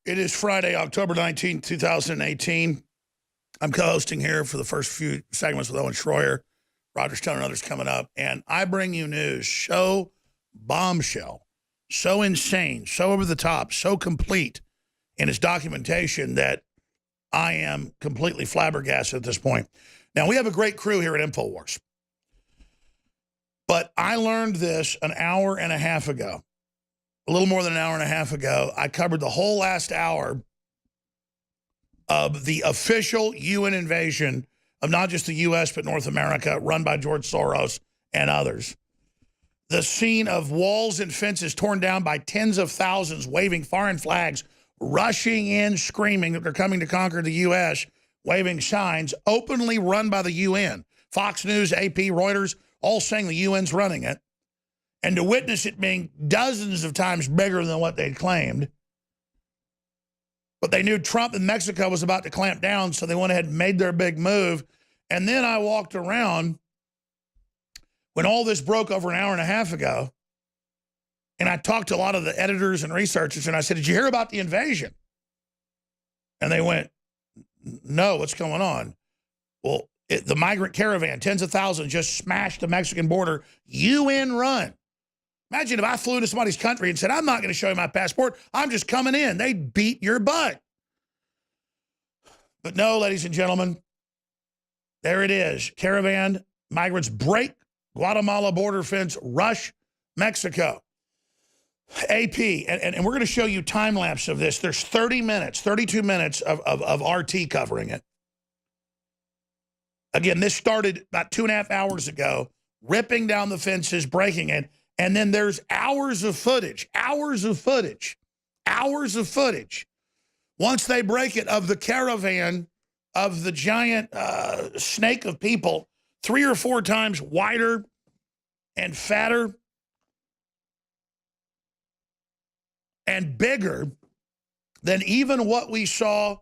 It is Friday, October 19th, 2018. I'm co-hosting here for the first few segments with Owen Schroyer, Roger Stone, and others coming up. And I bring you news so bombshell, so insane, so over the top, so complete in its documentation that I am completely flabbergasted at this point. Now, we have a great crew here at InfoWars. But I learned this an hour and a half ago. A little more than an hour and a half ago, I covered the whole last hour of the official UN invasion of not just the U.S., but North America, run by George Soros and others. The scene of walls and fences torn down by tens of thousands waving foreign flags, rushing in, screaming that they're coming to conquer the U.S., waving signs, openly run by the UN. Fox News, AP, Reuters, all saying the UN's running it. And to witness it being dozens of times bigger than what they'd claimed. But they knew Trump in Mexico was about to clamp down, so they went ahead and made their big move. And then I walked around when all this broke over an hour and a half ago, and I talked to a lot of the editors and researchers, and I said, did you hear about the invasion? And they went, no, what's going on? Well, the migrant caravan, tens of thousands, just smashed the Mexican border, UN run. Imagine if I flew to somebody's country and said, I'm not going to show you my passport. I'm just coming in. They'd beat your butt. But no, ladies and gentlemen, there it is. Caravan migrants break Guatemala border fence, rush Mexico. AP, and we're going to show you time lapse of this. There's 30 minutes, 32 minutes of RT covering it. Again, this started about 2.5 hours ago, ripping down the fences, breaking it. And then there's hours of footage. Once they break it, of the caravan, of the giant snake of people, 3 or 4 times wider and fatter and bigger than even what we saw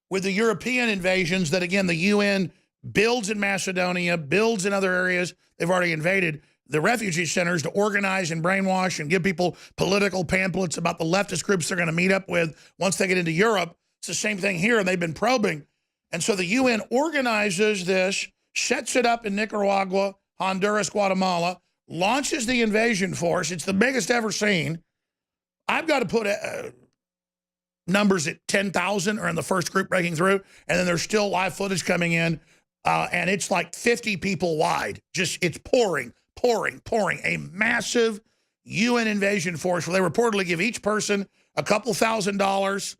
with the European invasions that, again, the UN builds in Macedonia, builds in other areas they've already invaded, the refugee centers, to organize and brainwash and give people political pamphlets about the leftist groups they're going to meet up with once they get into Europe. It's the same thing here, and they've been probing. And so the UN organizes this, sets it up in Nicaragua, Honduras, Guatemala, launches the invasion force. It's the biggest ever seen. I've got to put numbers at 10,000 are in the first group breaking through, and then there's still live footage coming in, and it's like 50 people wide. Just, it's pouring. A massive UN invasion force where they reportedly give each person a couple $1,000s.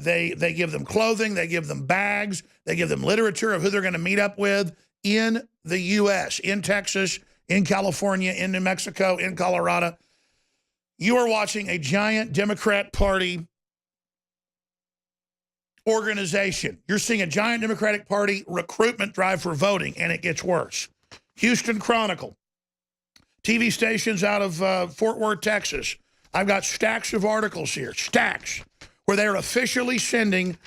They give them clothing, they give them bags, they give them literature of who they're going to meet up with in the U.S., in Texas, in California, in New Mexico, in Colorado. You are watching a giant Democrat Party organization. You're seeing a giant Democratic Party recruitment drive for voting, and it gets worse. Houston Chronicle, TV stations out of Fort Worth, Texas. I've got stacks of articles here, stacks, where they're officially sending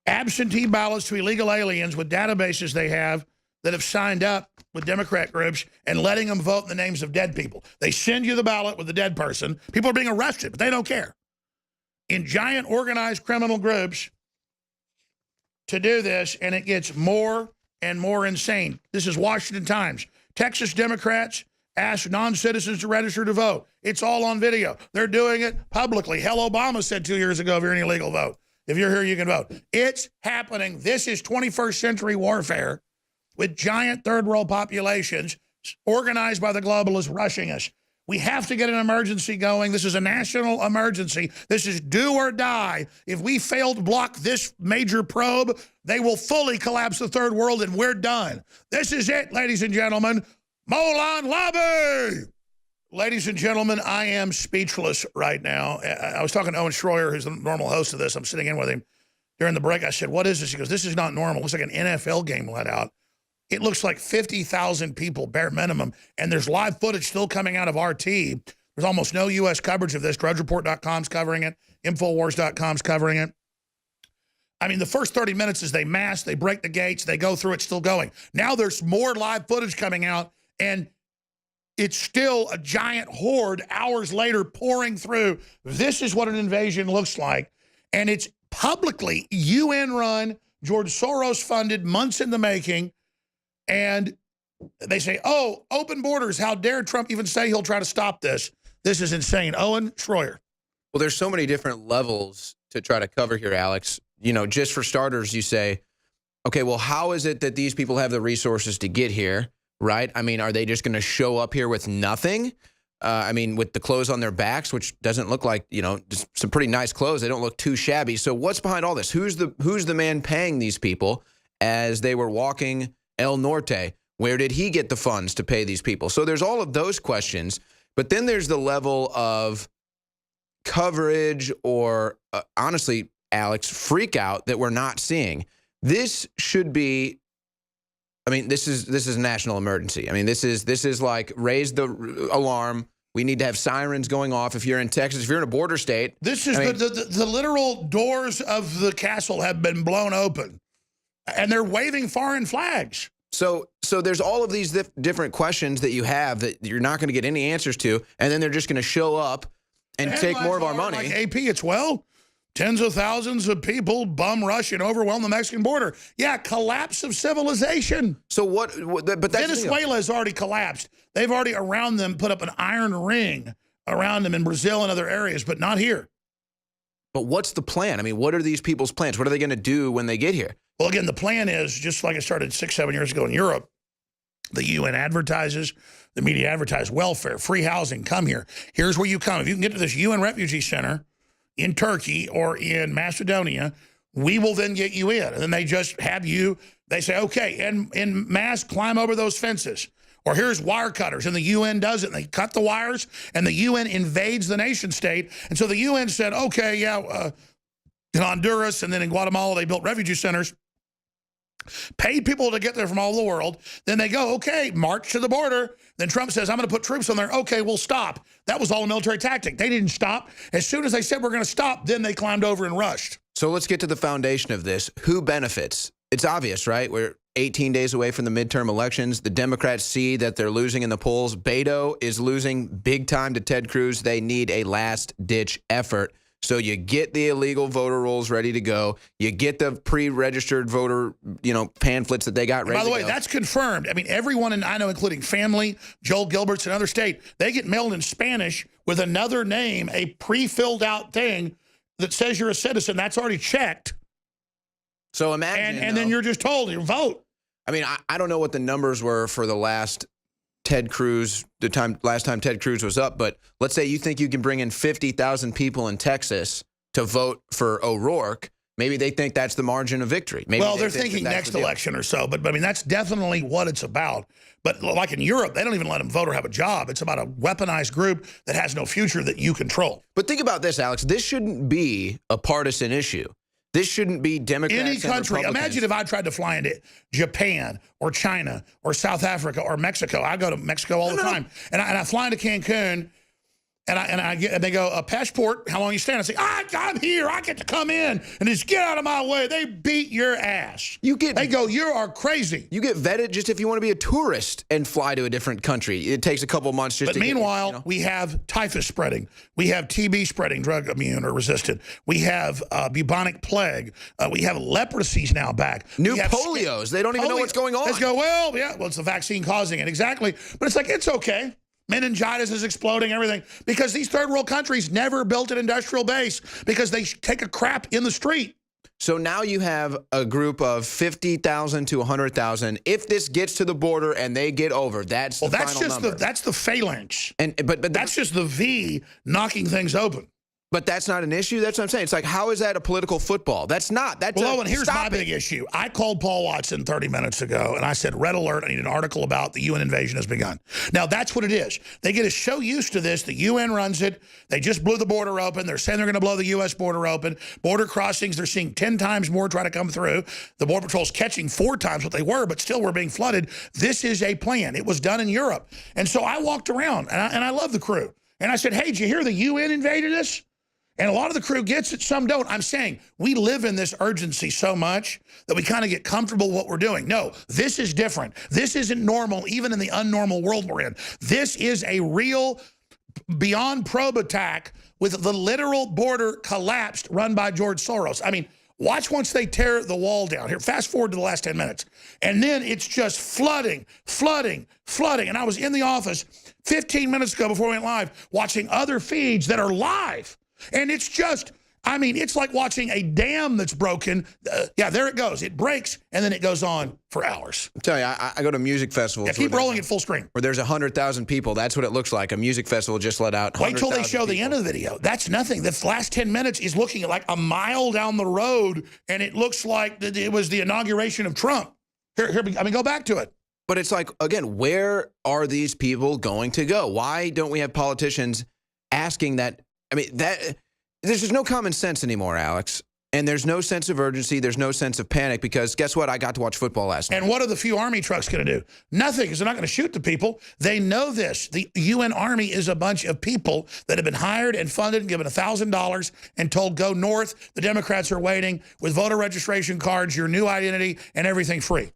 absentee ballots to illegal aliens with databases they have that have signed up with Democrat groups and letting them vote in the names of dead people. They send you the ballot with the dead person. People are being arrested, but they don't care. In giant organized criminal groups to do this, and it gets more and more insane. This is Washington Times. Texas Democrats ask non-citizens to register to vote. It's all on video. They're doing it publicly. Hell, Obama said 2 years ago, if you're an illegal vote, if you're here, you can vote. It's happening. This is 21st century warfare with giant third world populations organized by the globalists rushing us. We have to get an emergency going. This is a national emergency. This is do or die. If we fail to block this major probe, they will fully collapse the third world, and we're done. This is it, ladies and gentlemen. Molan Lobby! Ladies and gentlemen, I am speechless right now. I was talking to Owen Schroyer, who's the normal host of this. I'm sitting in with him during the break. I said, what is this? He goes, this is not normal. It looks like an NFL game let out. It looks like 50,000 people, bare minimum, and there's live footage still coming out of RT There's almost no U.S. coverage of this. DrudgeReport.com's covering it. Infowars.com's covering it. I mean, the first 30 minutes is they mass, they break the gates, they go through it, still going. Now there's more live footage coming out, and it's still a giant horde hours later pouring through. This is what an invasion looks like. And it's publicly UN-run, George Soros-funded, months in the making. And they say, oh, open borders. How dare Trump even say he'll try to stop this? This is insane. Owen Schroyer. Well, there's so many different levels to try to cover here, Alex. You know, just for starters, you say, okay, well, how is it that these people have the resources to get here, right? I mean, are they just going to show up here with nothing? I mean, with the clothes on their backs, which doesn't look like, you know, just some pretty nice clothes. They don't look too shabby. So what's behind all this? Who's the man paying these people as they were walking El Norte? Where did he get the funds to pay these people? So there's all of those questions. But then there's the level of coverage or, honestly, Alex, freak out that we're not seeing. This should be, I mean, this is a national emergency. I mean, this is like raise the alarm. We need to have sirens going off. If you're in Texas, if you're in a border state. This is the literal doors of the castle have been blown open, and they're waving foreign flags. So there's all of these different questions that you have that you're not going to get any answers to, and then they're just going to show up and take more of our money. Like AP, it's, well, tens of thousands of people bum rush and overwhelm the Mexican border. Yeah, collapse of civilization. So what but that's Venezuela has already collapsed. They've already around them put up an iron ring around them in Brazil and other areas, but not here. But what's the plan? I mean, what are these people's plans? What are they going to do when they get here? Well, again, the plan is, just like it started 6-7 years ago in Europe, the UN advertises, the media advertise welfare, free housing, come here. Here's where you come. If you can get to this UN refugee center in Turkey or in Macedonia, we will then get you in. And then they just have you, they say, okay, and in mass, climb over those fences. Or here's wire cutters, and the UN does it, and they cut the wires, and the UN invades the nation state. And so the UN said, okay, yeah, in Honduras and then in Guatemala, they built refugee centers, paid people to get there from all over the world. Then they go, okay, march to the border. Then Trump says, I'm going to put troops on there. Okay, we'll stop. That was all a military tactic. They didn't stop. As soon as they said we're going to stop, then they climbed over and rushed. So let's get to the foundation of this. Who benefits? It's obvious, right? We're 18 days away from the midterm elections. The Democrats see that they're losing in the polls. Beto is losing big time to Ted Cruz. They need a last-ditch effort. So you get the illegal voter rolls ready to go. You get the pre-registered voter, pamphlets that they got ready to go. By the way, that's confirmed. I mean, everyone I know, including family, Joel Gilbert's another state, they get mailed in Spanish with another name, a pre-filled out thing that says you're a citizen. That's already checked. So imagine. And then you're just told you vote. I mean, I don't know what the numbers were for the last last time Ted Cruz was up, but let's say you think you can bring in 50,000 people in Texas to vote for O'Rourke. Maybe they think that's the margin of victory. Maybe they're thinking next election or so, but I mean, that's definitely what it's about. But like in Europe, they don't even let them vote or have a job. It's about a weaponized group that has no future that you control. But think about this, Alex. This shouldn't be a partisan issue. This shouldn't be Democrats any country. And Imagine if I tried to fly into Japan or China or South Africa or Mexico. I go to Mexico all the time. And I fly into Cancun, and they go, a passport, how long you staying? I say, I'm here. I get to come in and just get out of my way. They beat your ass. They go, you are crazy. You get vetted just if you want to be a tourist and fly to a different country. It takes a couple months just to meanwhile, we have typhus spreading. We have TB spreading, drug immune or resistant. We have bubonic plague. We have leprosies now back. New polios. They don't even know what's going on. Let's go, well, it's the vaccine causing it. Exactly. But it's like, it's okay. Meningitis is exploding, everything, because these third world countries never built an industrial base because they take a crap in the street. So now you have a group of 50,000 to 100,000. If this gets to the border and they get over, that's the final number. That's the phalanx. But that's just the V knocking things open. But that's not an issue. That's what I'm saying. It's like, how is that a political football? That's not. And here's my big issue. I called Paul Watson 30 minutes ago, and I said, red alert, I need an article about the UN invasion has begun. Now, that's what it is. They get us so used to this. The UN runs it. They just blew the border open. They're saying they're going to blow the U.S. border open. Border crossings, they're seeing 10 times more try to come through. The Border Patrol's catching 4 times what they were, but still we're being flooded. This is a plan. It was done in Europe. And so I walked around, and I love the crew. And I said, hey, did you hear the UN invaded us? And a lot of the crew gets it, some don't. I'm saying we live in this urgency so much that we kind of get comfortable with what we're doing. No, this is different. This isn't normal, even in the unnormal world we're in. This is a real, beyond probe attack with the literal border collapsed run by George Soros. I mean, watch once they tear the wall down. Here, fast forward to the last 10 minutes. And then it's just flooding. And I was in the office 15 minutes ago before we went live watching other feeds that are live. And it's just, I mean, it's like watching a dam that's broken. Yeah, there it goes. It breaks, and then it goes on for hours. I'm telling you, I go to music festivals. Yeah, keep rolling at full screen. Where there's 100,000 people. That's what it looks like. A music festival just let out 100,000 Wait till they show the end of the video. That's nothing. The last 10 minutes is looking at like a mile down the road, and it looks like it was the inauguration of Trump. Here, I mean, go back to it. But it's like, again, where are these people going to go? Why don't we have politicians asking that? I mean, there's just no common sense anymore, Alex. And there's no sense of urgency. There's no sense of panic because guess what? I got to watch football last night. And what are the few Army trucks going to do? Nothing, because they're not going to shoot the people. They know this. The UN Army is a bunch of people that have been hired and funded and given $1,000 and told go north. The Democrats are waiting with voter registration cards, your new identity, and everything free.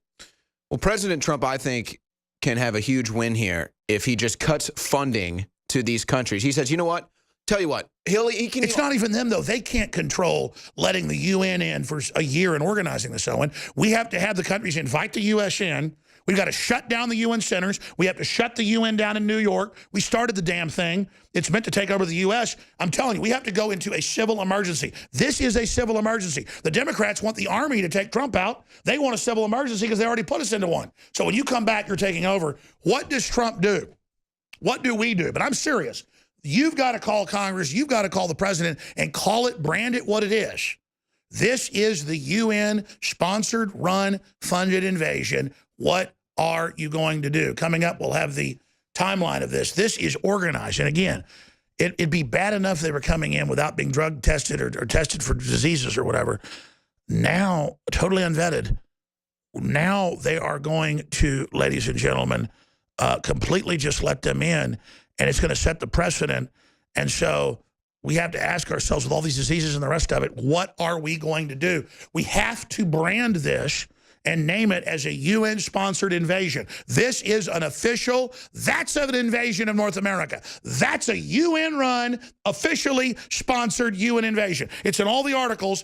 Well, President Trump, I think, can have a huge win here if he just cuts funding to these countries. He says, you know what? Tell you what, he can. It's not even them, though. They can't control letting the UN in for a year and organizing this, Owen. We have to have the countries invite the U.S. in. We've got to shut down the UN centers. We have to shut the UN down in New York. We started the damn thing. It's meant to take over the U.S. I'm telling you, we have to go into a civil emergency. This is a civil emergency. The Democrats want the army to take Trump out. They want a civil emergency because they already put us into one. So when you come back, you're taking over. What does Trump do? What do we do? But I'm serious. You've got to call Congress. You've got to call the president and call it, brand it what it is. This is the UN-sponsored, run, funded invasion. What are you going to do? Coming up, we'll have the timeline of this. This is organized. And again, it'd be bad enough they were coming in without being drug tested or tested for diseases or whatever. Now, totally unvetted, now they are going to, ladies and gentlemen, completely just let them in. And it's going to set the precedent. And so we have to ask ourselves, with all these diseases and the rest of it, what are we going to do? We have to brand this and name it as a UN-sponsored invasion. This is an official, that's an invasion of North America. That's a UN-run, officially sponsored UN invasion. It's in all the articles.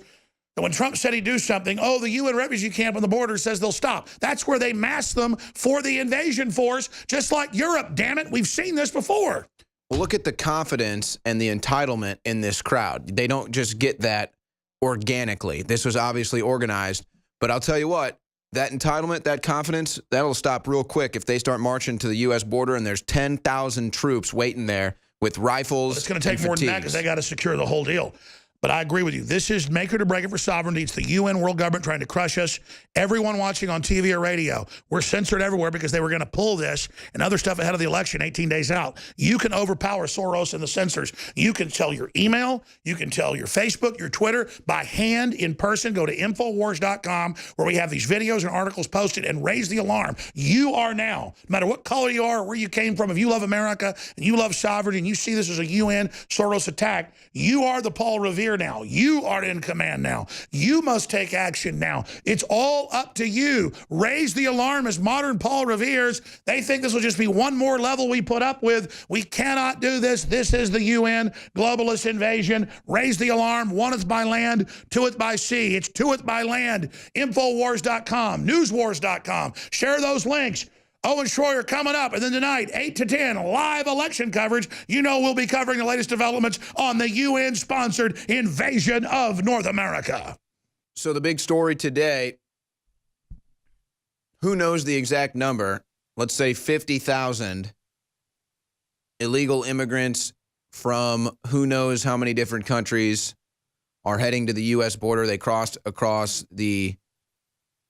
And when Trump said he'd do something, oh, the UN refugee camp on the border says they'll stop. That's where they mass them for the invasion force, just like Europe, damn it. We've seen this before. Well, look at the confidence and the entitlement in this crowd. They don't just get that organically. This was obviously organized. But I'll tell you what, that entitlement, that confidence, that'll stop real quick if they start marching to the U.S. border and there's 10,000 troops waiting there with rifles. But it's going to take more than that because they got to secure the whole deal. But I agree with you. This is make it or break it for sovereignty. It's the UN world government trying to crush us. Everyone watching on TV or radio, we're censored everywhere because they were going to pull this and other stuff ahead of the election 18 days out. You can overpower Soros and the censors. You can tell your email. You can tell your Facebook, your Twitter, by hand, in person. Go to Infowars.com where we have these videos and articles posted and raise the alarm. You are now, no matter what color you are or where you came from, if you love America and you love sovereignty and you see this as a UN Soros attack, you are the Paul Revere now. You are in command now. You must take action now. It's all up to you. Raise the alarm as modern Paul Reveres. They think this will just be one more level we put up with. We cannot do this. This is the UN globalist invasion. Raise the alarm. Oneth by land, toeth by sea. It's toeth by land. Infowars.com, newswars.com. Share those links. Owen Schroyer coming up. And then tonight, 8 to 10, live election coverage. You know we'll be covering the latest developments on the UN-sponsored invasion of North America. So the big story today, who knows the exact number? Let's say 50,000 illegal immigrants from who knows how many different countries are heading to the U.S. border. They crossed across the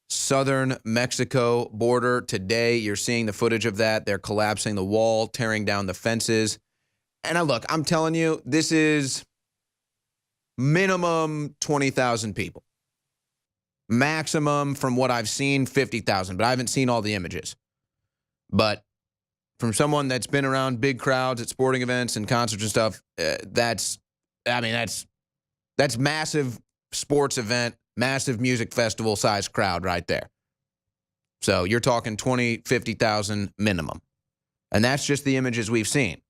southern Mexico border today. You're seeing the footage of that. They're collapsing the wall, tearing down the fences. And look, I'm telling you, this is minimum 20,000 people. Maximum, from what I've seen, 50,000. But I haven't seen all the images. But from someone that's been around big crowds at sporting events and concerts and stuff, that's massive sports event, massive music festival size crowd right there. So you're talking 20, 50,000 minimum. And that's just the images we've seen.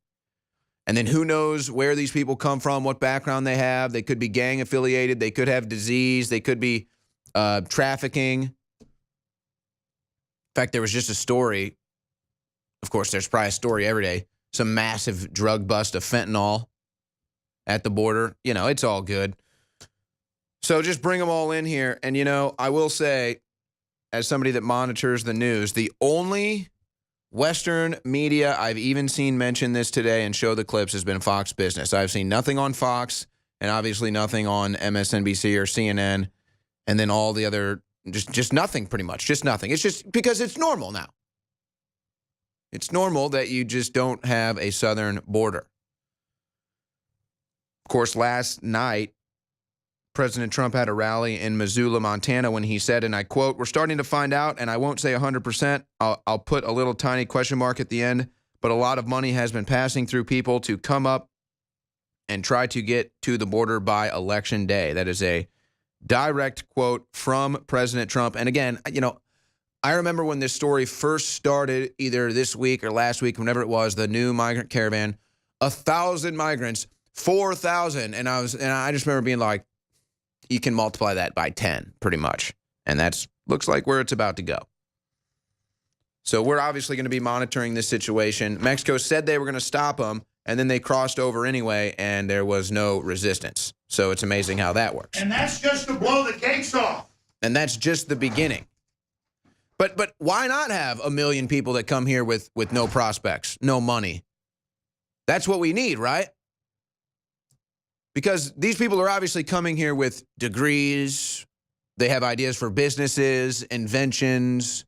And then who knows where these people come from, what background they have. They could be gang affiliated. They could have disease. They could be trafficking. In fact, there was just a story. Of course, there's probably a story every day. Some massive drug bust of fentanyl at the border. You know, it's all good. So just bring them all in here. And, you know, I will say, as somebody that monitors the news, the only Western media I've even seen mention this today and show the clips has been Fox Business. I've seen nothing on Fox and obviously nothing on MSNBC or CNN, and then all the other, just nothing pretty much, just nothing. It's just because it's normal now. It's normal that you just don't have a southern border. Of course, last night, President Trump had a rally in Missoula, Montana, when he said, and I quote, "We're starting to find out, and I won't say 100%. I'll put a little tiny question mark at the end, but a lot of money has been passing through people to come up and try to get to the border by Election Day." That is a direct quote from President Trump. And again, you know, I remember when this story first started, either this week or last week, whenever it was, the new migrant caravan, 1,000 migrants, 4,000. And I just remember being like, you can multiply that by 10 pretty much. And that's looks like where it's about to go. So we're obviously going to be monitoring this situation. Mexico said they were going to stop them, and then they crossed over anyway, and there was no resistance. So it's amazing how that works. And that's just to blow the cakes off. And that's just the beginning. But why not have 1 million people that come here with no prospects, no money? That's what we need, right? Because these people are obviously coming here with degrees. They have ideas for businesses, inventions.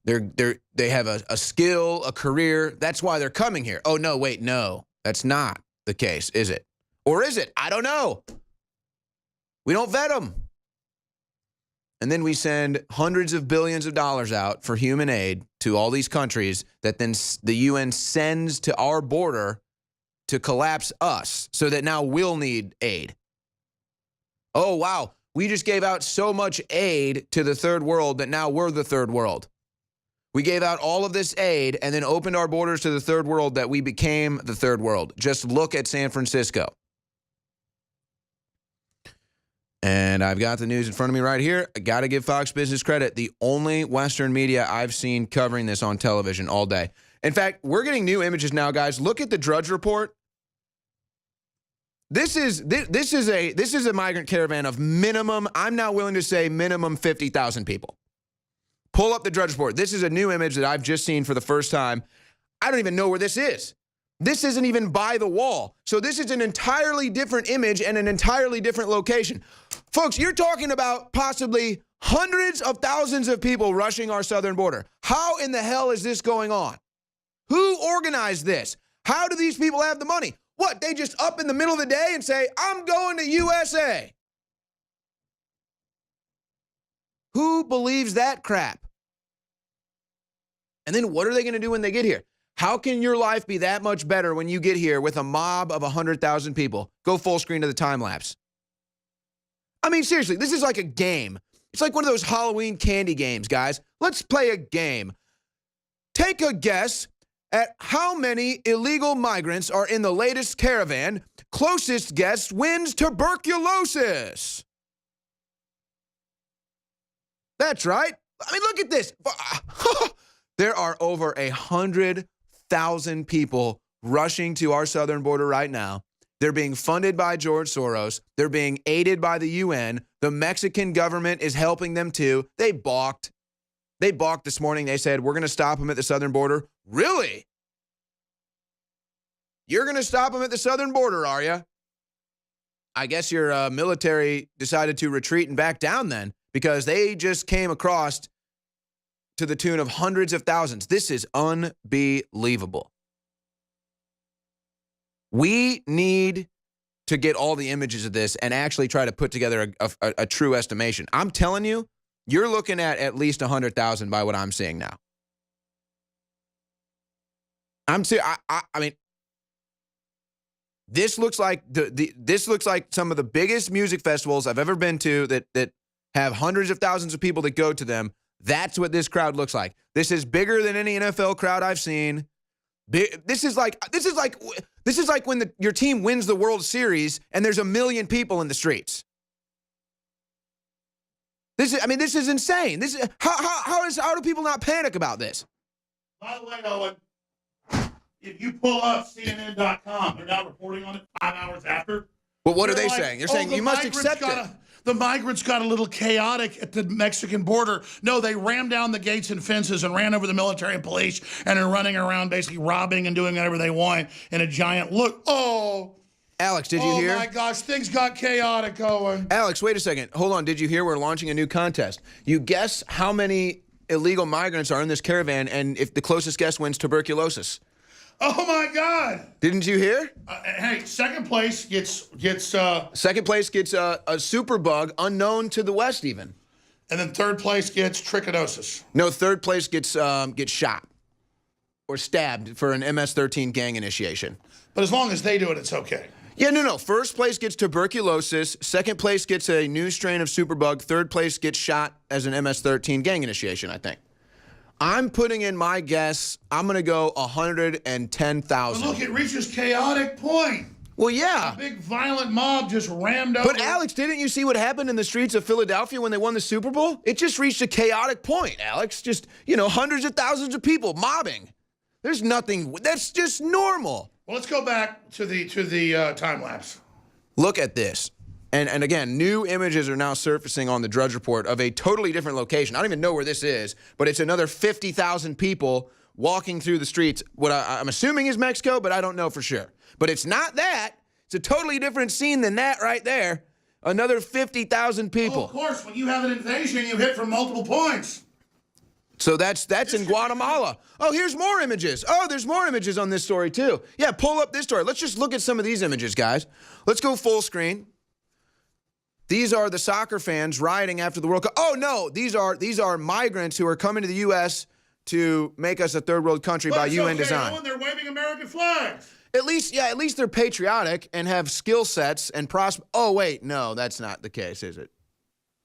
They have a skill, a career. That's why they're coming here. Oh, no, wait, no. That's not the case, is it? Or is it? I don't know. We don't vet them. And then we send hundreds of billions of dollars out for human aid to all these countries that then the UN sends to our border to collapse us so that now we'll need aid. Oh, wow. We just gave out so much aid to the third world that now we're the third world. We gave out all of this aid and then opened our borders to the third world that we became the third world. Just look at San Francisco. And I've got the news in front of me right here. I got to give Fox Business credit. The only Western media I've seen covering this on television all day. In fact, we're getting new images now, guys. Look at the Drudge Report. This is a migrant caravan of minimum, I'm now willing to say minimum 50,000 people. Pull up the Drudge Report. This is a new image that I've just seen for the first time. I don't even know where this is. This isn't even by the wall. So this is an entirely different image and an entirely different location. Folks, you're talking about possibly hundreds of thousands of people rushing our southern border. How in the hell is this going on? Who organized this? How do these people have the money? What, they just up in the middle of the day and say, I'm going to USA? Who believes that crap? And then what are they going to do when they get here? How can your life be that much better when you get here with a mob of 100,000 people? Go full screen to the time lapse. I mean, seriously, this is like a game. It's like one of those Halloween candy games, guys. Let's play a game. Take a guess at how many illegal migrants are in the latest caravan. Closest guess wins tuberculosis. That's right. I mean, look at this. There are over 100,000 people rushing to our southern border right now. They're being funded by George Soros. They're being aided by the UN. The Mexican government is helping them too. They balked. They balked this morning. They said, we're going to stop them at the southern border. Really? You're going to stop them at the southern border, are you? I guess your military decided to retreat and back down then, because they just came across to the tune of hundreds of thousands. This is unbelievable. We need to get all the images of this and actually try to put together a true estimation. I'm telling you, you're looking at least 100,000 by what I'm seeing now. I'm serious. I mean, this looks like this looks like some of the biggest music festivals I've ever been to that have hundreds of thousands of people that go to them. That's what this crowd looks like. This is bigger than any NFL crowd I've seen. This is like when your team wins the World Series and there's 1 million people in the streets. This is insane. This is how do people not panic about this? By the way, Owen, if you pull up CNN.com, they're now reporting on it 5 hours after. Well, what are they saying? They're saying you must accept it. The migrants got a little chaotic at the Mexican border. No, they rammed down the gates and fences and ran over the military and police and are running around basically robbing and doing whatever they want in a giant look. Oh. Alex, did you hear? Oh, my gosh, things got chaotic, Owen. Alex, wait a second. Hold on. Did you hear we're launching a new contest? You guess how many illegal migrants are in this caravan, and if the closest guess wins tuberculosis. Oh, my God. Didn't you hear? Hey, second place gets Second place gets a super bug unknown to the West even. And then third place gets trichinosis. No, third place gets shot or stabbed for an MS-13 gang initiation. But as long as they do it, it's okay. Yeah, no. First place gets tuberculosis. Second place gets a new strain of superbug. Third place gets shot as an MS-13 gang initiation, I think. I'm putting in my guess. I'm going to go 110,000. Look, it reaches chaotic point. Well, yeah. A big violent mob just rammed over. But, Alex, didn't you see what happened in the streets of Philadelphia when they won the Super Bowl? It just reached a chaotic point, Alex. Just, hundreds of thousands of people mobbing. There's nothing. That's just normal. Well, let's go back to the time lapse. Look at this. And again, new images are now surfacing on the Drudge Report of a totally different location. I don't even know where this is, but it's another 50,000 people walking through the streets. What I'm assuming is Mexico, but I don't know for sure. But it's not that. It's a totally different scene than that right there. Another 50,000 people. Oh, of course, when you have an invasion, you hit from multiple points. So that's in Guatemala. Oh, here's more images. Oh, there's more images on this story too. Yeah, pull up this story. Let's just look at some of these images, guys. Let's go full screen. These are the soccer fans rioting after the World Cup. Oh no, these are migrants who are coming to the U.S. to make us a third world country by UN design. Owen, they're waving American flags. At least they're patriotic and have skill sets and Oh wait, no, that's not the case, is it?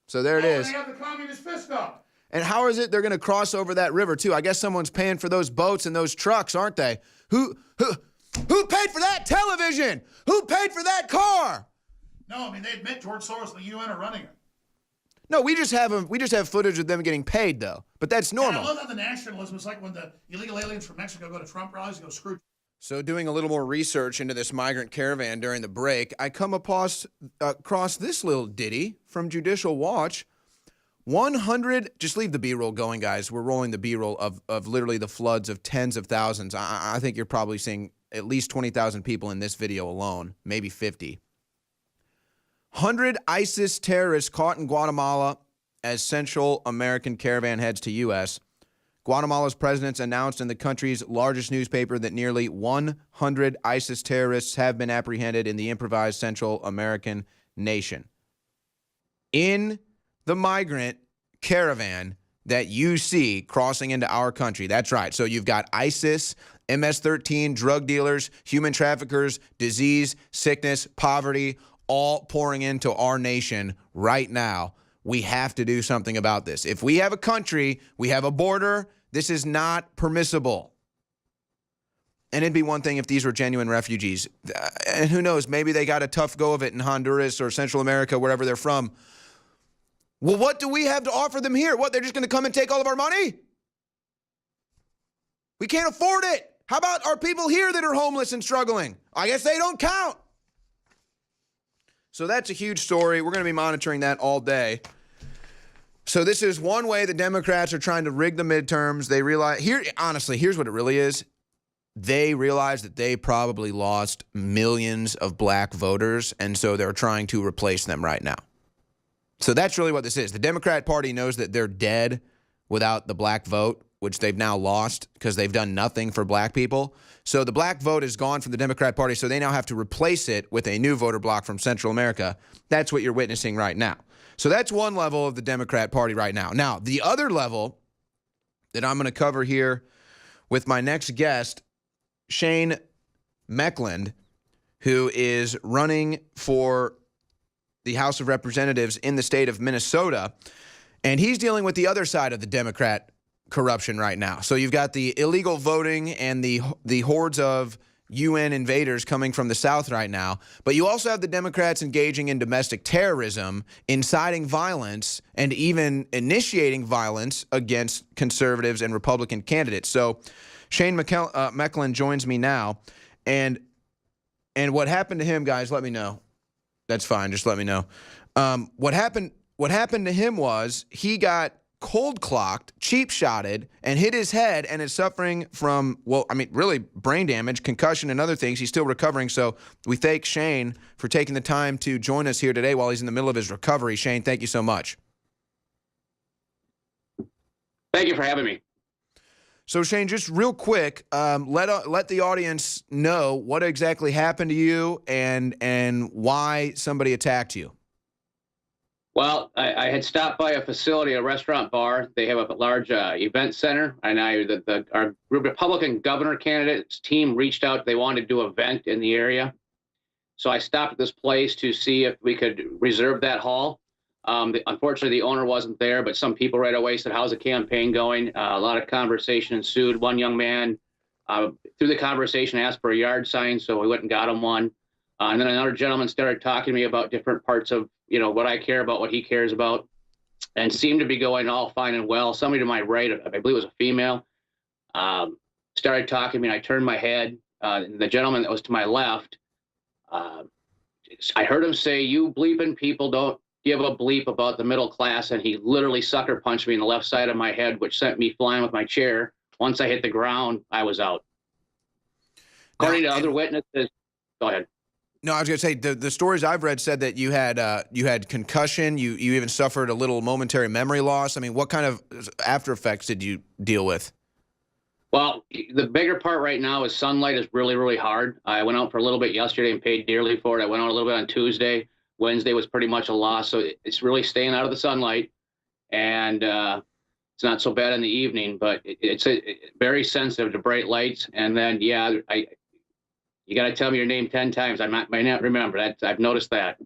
So there it is. They have the communist fist up. And how is it they're going to cross over that river too? I guess someone's paying for those boats and those trucks, aren't they? Who paid for that television? Who paid for that car? No, I mean, they admit George Soros and the UN are running it. No, we just have footage of them getting paid, though. But that's normal. Yeah, I love how the nationalism is like when the illegal aliens from Mexico go to Trump rallies and go screw. So doing a little more research into this migrant caravan during the break, I come across this little ditty from Judicial Watch. 100, just leave the B-roll going, guys. We're rolling the B-roll of literally the floods of tens of thousands. I think you're probably seeing at least 20,000 people in this video alone, maybe 50. 100 ISIS terrorists caught in Guatemala as Central American caravan heads to U.S. Guatemala's president announced in the country's largest newspaper that nearly 100 ISIS terrorists have been apprehended in the improvised Central American nation. In the migrant caravan that you see crossing into our country. That's right. So you've got ISIS, MS-13, drug dealers, human traffickers, disease, sickness, poverty, all pouring into our nation right now. We have to do something about this. If we have a country, we have a border, this is not permissible. And it'd be one thing if these were genuine refugees. And who knows, maybe they got a tough go of it in Honduras or Central America, wherever they're from. Well, what do we have to offer them here? What, they're just going to come and take all of our money? We can't afford it. How about our people here that are homeless and struggling? I guess they don't count. So that's a huge story. We're going to be monitoring that all day. So this is one way the Democrats are trying to rig the midterms. They realize, honestly, here's what it really is. They realize that they probably lost millions of black voters, and so they're trying to replace them right now. So that's really what this is. The Democrat Party knows that they're dead without the black vote, which they've now lost because they've done nothing for black people. So the black vote is gone from the Democrat Party, so they now have to replace it with a new voter bloc from Central America. That's what you're witnessing right now. So that's one level of the Democrat Party right now. Now, the other level that I'm going to cover here with my next guest Shane Meckland, who is running for the House of Representatives in the state of Minnesota, and he's dealing with the other side of the Democrat corruption right now. So you've got the illegal voting and the hordes of UN invaders coming from the South right now, but you also have the Democrats engaging in domestic terrorism, inciting violence, and even initiating violence against conservatives and Republican candidates. So Shane Meckland joins me now, and what happened to him, guys, let me know. That's fine, just let me know. What happened to him was he got cold clocked, cheap shotted, and hit his head and is suffering from, well, I mean, really brain damage, concussion, and other things. He's still recovering. So we thank Shane for taking the time to join us here today while he's in the middle of his recovery. Shane, thank you so much. Thank you for having me. So Shane, just real quick, let the audience know what exactly happened to you and why somebody attacked you. Well, I had stopped by a facility, a restaurant bar. They have a large event center, and our Republican governor candidate's team reached out. They wanted to do an event in the area. So I stopped at this place to see if we could reserve that hall. Unfortunately, the owner wasn't there, but some people right away said, how's the campaign going? A lot of conversation ensued. One young man, through the conversation, asked for a yard sign, so we went and got him one. And then another gentleman started talking to me about different parts of, what I care about, what he cares about, and seemed to be going all fine and well. Somebody to my right, I believe it was a female, started talking to me, and I turned my head. The gentleman that was to my left, I heard him say, you bleeping people don't give a bleep about the middle class, and he literally sucker punched me in the left side of my head, which sent me flying with my chair. Once I hit the ground, I was out. According to other witnesses, go ahead. No, I was going to say the stories I've read said that you had concussion. You even suffered a little momentary memory loss. I mean, what kind of after effects did you deal with? Well, the bigger part right now is sunlight is really, really hard. I went out for a little bit yesterday and paid dearly for it. I went out a little bit on Tuesday. Wednesday was pretty much a loss. So it's really staying out of the sunlight, and it's not so bad in the evening, but it's very sensitive to bright lights. And then, yeah, you got to tell me your name 10 times. I might not remember that. I've noticed that.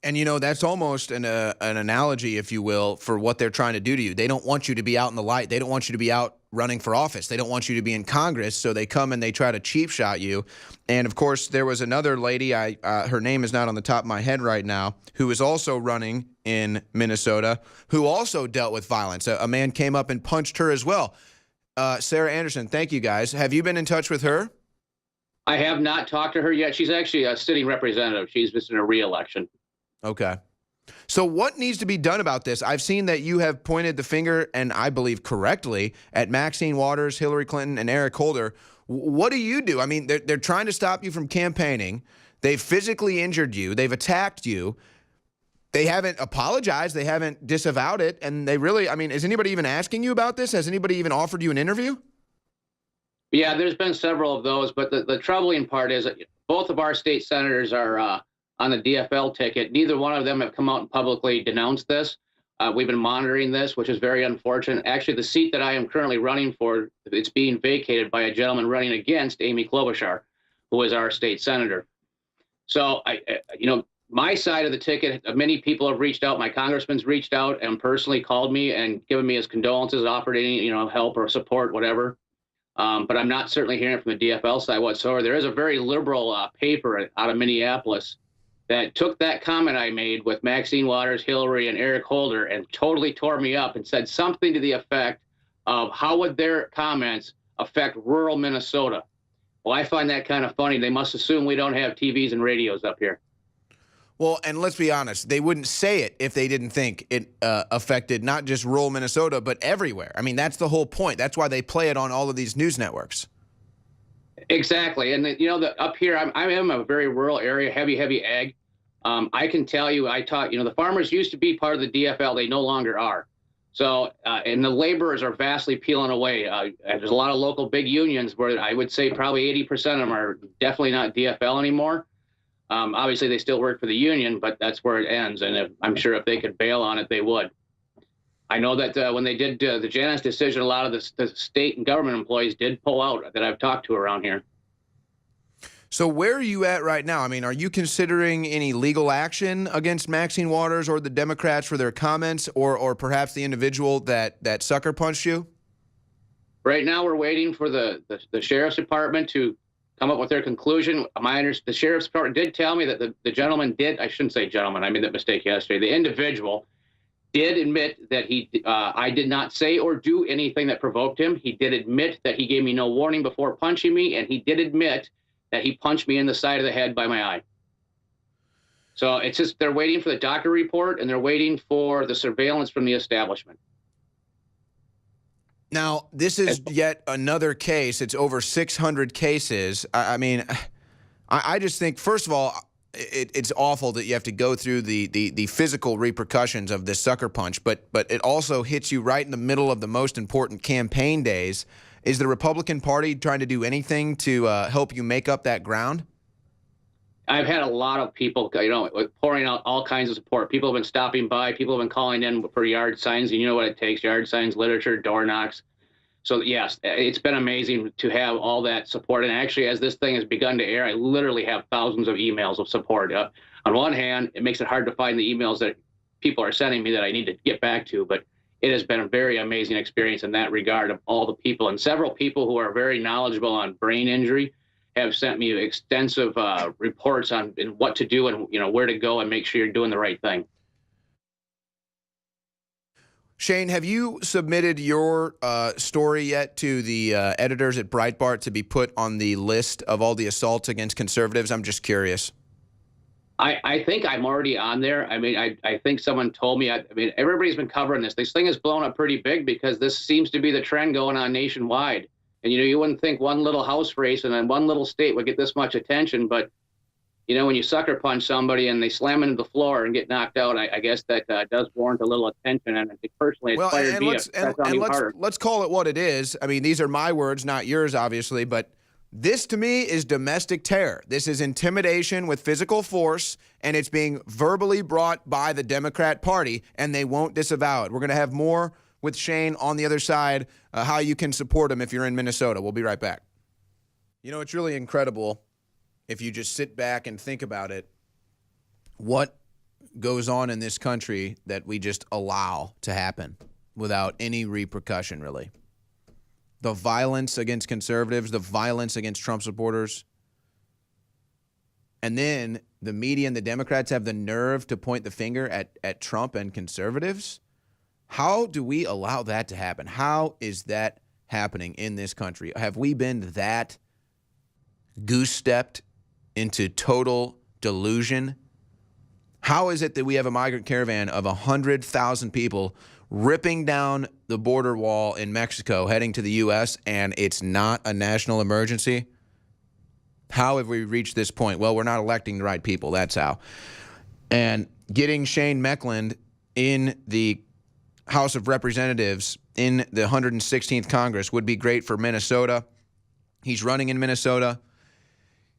And, that's almost an analogy, if you will, for what they're trying to do to you. They don't want you to be out in the light. They don't want you to be out running for office. They don't want you to be in Congress. So they come and they try to cheap shot you. And, of course, there was another lady, her name is not on the top of my head right now, who is also running in Minnesota, who also dealt with violence. A man came up and punched her as well. Sarah Anderson, thank you, guys. Have you been in touch with her? I have not talked to her yet. She's actually a sitting representative. She's just in a re-election. Okay. So what needs to be done about this? I've seen that you have pointed the finger, and I believe correctly, at Maxine Waters, Hillary Clinton, and Eric Holder. What do you do? I mean, they're trying to stop you from campaigning. They've physically injured you. They've attacked you. They haven't apologized. They haven't disavowed it. And they really, I mean, is anybody even asking you about this? Has anybody even offered you an interview? Yeah, there's been several of those, but the troubling part is that both of our state senators are on the DFL ticket. Neither one of them have come out and publicly denounced this. We've been monitoring this, which is very unfortunate. Actually, the seat that I am currently running for, it's being vacated by a gentleman running against Amy Klobuchar, who is our state senator. So, my side of the ticket, many people have reached out. My congressman's reached out and personally called me and given me his condolences, offered any, help or support, whatever. But I'm not certainly hearing from the DFL side whatsoever. There is a very liberal paper out of Minneapolis that took that comment I made with Maxine Waters, Hillary, and Eric Holder and totally tore me up and said something to the effect of how would their comments affect rural Minnesota? Well, I find that kind of funny. They must assume we don't have TVs and radios up here. Well, and let's be honest, they wouldn't say it if they didn't think it affected not just rural Minnesota, but everywhere. I mean, that's the whole point. That's why they play it on all of these news networks. Exactly. And, up here, I am a very rural area, heavy ag. I can tell you, the farmers used to be part of the DFL. They no longer are. So, and the laborers are vastly peeling away. There's a lot of local big unions where I would say probably 80% of them are definitely not DFL anymore. Obviously, they still work for the union, but that's where it ends. And I'm sure if they could bail on it, they would. I know that when they did the Janus decision, a lot of the state and government employees did pull out that I've talked to around here. So where are you at right now? I mean, are you considering any legal action against Maxine Waters or the Democrats for their comments, or perhaps the individual that sucker punched you? Right now, we're waiting for the sheriff's department to come up with their conclusion. The sheriff's department did tell me that the gentleman did, I shouldn't say gentleman, I made that mistake yesterday. The individual did admit that I did not say or do anything that provoked him. He did admit that he gave me no warning before punching me, and he did admit that he punched me in the side of the head by my eye. So it's just they're waiting for the doctor report, and they're waiting for the surveillance from the establishment. Now, this is yet another case. It's over 600 cases. I mean, I just think, first of all, it's awful that you have to go through the physical repercussions of this sucker punch, but it also hits you right in the middle of the most important campaign days. Is the Republican Party trying to do anything to help you make up that ground? I've had a lot of people, pouring out all kinds of support. People have been stopping by. People have been calling in for yard signs. And you know what it takes: yard signs, literature, door knocks. So yes, it's been amazing to have all that support. And actually, as this thing has begun to air, I literally have thousands of emails of support. On one hand, it makes it hard to find the emails that people are sending me that I need to get back to, but it has been a very amazing experience in that regard of all the people. And several people who are very knowledgeable on brain injury have sent me extensive reports on what to do and where to go and make sure you're doing the right thing. Shane, have you submitted your story yet to the editors at Breitbart to be put on the list of all the assaults against conservatives? I'm just curious. I think I'm already on there. I mean, I think someone told me, I mean, everybody's been covering this. This thing has blown up pretty big because this seems to be the trend going on nationwide. And, you wouldn't think one little House race and then one little state would get this much attention. But, when you sucker punch somebody and they slam into the floor and get knocked out, I guess that does warrant a little attention. And I think personally, it's fired me. Let's call it what it is. I mean, these are my words, not yours, obviously. But this, to me, is domestic terror. This is intimidation with physical force, and it's being verbally brought by the Democrat Party, and they won't disavow it. We're going to have more with Shane on the other side, how you can support him if you're in Minnesota. We'll be right back. It's really incredible if you just sit back and think about it, what goes on in this country that we just allow to happen without any repercussion, really. The violence against conservatives, the violence against Trump supporters. And then the media and the Democrats have the nerve to point the finger at Trump and conservatives. How do we allow that to happen? How is that happening in this country? Have we been that goose-stepped into total delusion? How is it that we have a migrant caravan of 100,000 people ripping down the border wall in Mexico, heading to the U.S., and it's not a national emergency? How have we reached this point? Well, we're not electing the right people. That's how. And getting Shane Meckland in the House of Representatives in the 116th Congress would be great for Minnesota. He's running in Minnesota.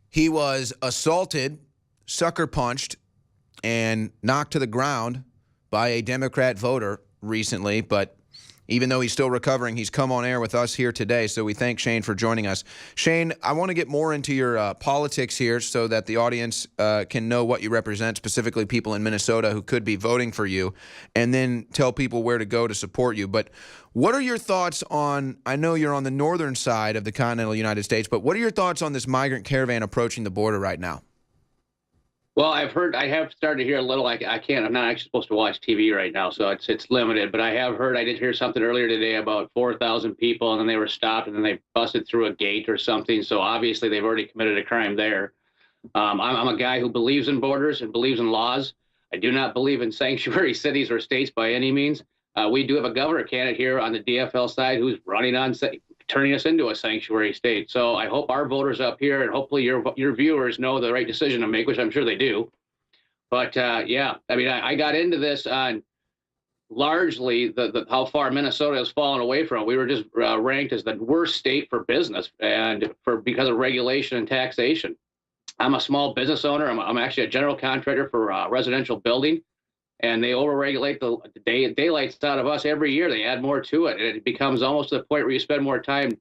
He was assaulted, sucker punched, and knocked to the ground by a Democrat voter recently, but even though he's still recovering, he's come on air with us here today, so we thank Shane for joining us. Shane, I want to get more into your politics here so that the audience can know what you represent, specifically people in Minnesota who could be voting for you, and then tell people where to go to support you. But what are your thoughts on, I know you're on the northern side of the continental United States, but what are your thoughts on this migrant caravan approaching the border right now? Well, I have started to hear a little. I'm not actually supposed to watch TV right now, so it's limited. But I did hear something earlier today about 4,000 people, and then they were stopped, and then they busted through a gate or something. So obviously they've already committed a crime there. I'm a guy who believes in borders and believes in laws. I do not believe in sanctuary cities or states by any means. We do have a governor candidate here on the DFL side who's running on turning us into a sanctuary state. So I hope our voters up here and hopefully your viewers know the right decision to make, which I'm sure they do. But yeah, I mean, I got into this on largely the how far Minnesota has fallen away from. We were just ranked as the worst state for business and because of regulation and taxation. I'm a small business owner. I'm actually a general contractor for residential building. and they overregulate the daylights out of us every year. They add more to it, and it becomes almost to the point where you spend more time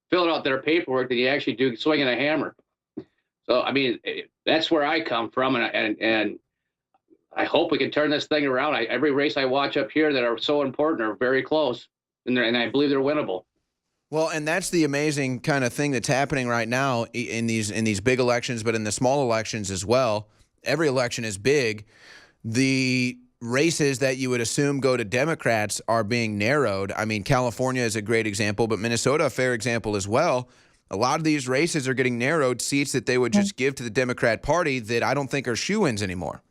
filling out their paperwork than you actually do swinging a hammer. So, I mean, that's where I come from, and I hope we can turn this thing around. Every race I watch up here that are so important are very close, and I believe they're winnable. Well, and that's the amazing kind of thing that's happening right now in these big elections, but in the small elections as well. Every election is big. The races that you would assume go to Democrats are being narrowed. I mean, California is a great example, but Minnesota a fair example as well. A lot of these races are getting narrowed, seats that they would just give to the Democrat Party that I don't think are shoo-ins anymore.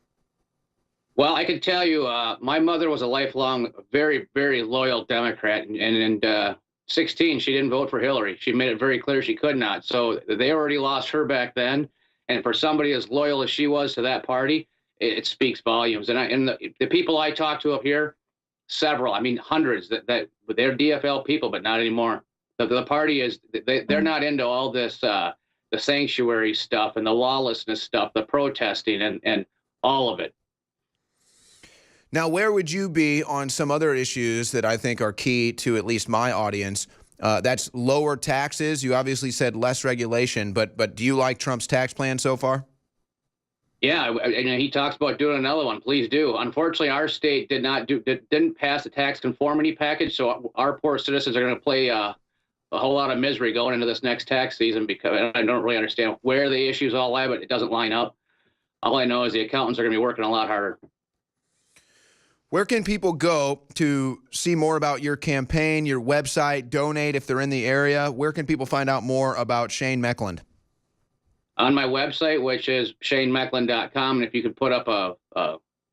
Well, I can tell you, my mother was a lifelong, very, very loyal Democrat, and in 16, she didn't vote for Hillary. She made it very clear she could not. So they already lost her back then. And for somebody as loyal as she was to that party, it speaks volumes. And the people I talk to up here, several, I mean, hundreds, that they're DFL people, but not anymore. The party is, they're not into all this, the sanctuary stuff and the lawlessness stuff, the protesting and all of it. Now, where would you be on some other issues that I think are key to at least my audience? That's lower taxes. You obviously said less regulation, but do you like Trump's tax plan so far? Yeah, and he talks about doing another one. Please do. Unfortunately, our state didn't pass the tax conformity package, so our poor citizens are going to play a whole lot of misery going into this next tax season, because I don't really understand where the issues all lie, but it doesn't line up. All I know is the accountants are going to be working a lot harder. Where can people go to see more about your campaign, your website, donate if they're in the area? Where can people find out more about Shane Meckland? On my website, which is shanemeckland.com, and if you could put up a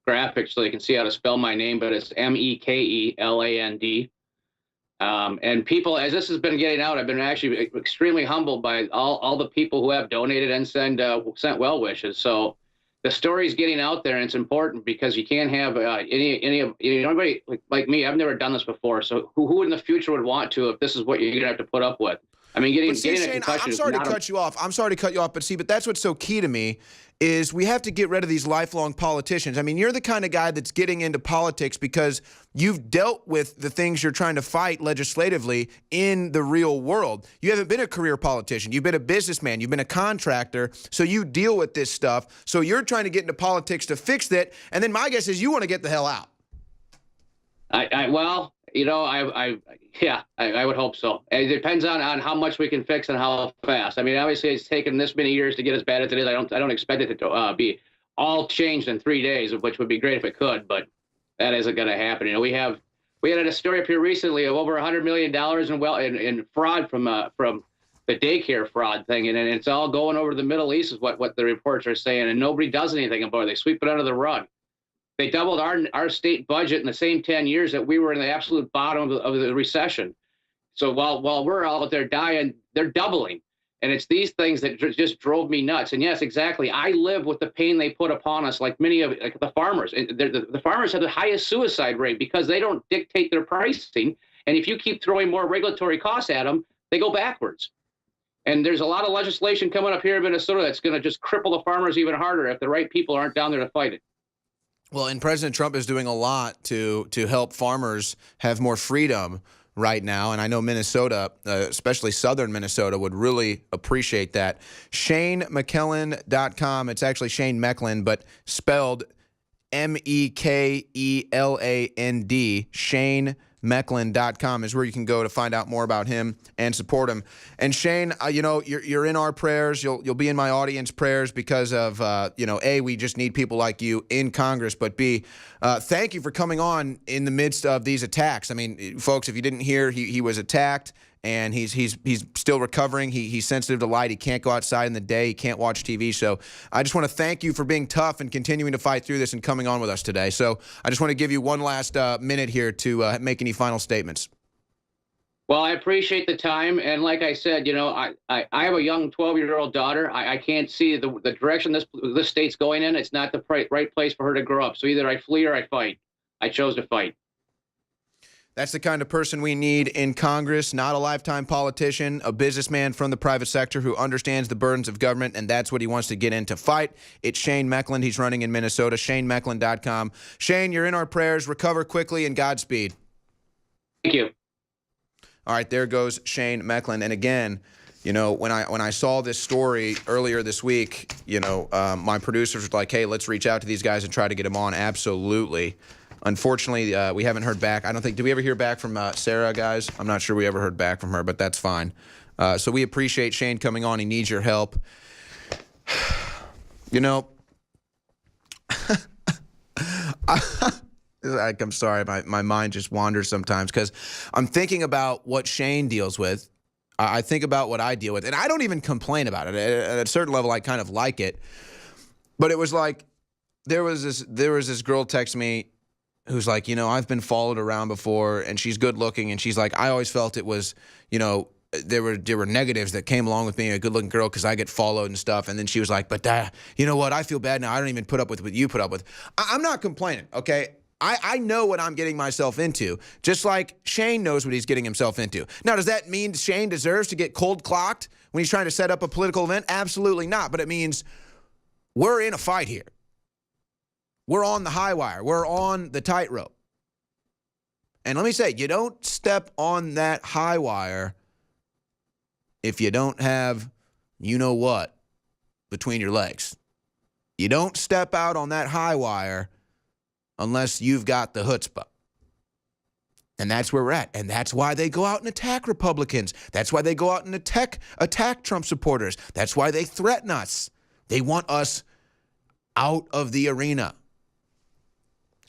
graphic so they can see how to spell my name, but it's Mekeland. And people, as this has been getting out, I've been actually extremely humbled by all the people who have donated and sent well wishes. So the story's getting out there, and it's important because you can't have anybody like me. I've never done this before, so who in the future would want to if this is what you're gonna have to put up with? I mean, getting Shane, a concussion. I'm sorry to cut you off. But that's what's so key to me is we have to get rid of these lifelong politicians. I mean, you're the kind of guy that's getting into politics because you've dealt with the things you're trying to fight legislatively in the real world. You haven't been a career politician. You've been a businessman. You've been a contractor. So you deal with this stuff. So you're trying to get into politics to fix that. And then my guess is you want to get the hell out. Well, you know, I would hope so. It depends on how much we can fix and how fast. I mean, obviously, it's taken this many years to get as bad as it is. I don't expect it to be all changed in 3 days, which would be great if it could, but that isn't going to happen. You know, we had a story up here recently of over $100 million in fraud from the daycare fraud thing, and it's all going over to the Middle East, is what the reports are saying, and nobody does anything about it. They sweep it under the rug. They doubled our state budget in the same 10 years that we were in the absolute bottom of the recession. So while we're all out there dying, they're doubling. And it's these things that just drove me nuts. And yes, exactly. I live with the pain they put upon us, like many of the farmers. And the farmers have the highest suicide rate because they don't dictate their pricing. And if you keep throwing more regulatory costs at them, they go backwards. And there's a lot of legislation coming up here in Minnesota that's going to just cripple the farmers even harder if the right people aren't down there to fight it. Well, and President Trump is doing a lot to help farmers have more freedom right now. And I know Minnesota, especially southern Minnesota, would really appreciate that. ShaneMeckland.com. It's actually Shane Meckland, but spelled Mekeland. ShaneMeckland.com is where you can go to find out more about him and support him. And Shane, you know, you're in our prayers. You'll be in my audience prayers because of A, we just need people like you in Congress, but B, thank you for coming on in the midst of these attacks. I mean, folks, if you didn't hear, he was attacked. And he's still recovering. He's sensitive to light. He can't go outside in the day. He can't watch TV. So I just want to thank you for being tough and continuing to fight through this and coming on with us today. So I just want to give you one last minute here to make any final statements. Well, I appreciate the time. And like I said, you know, I have a young 12-year-old daughter. I can't see the direction this state's going in. It's not the right place for her to grow up. So either I flee or I fight. I chose to fight. That's the kind of person we need in Congress, not a lifetime politician, a businessman from the private sector who understands the burdens of government, and that's what he wants to get in to fight. It's Shane Meckland. He's running in Minnesota, ShaneMeckland.com. Shane, you're in our prayers. Recover quickly and Godspeed. Thank you. All right, there goes Shane Meckland. And again, you know, when I saw this story earlier this week, you know, my producers were like, hey, let's reach out to these guys and try to get them on. Absolutely. Unfortunately, we haven't heard back. I don't think, did we ever hear back from Sarah, guys? I'm not sure we ever heard back from her, but that's fine. So we appreciate Shane coming on. He needs your help. You know, I'm sorry, my mind just wanders sometimes because I'm thinking about what Shane deals with. I think about what I deal with, and I don't even complain about it. At a certain level, I kind of like it. But it was like there was this girl text me who's like, you know, I've been followed around before, and she's good looking, and she's like, I always felt it was, you know, there were negatives that came along with being a good looking girl because I get followed and stuff. And then she was like, but you know what? I feel bad now. I don't even put up with what you put up with. I'm not complaining, okay? I know what I'm getting myself into, just like Shane knows what he's getting himself into. Now, does that mean Shane deserves to get cold clocked when he's trying to set up a political event? Absolutely not. But it means we're in a fight here. We're on the high wire. We're on the tightrope. And let me say, you don't step on that high wire if you don't have you-know-what between your legs. You don't step out on that high wire unless you've got the chutzpah. And that's where we're at. And that's why they go out and attack Republicans. That's why they go out and attack Trump supporters. That's why they threaten us. They want us out of the arena.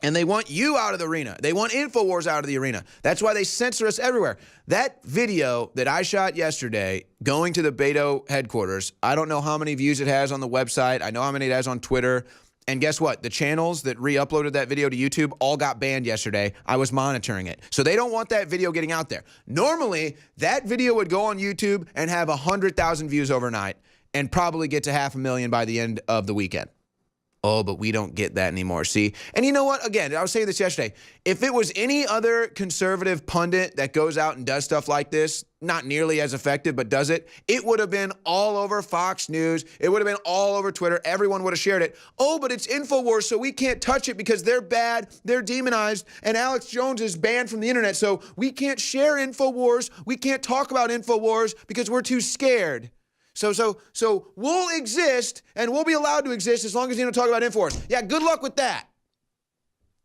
And they want you out of the arena. They want InfoWars out of the arena. That's why they censor us everywhere. That video that I shot yesterday going to the Beto headquarters, I don't know how many views it has on the website. I know how many it has on Twitter. And guess what? The channels that re-uploaded that video to YouTube all got banned yesterday. I was monitoring it. So they don't want that video getting out there. Normally, that video would go on YouTube and have 100,000 views overnight and probably get to 500,000 by the end of the weekend. Oh, but we don't get that anymore, see? And you know what? Again, I was saying this yesterday. If it was any other conservative pundit that goes out and does stuff like this, not nearly as effective, but does it, it would have been all over Fox News. It would have been all over Twitter. Everyone would have shared it. Oh, but it's InfoWars, so we can't touch it because they're bad, they're demonized, and Alex Jones is banned from the internet, so we can't share InfoWars. We can't talk about InfoWars because we're too scared. So we'll exist, and we'll be allowed to exist as long as you don't talk about InfoWars. Yeah, good luck with that.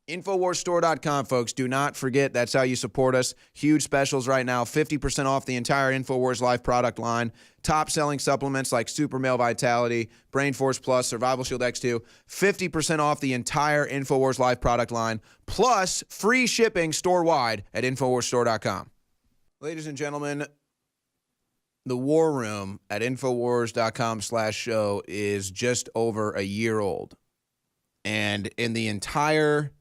InfoWarsStore.com, folks. Do not forget, that's how you support us. Huge specials right now, 50% off the entire InfoWars Life product line. Top-selling supplements like Super Male Vitality, Brain Force Plus, Survival Shield X2. 50% off the entire InfoWars Life product line, plus free shipping store-wide at InfoWarsStore.com. Ladies and gentlemen, the War Room at Infowars.com/show is just over a year old. And in the entire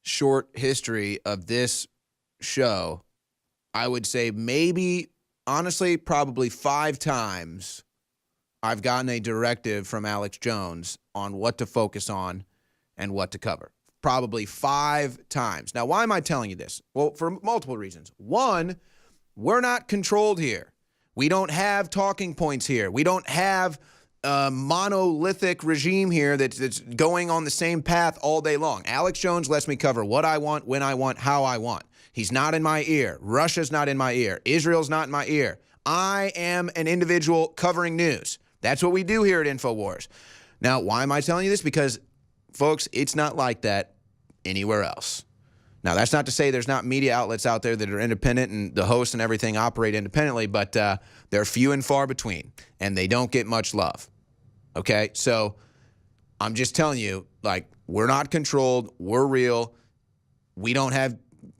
short history of this show, I would say maybe, honestly, probably 5 times I've gotten a directive from Alex Jones on what to focus on and what to cover. Probably 5 times. Now, why am I telling you this? Well, for multiple reasons. One, we're not controlled here. We don't have talking points here. We don't have a monolithic regime here that's going on the same path all day long. Alex Jones lets me cover what I want, when I want, how I want. He's not in my ear. Russia's not in my ear. Israel's not in my ear. I am an individual covering news. That's what we do here at InfoWars. Now, why am I telling you this? Because, folks, it's not like that anywhere else. Now, that's not to say there's not media outlets out there that are independent and the hosts and everything operate independently, but they're few and far between, and they don't get much love. Okay? So I'm just telling you, like, we're not controlled. We're real. We don't have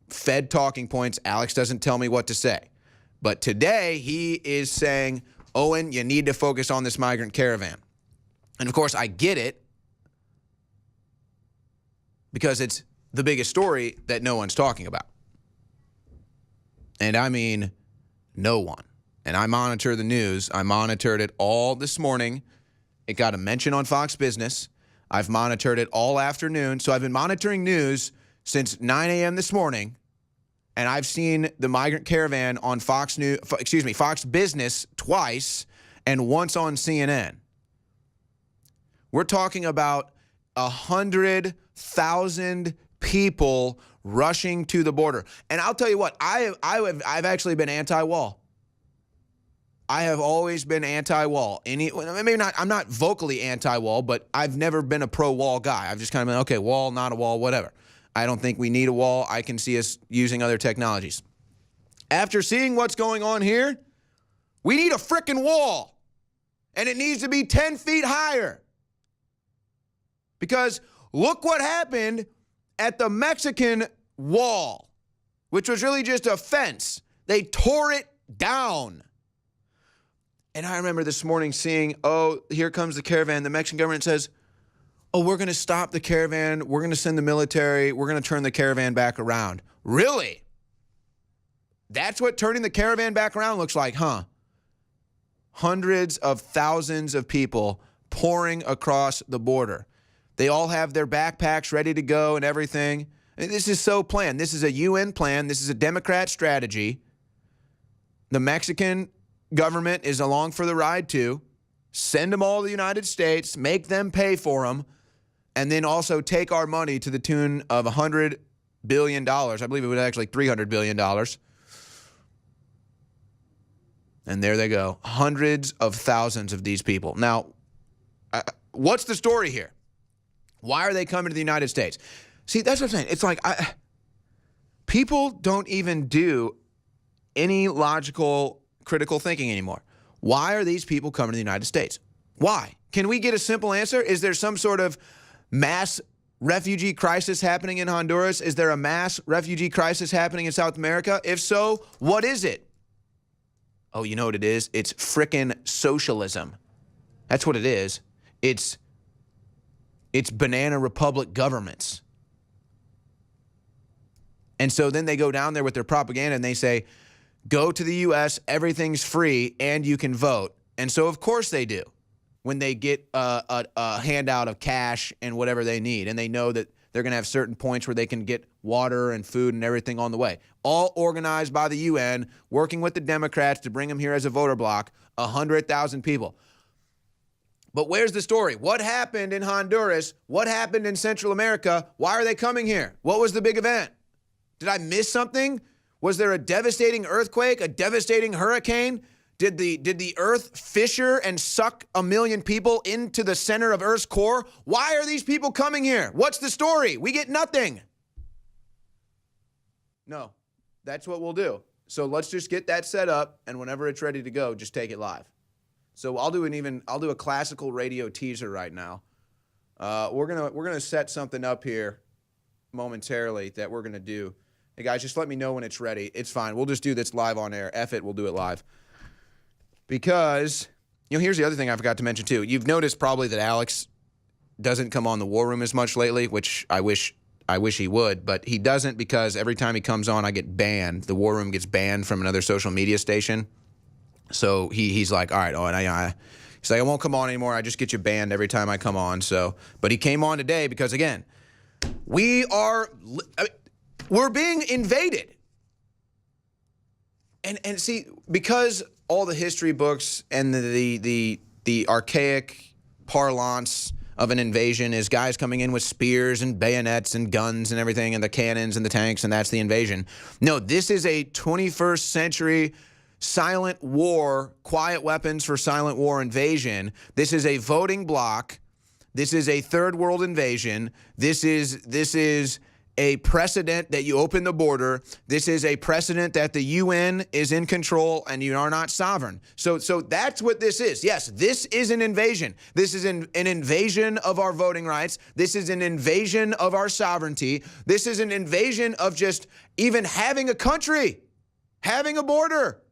fed talking points. Alex doesn't tell me what to say. But today he is saying, Owen, you need to focus on this migrant caravan. And, of course, I get it because it's the biggest story that no one's talking about. And I mean no one. And I monitor the news. I monitored it all this morning. It got a mention on Fox Business. I've monitored it all afternoon. So I've been monitoring news since 9 a.m. this morning. And I've seen the migrant caravan on Fox Business twice and once on CNN. We're talking about 100,000 people rushing to the border. And I'll tell you what, I've actually been anti-wall. I have always been anti-wall. Maybe not. I'm not vocally anti-wall, but I've never been a pro-wall guy. I've just kind of been, okay, wall, not a wall, whatever. I don't think we need a wall. I can see us using other technologies. After seeing what's going on here, we need a frickin' wall. And it needs to be 10 feet higher. Because look what happened at the Mexican wall, which was really just a fence. They tore it down. And I remember this morning seeing, oh, here comes the caravan. The Mexican government says, oh, we're going to stop the caravan. We're going to send the military. We're going to turn the caravan back around. Really? That's what turning the caravan back around looks like, huh? Hundreds of thousands of people pouring across the border. They all have their backpacks ready to go and everything. And this is so planned. This is a UN plan. This is a Democrat strategy. The Mexican government is along for the ride too. Send them all to the United States, make them pay for them, and then also take our money to the tune of $100 billion. I believe it was actually $300 billion. And there they go. Hundreds of thousands of these people. Now, what's the story here? Why are they coming to the United States? See, that's what I'm saying. It's like people don't even do any logical, critical thinking anymore. Why are these people coming to the United States? Why? Can we get a simple answer? Is there some sort of mass refugee crisis happening in Honduras? Is there a mass refugee crisis happening in South America? If so, what is it? Oh, you know what it is? It's frickin' socialism. That's what it is. It's banana republic governments. And so then they go down there with their propaganda and they say, go to the U.S., everything's free, and you can vote. And so, of course, they do when they get a handout of cash and whatever they need. And they know that they're going to have certain points where they can get water and food and everything on the way. All organized by the UN, working with the Democrats to bring them here as a voter bloc, 100,000 people. But where's the story? What happened in Honduras? What happened in Central America? Why are they coming here? What was the big event? Did I miss something? Was there a devastating earthquake, a devastating hurricane? Did the earth fissure and suck 1 million people into the center of Earth's core? Why are these people coming here? What's the story? We get nothing. No, that's what we'll do. So let's just get that set up, and whenever it's ready to go, just take it live. So I'll do a classical radio teaser right now. We're gonna set something up here momentarily that we're gonna do. Hey guys, just let me know when it's ready. It's fine. We'll just do this live on air. F it, we'll do it live. Because, here's the other thing I forgot to mention too. You've noticed probably that Alex doesn't come on the War Room as much lately, which I wish he would, but he doesn't because every time he comes on, I get banned. The War Room gets banned from another social media station. So he's like, all right, he's like, I won't come on anymore. I just get you banned every time I come on. So, but he came on today because again, we're being invaded. And see, because all the history books and the archaic parlance of an invasion is guys coming in with spears and bayonets and guns and everything and the cannons and the tanks, and that's the invasion. No, this is a 21st century silent war, quiet weapons for silent war invasion. This is a voting bloc. This is a third world invasion. This is a precedent that you open the border. This is a precedent that the UN is in control and you are not sovereign. So that's what this is. Yes, this is an invasion. This is an invasion of our voting rights. This is an invasion of our sovereignty. This is an invasion of just even having a country, having a border.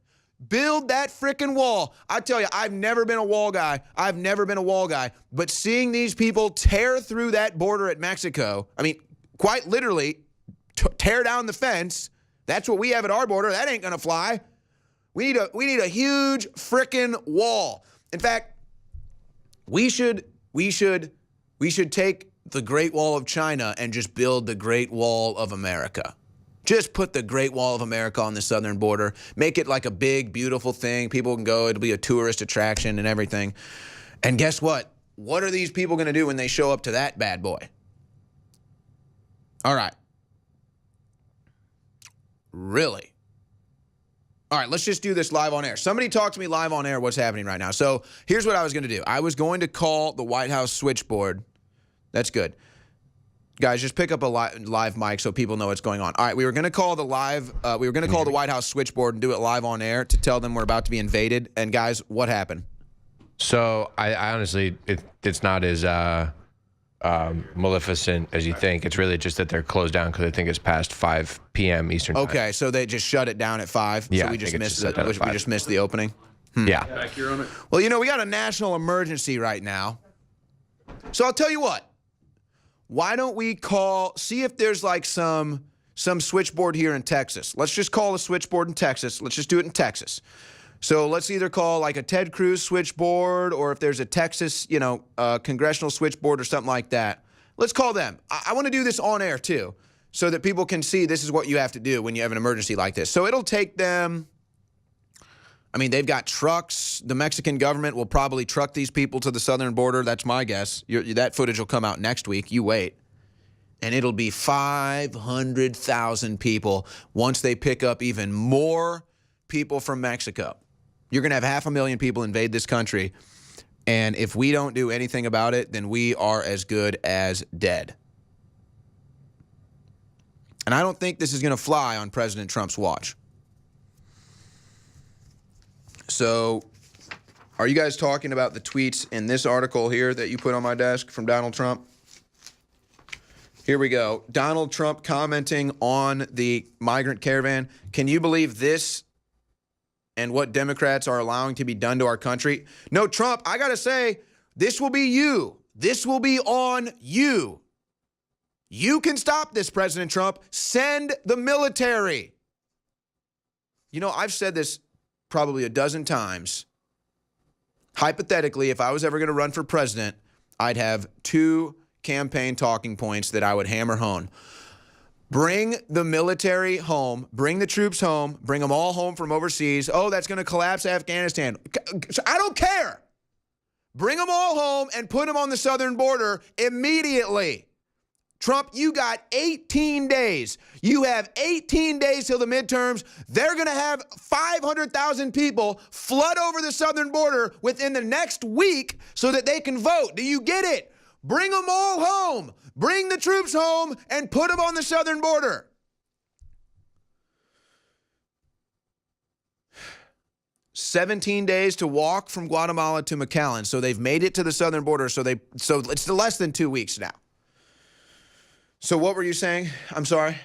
Build that frickin' wall. I tell you, I've never been a wall guy. But seeing these people tear through that border at Mexico, I mean, quite literally, tear down the fence. That's what we have at our border. That ain't gonna fly. We need a huge frickin' wall. In fact, we should take the Great Wall of China and just build the Great Wall of America. Just put the Great Wall of America on the southern border. Make it like a big, beautiful thing. People can go. It'll be a tourist attraction and everything. And guess what? What are these people going to do when they show up to that bad boy? All right. Really? All right, let's just do this live on air. Somebody talk to me live on air what's happening right now. So here's what I was going to do. I was going to call the White House switchboard. That's good. Guys, just pick up a live mic so people know what's going on. All right, we were going to call the the White House switchboard and do it live on air to tell them we're about to be invaded. And guys, what happened? So I honestly, it's not as maleficent as you think. It's really just that they're closed down because I think it's past 5 p.m. Eastern time. Okay, so they just shut it down at 5. Yeah, so we just missed the opening. Yeah. Back here on it. Well, you know, we got a national emergency right now. So I'll tell you what. Why don't we see if there's like some switchboard here in Texas. Let's just call a switchboard in Texas. Let's just do it in Texas. So let's either call like a Ted Cruz switchboard, or if there's a Texas, congressional switchboard or something like that. Let's call them. I want to do this on air too, so that people can see this is what you have to do when you have an emergency like this. So it'll take them, I mean, they've got trucks. The Mexican government will probably truck these people to the southern border. That's my guess. That footage will come out next week. You wait. And it'll be 500,000 people once they pick up even more people from Mexico. You're going to have 500,000 people invade this country. And if we don't do anything about it, then we are as good as dead. And I don't think this is going to fly on President Trump's watch. So, are you guys talking about the tweets in this article here that you put on my desk from Donald Trump? Here we go. Donald Trump commenting on the migrant caravan. Can you believe this and what Democrats are allowing to be done to our country? No, Trump, I got to say, this will be you. This will be on you. You can stop this, President Trump. Send the military. You know, I've said this probably a dozen times. Hypothetically, if I was ever going to run for president, I'd have 2 campaign talking points that I would hammer home. Bring the military home, bring the troops home, bring them all home from overseas. Oh, that's going to collapse Afghanistan. I don't care. Bring them all home and put them on the southern border immediately. Trump, you got 18 days. You have 18 days till the midterms. They're going to have 500,000 people flood over the southern border within the next week so that they can vote. Do you get it? Bring them all home. Bring the troops home and put them on the southern border. "17 days to walk from Guatemala to McAllen. So they've made it to the southern border. So it's less than 2 weeks now. So what were you saying? I'm sorry.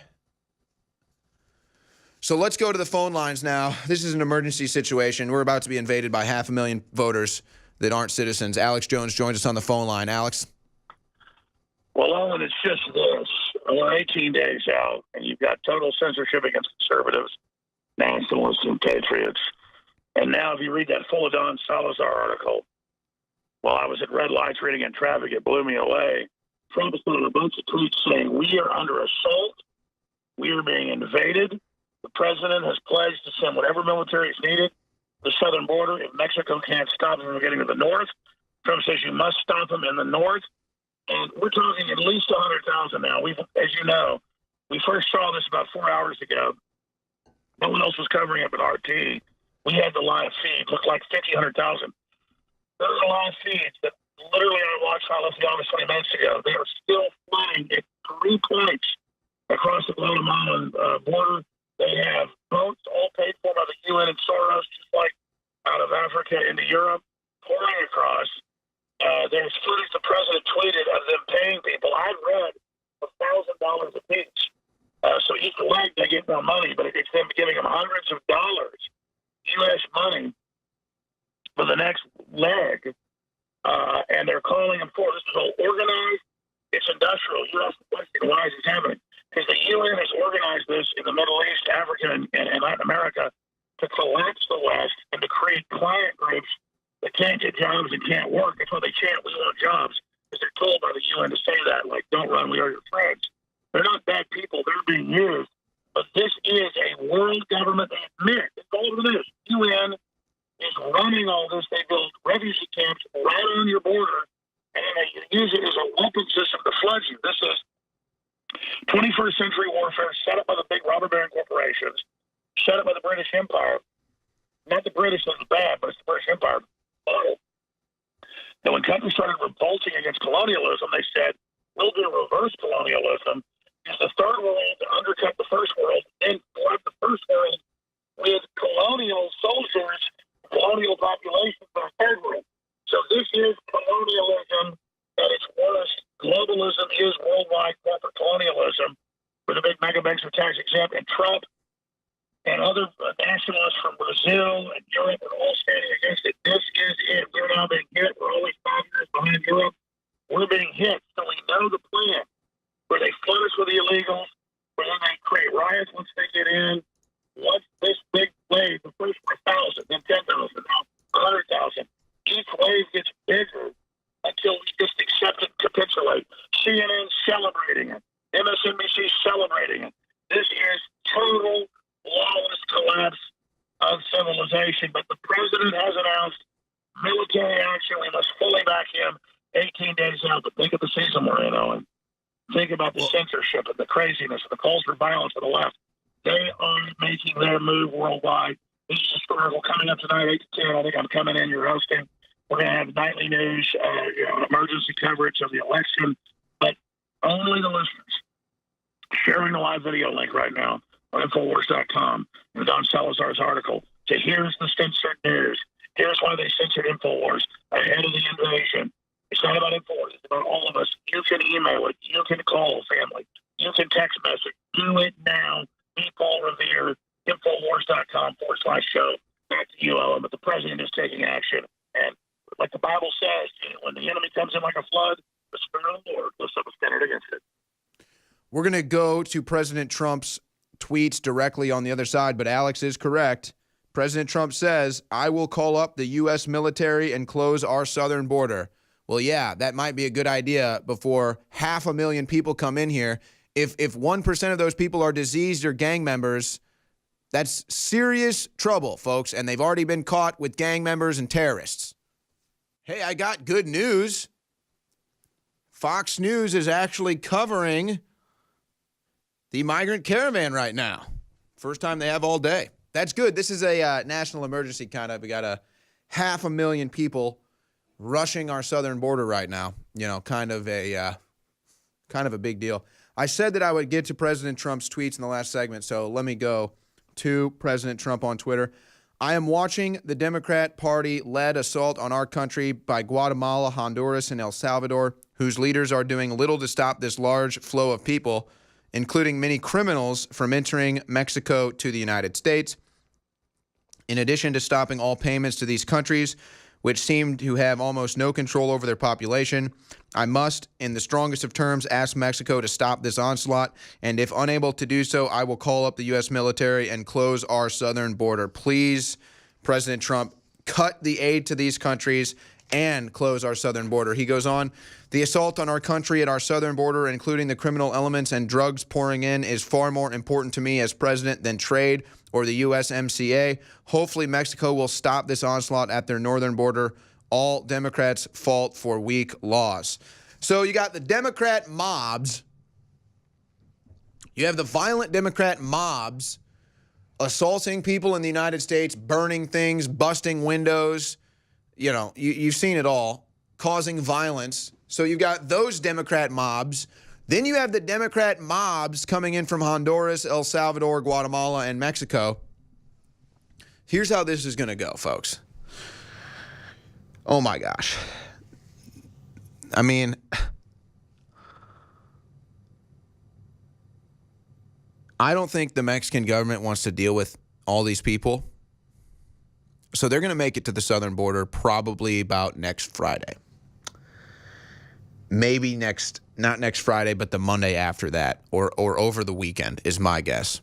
So let's go to the phone lines now. This is an emergency situation. We're about to be invaded by 500,000 voters that aren't citizens. Alex Jones joins us on the phone line. Alex? Well, Owen, it's just this. We're 18 days out, and you've got total censorship against conservatives, nationalists, and patriots. And now if you read that Don Salazar article, while I was at red lights reading in traffic, it blew me away. Trump has put out a bunch of tweets saying, we are under assault. We are being invaded. The president has pledged to send whatever military is needed to the southern border. If Mexico can't stop them from getting to the north, Trump says you must stop them in the north. And we're talking at least 100,000 now. As you know, we first saw this about 4 hours ago. No one else was covering it but RT. We had the live feed. Looked like 100,000. Those are live feeds that literally I watched when I left the office 20 minutes ago. They are still flying at 3 points across the Guatemalan border. They have boats all paid for by the UN and Soros, just like out of Africa into Europe, pouring across. There's footage the president tweeted of them paying people. I read $1,000 a piece. So each leg they get more money, but it's them giving them hundreds of dollars, U.S. money, for the next leg. And they're calling them for this is all organized. It's industrial. You ask the question, why is this happening? Because the UN has organized this in the Middle East, Africa, and Latin America to collapse the West and to create client groups that can't get jobs and can't work. That's why they chant, we want jobs, because they're told by the UN to say that, like, don't run, we are your friends. They're not bad people. They're being used But this is a world government. They admit, it's all over the news. UN is running all this. They build refugee camps right on your border, and they use it as a weapon system to flood you. This is 21st century warfare set up by the big robber baron corporations, set up by the British Empire. Not the British as bad, but it's the British Empire. And when countries started revolting against colonialism, they said, we'll do reverse colonialism. Use the third world to undercut the first world, and flood the first world with colonial soldiers, colonial populations for the third world. So this is colonialism at its worst. Globalism is worldwide corporate colonialism, where the big mega banks are tax exempt, and Trump and other nationalists from Brazil and Europe are all standing against it. This is it. We're now being hit. We're always 5 years behind Europe. We're being hit, so we know the plan, where they flood us with the illegals, where then they create riots once they get in. Once this big wave, the first were 1,000, then 10,000, now 100,000. Each wave gets bigger until we just accept it and capitulate. CNN celebrating it. MSNBC celebrating it. This is total lawless collapse of civilization. But the president has announced military action. We must fully back him 18 days out. But think of the season we're in, Owen. Think about the censorship and the craziness and the calls for violence of the left. They are making their move worldwide. This is historical. Coming up tonight, 8 to 10. I think I'm coming in. You're hosting. We're going to have nightly news, emergency coverage of the election. But only the listeners sharing the live video link right now on Infowars.com and Don Salazar's article. So here's the censored news. Here's why they censored Infowars ahead of the invasion. It's not about Infowars. It's about all of us. You can email it. You can call family. You can text message. Do it now. Be Paul Revere. Infowars.com/show. Back to you, Owen. But the president is taking action. And like the Bible says, when the enemy comes in like a flood, the Spirit of the Lord lifts up a standard against it. We're going to go to President Trump's tweets directly on the other side, but Alex is correct. President Trump says, I will call up the U.S. military and close our southern border. Well, yeah, that might be a good idea before 500,000 people come in here. If 1% of those people are diseased or gang members, that's serious trouble, folks, and they've already been caught with gang members and terrorists. Hey, I got good news. Fox News is actually covering the migrant caravan right now. First time they have all day. That's good. This is a national emergency kind of. We got 500,000 people rushing our southern border right now. You know, kind of a big deal. I said that I would get to President Trump's tweets in the last segment, so let me go to President Trump on Twitter. I am watching the Democrat Party-led assault on our country by Guatemala, Honduras, and El Salvador, whose leaders are doing little to stop this large flow of people, including many criminals, from entering Mexico to the United States. In addition to stopping all payments to these countries, which seem to have almost no control over their population, I must, in the strongest of terms, ask Mexico to stop this onslaught, and if unable to do so, I will call up the U.S. military and close our southern border. Please, President Trump, cut the aid to these countries and close our southern border. He goes on, the assault on our country at our southern border, including the criminal elements and drugs pouring in, is far more important to me as president than trade or the USMCA. Hopefully Mexico will stop this onslaught at their northern border. All Democrats fault for weak laws. So you got the Democrat mobs. You have the violent Democrat mobs assaulting people in the United States, burning things, busting windows. You know, you've seen it all, causing violence. So you've got those Democrat mobs. Then you have the Democrat mobs coming in from Honduras, El Salvador, Guatemala, and Mexico. Here's how this is going to go, folks. Oh, my gosh. I mean, I don't think the Mexican government wants to deal with all these people. So they're going to make it to the southern border probably about next Friday. Maybe not next Friday, but the Monday after that, or over the weekend is my guess.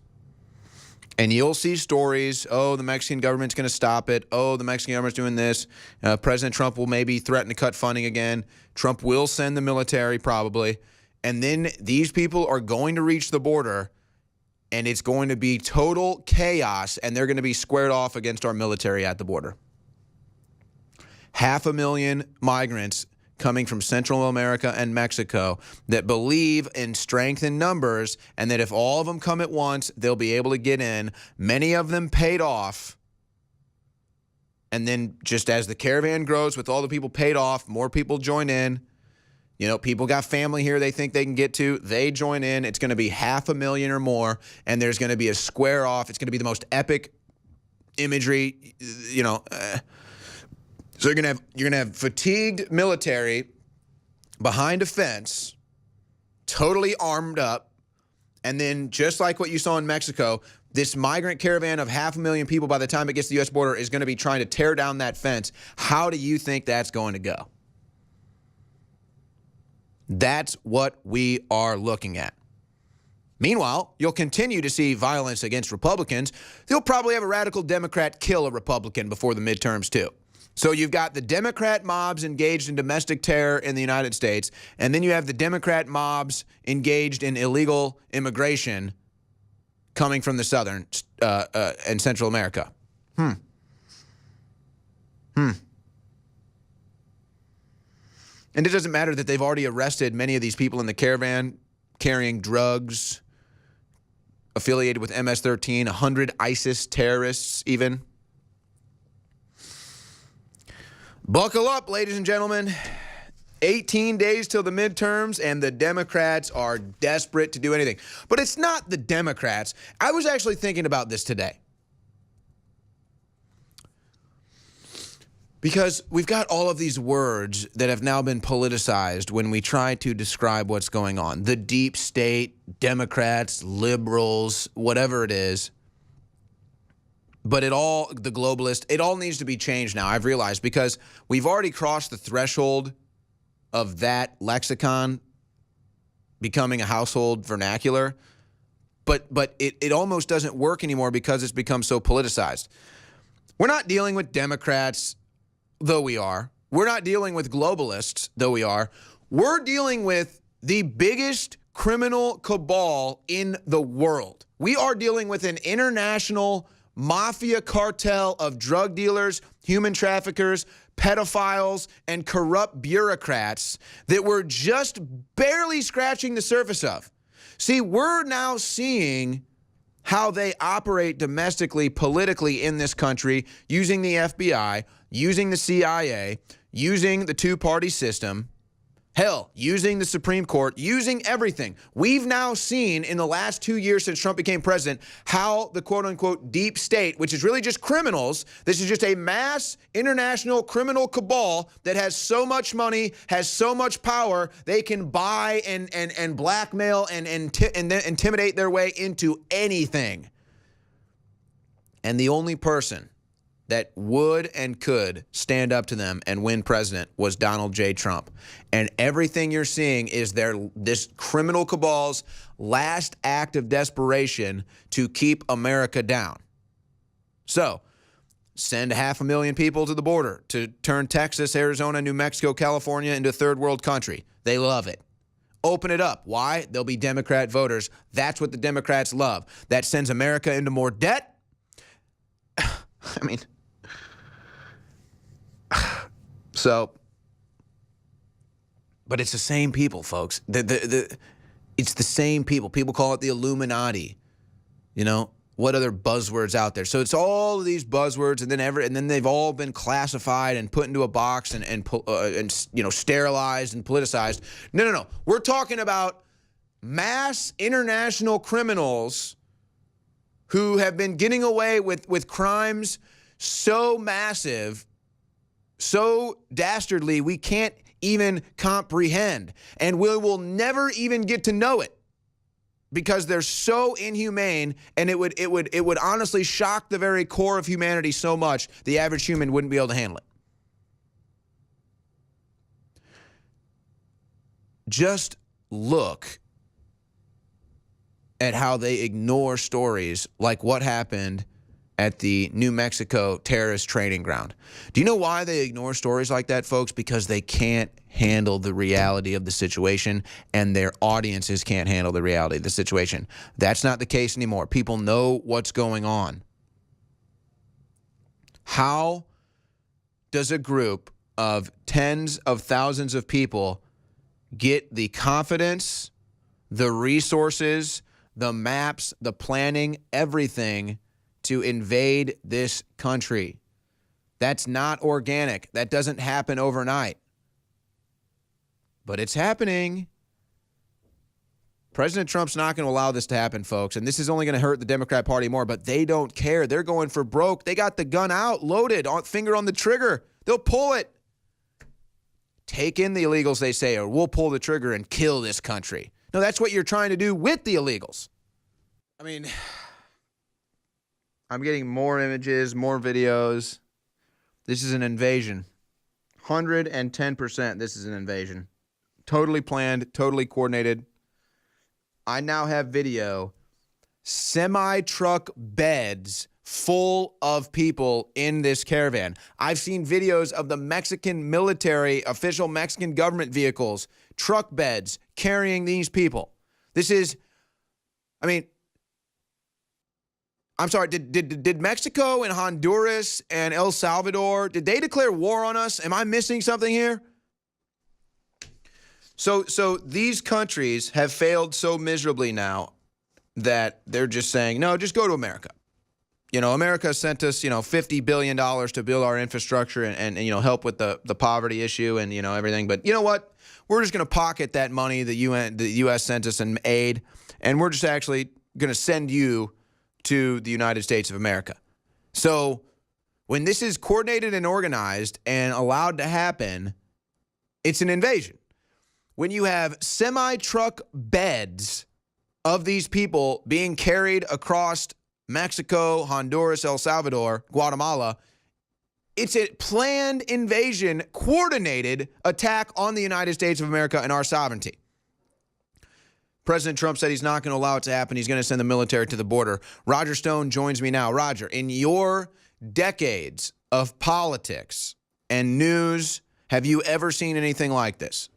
And you'll see stories, oh, the Mexican government's going to stop it. Oh, the Mexican government's doing this. President Trump will maybe threaten to cut funding again. Trump will send the military probably. And then these people are going to reach the border, and it's going to be total chaos, and they're going to be squared off against our military at the border. 500,000 migrants coming from Central America and Mexico that believe in strength in numbers, and that if all of them come at once, they'll be able to get in. Many of them paid off. And then just as the caravan grows with all the people paid off, more people join in. You know, people got family here they think they can get to. They join in. It's going to be 500,000 or more, and there's going to be a square off. It's going to be the most epic imagery, you know. So you're gonna have fatigued military behind a fence, totally armed up, and then just like what you saw in Mexico, this migrant caravan of 500,000 people by the time it gets to the U.S. border is going to be trying to tear down that fence. How do you think that's going to go? That's what we are looking at. Meanwhile, you'll continue to see violence against Republicans. You'll probably have a radical Democrat kill a Republican before the midterms, too. So you've got the Democrat mobs engaged in domestic terror in the United States, and then you have the Democrat mobs engaged in illegal immigration coming from the Southern and Central America. And it doesn't matter that they've already arrested many of these people in the caravan carrying drugs, affiliated with MS-13, 100 ISIS terrorists even. Buckle up, ladies and gentlemen. 18 days till the midterms, and the Democrats are desperate to do anything. But it's not the Democrats. I was actually thinking about this today. Because we've got all of these words that have now been politicized when we try to describe what's going on. The deep state, Democrats, liberals, whatever it is. But the globalist, it all needs to be changed now, I've realized, because we've already crossed the threshold of that lexicon becoming a household vernacular. But it almost doesn't work anymore because it's become so politicized. We're not dealing with Democrats, though we are. We're not dealing with globalists, though we are. We're dealing with the biggest criminal cabal in the world. We are dealing with an international mafia cartel of drug dealers, human traffickers, pedophiles, and corrupt bureaucrats that we're just barely scratching the surface of. See, we're now seeing how they operate domestically, politically in this country, using the FBI, using the CIA, using the two-party system, hell, using the Supreme Court, using everything. We've now seen in the last 2 years since Trump became president how the quote-unquote deep state, which is really just criminals, this is just a mass international criminal cabal that has so much money, has so much power, they can buy and blackmail and intimidate their way into anything. And the only person that would and could stand up to them and win president was Donald J. Trump. And everything you're seeing is this criminal cabal's last act of desperation to keep America down. So, send 500,000 people to the border to turn Texas, Arizona, New Mexico, California into a third world country. They love it. Open it up. Why? They'll be Democrat voters. That's what the Democrats love. That sends America into more debt. I mean, so, but it's the same people, folks. It's the same people. People call it the Illuminati. You know, what other buzzwords out there? So it's all of these buzzwords, and then they've all been classified and put into a box and you know, sterilized and politicized. No. We're talking about mass international criminals who have been getting away with crimes so massive, so dastardly, we can't even comprehend. And we will never even get to know it because they're so inhumane, and it would honestly shock the very core of humanity so much the average human wouldn't be able to handle it. Just look at how they ignore stories like what happened at the New Mexico terrorist training ground. Do you know why they ignore stories like that, folks? Because they can't handle the reality of the situation, and their audiences can't handle the reality of the situation. That's not the case anymore. People know what's going on. How does a group of tens of thousands of people get the confidence, the resources, the maps, the planning, everything to invade this country? That's not organic. That doesn't happen overnight. But it's happening. President Trump's not going to allow this to happen, folks. And this is only going to hurt the Democrat Party more, but they don't care. They're going for broke. They got the gun out, loaded, finger on the trigger. They'll pull it. Take in the illegals, they say, or we'll pull the trigger and kill this country. No, that's what you're trying to do with the illegals. I mean, I'm getting more images, more videos. This is an invasion. 110%, this is an invasion. Totally planned, totally coordinated. I now have video, semi-truck beds full of people in this caravan. I've seen videos of the Mexican military, official Mexican government vehicles, truck beds carrying these people. This is, I mean, I'm sorry, did Mexico and Honduras and El Salvador, did they declare war on us? Am I missing something here? So these countries have failed so miserably now that they're just saying, no, just go to America. You know, America sent us, $50 billion to build our infrastructure and help with the poverty issue and, everything. But you know what? We're just going to pocket that money the U.S. sent us in aid, and we're just actually going to send you to the United States of America. So when this is coordinated and organized and allowed to happen, it's an invasion. When you have semi-truck beds of these people being carried across Mexico, Honduras, El Salvador, Guatemala, it's a planned invasion, coordinated attack on the United States of America and our sovereignty. President Trump said he's not going to allow it to happen. He's going to send the military to the border. Roger Stone joins me now. Roger, in your decades of politics and news, have you ever seen anything like this?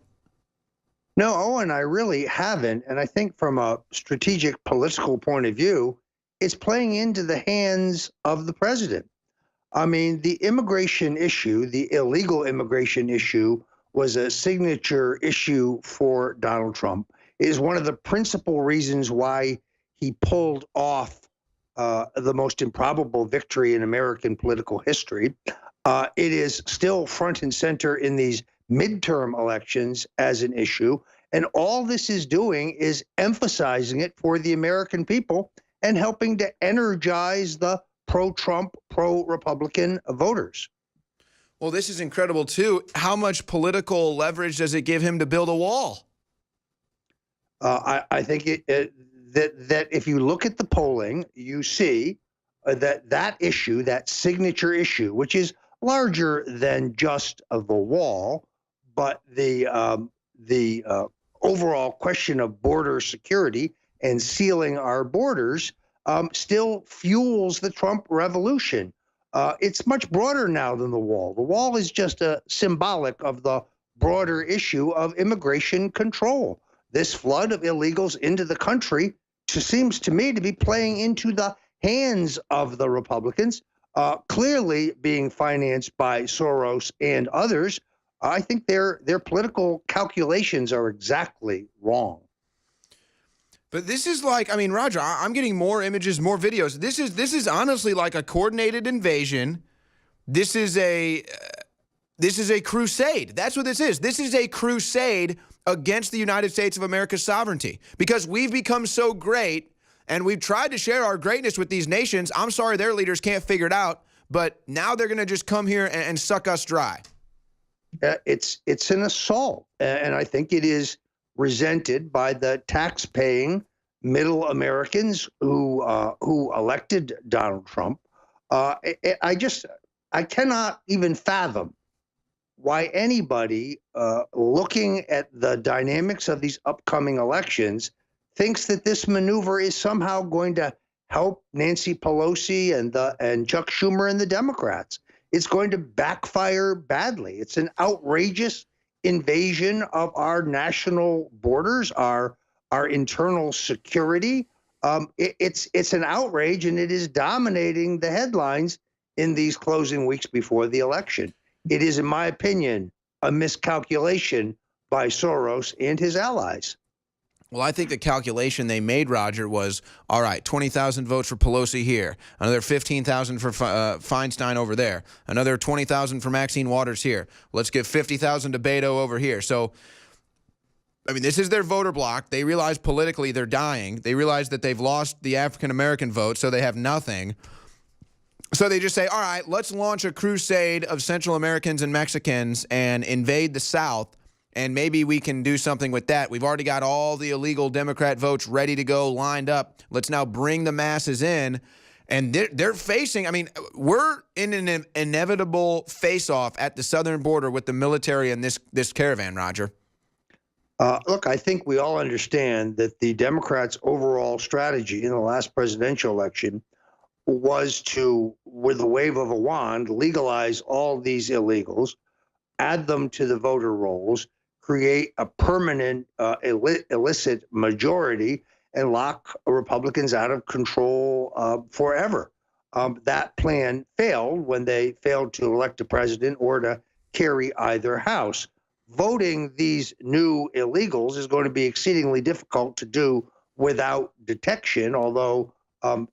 No, Owen, I really haven't. And I think from a strategic political point of view, it's playing into the hands of the president. I mean, the immigration issue, the illegal immigration issue, was a signature issue for Donald Trump. It is one of the principal reasons why he pulled off the most improbable victory in American political history. It is still front and center in these midterm elections as an issue. And all this is doing is emphasizing it for the American people and helping to energize the pro-Trump, pro-Republican voters. Well, this is incredible, too. How much political leverage does it give him to build a wall? I think that if you look at the polling, you see that issue, that signature issue, which is larger than just the wall, but the overall question of border security and sealing our borders still fuels the Trump revolution. It's much broader now than the wall. The wall is just a symbolic of the broader issue of immigration control. This flood of illegals into the country seems to me to be playing into the hands of the Republicans, clearly being financed by Soros and others. I think their political calculations are exactly wrong. But this is like, I mean, Roger, I'm getting more images, more videos. This is honestly like a coordinated invasion. This is a crusade. That's what this is. This is a crusade against the United States of America's sovereignty, because we've become so great and we've tried to share our greatness with these nations. I'm sorry their leaders can't figure it out, but now they're going to just come here and suck us dry. It's an assault, and I think it is resented by the tax-paying middle Americans who elected Donald Trump. I cannot even fathom why anybody looking at the dynamics of these upcoming elections thinks that this maneuver is somehow going to help Nancy Pelosi and Chuck Schumer and the Democrats. It's going to backfire badly. It's an outrageous invasion of our national borders, our internal security. It's an outrage, and it is dominating the headlines in these closing weeks before the election. It is, in my opinion, a miscalculation by Soros and his allies. Well, I think the calculation they made, Roger, was, all right, 20,000 votes for Pelosi here, another 15,000 for Feinstein over there, another 20,000 for Maxine Waters here. Let's give 50,000 to Beto over here. So, I mean, this is their voter bloc. They realize politically they're dying. They realize that they've lost the African-American vote, so they have nothing. So they just say, all right, let's launch a crusade of Central Americans and Mexicans and invade the South, and maybe we can do something with that. We've already got all the illegal Democrat votes ready to go, lined up. Let's now bring the masses in. And they're facing, I mean, we're in an inevitable face-off at the southern border with the military and this caravan, Roger. Look, I think we all understand that the Democrats' overall strategy in the last presidential election was to, with a wave of a wand, legalize all these illegals, add them to the voter rolls, create a permanent illicit majority, and lock Republicans out of control forever. That plan failed when they failed to elect a president or to carry either house. Voting these new illegals is going to be exceedingly difficult to do without detection, although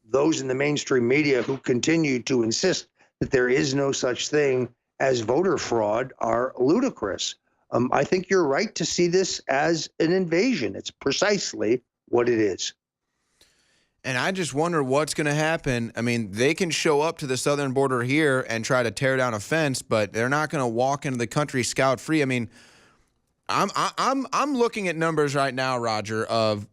those in the mainstream media who continue to insist that there is no such thing as voter fraud are ludicrous. I think you're right to see this as an invasion. It's precisely what it is. And I just wonder what's going to happen. I mean, they can show up to the southern border here and try to tear down a fence, but they're not going to walk into the country scot-free. I mean, I'm looking at numbers right now, Roger, of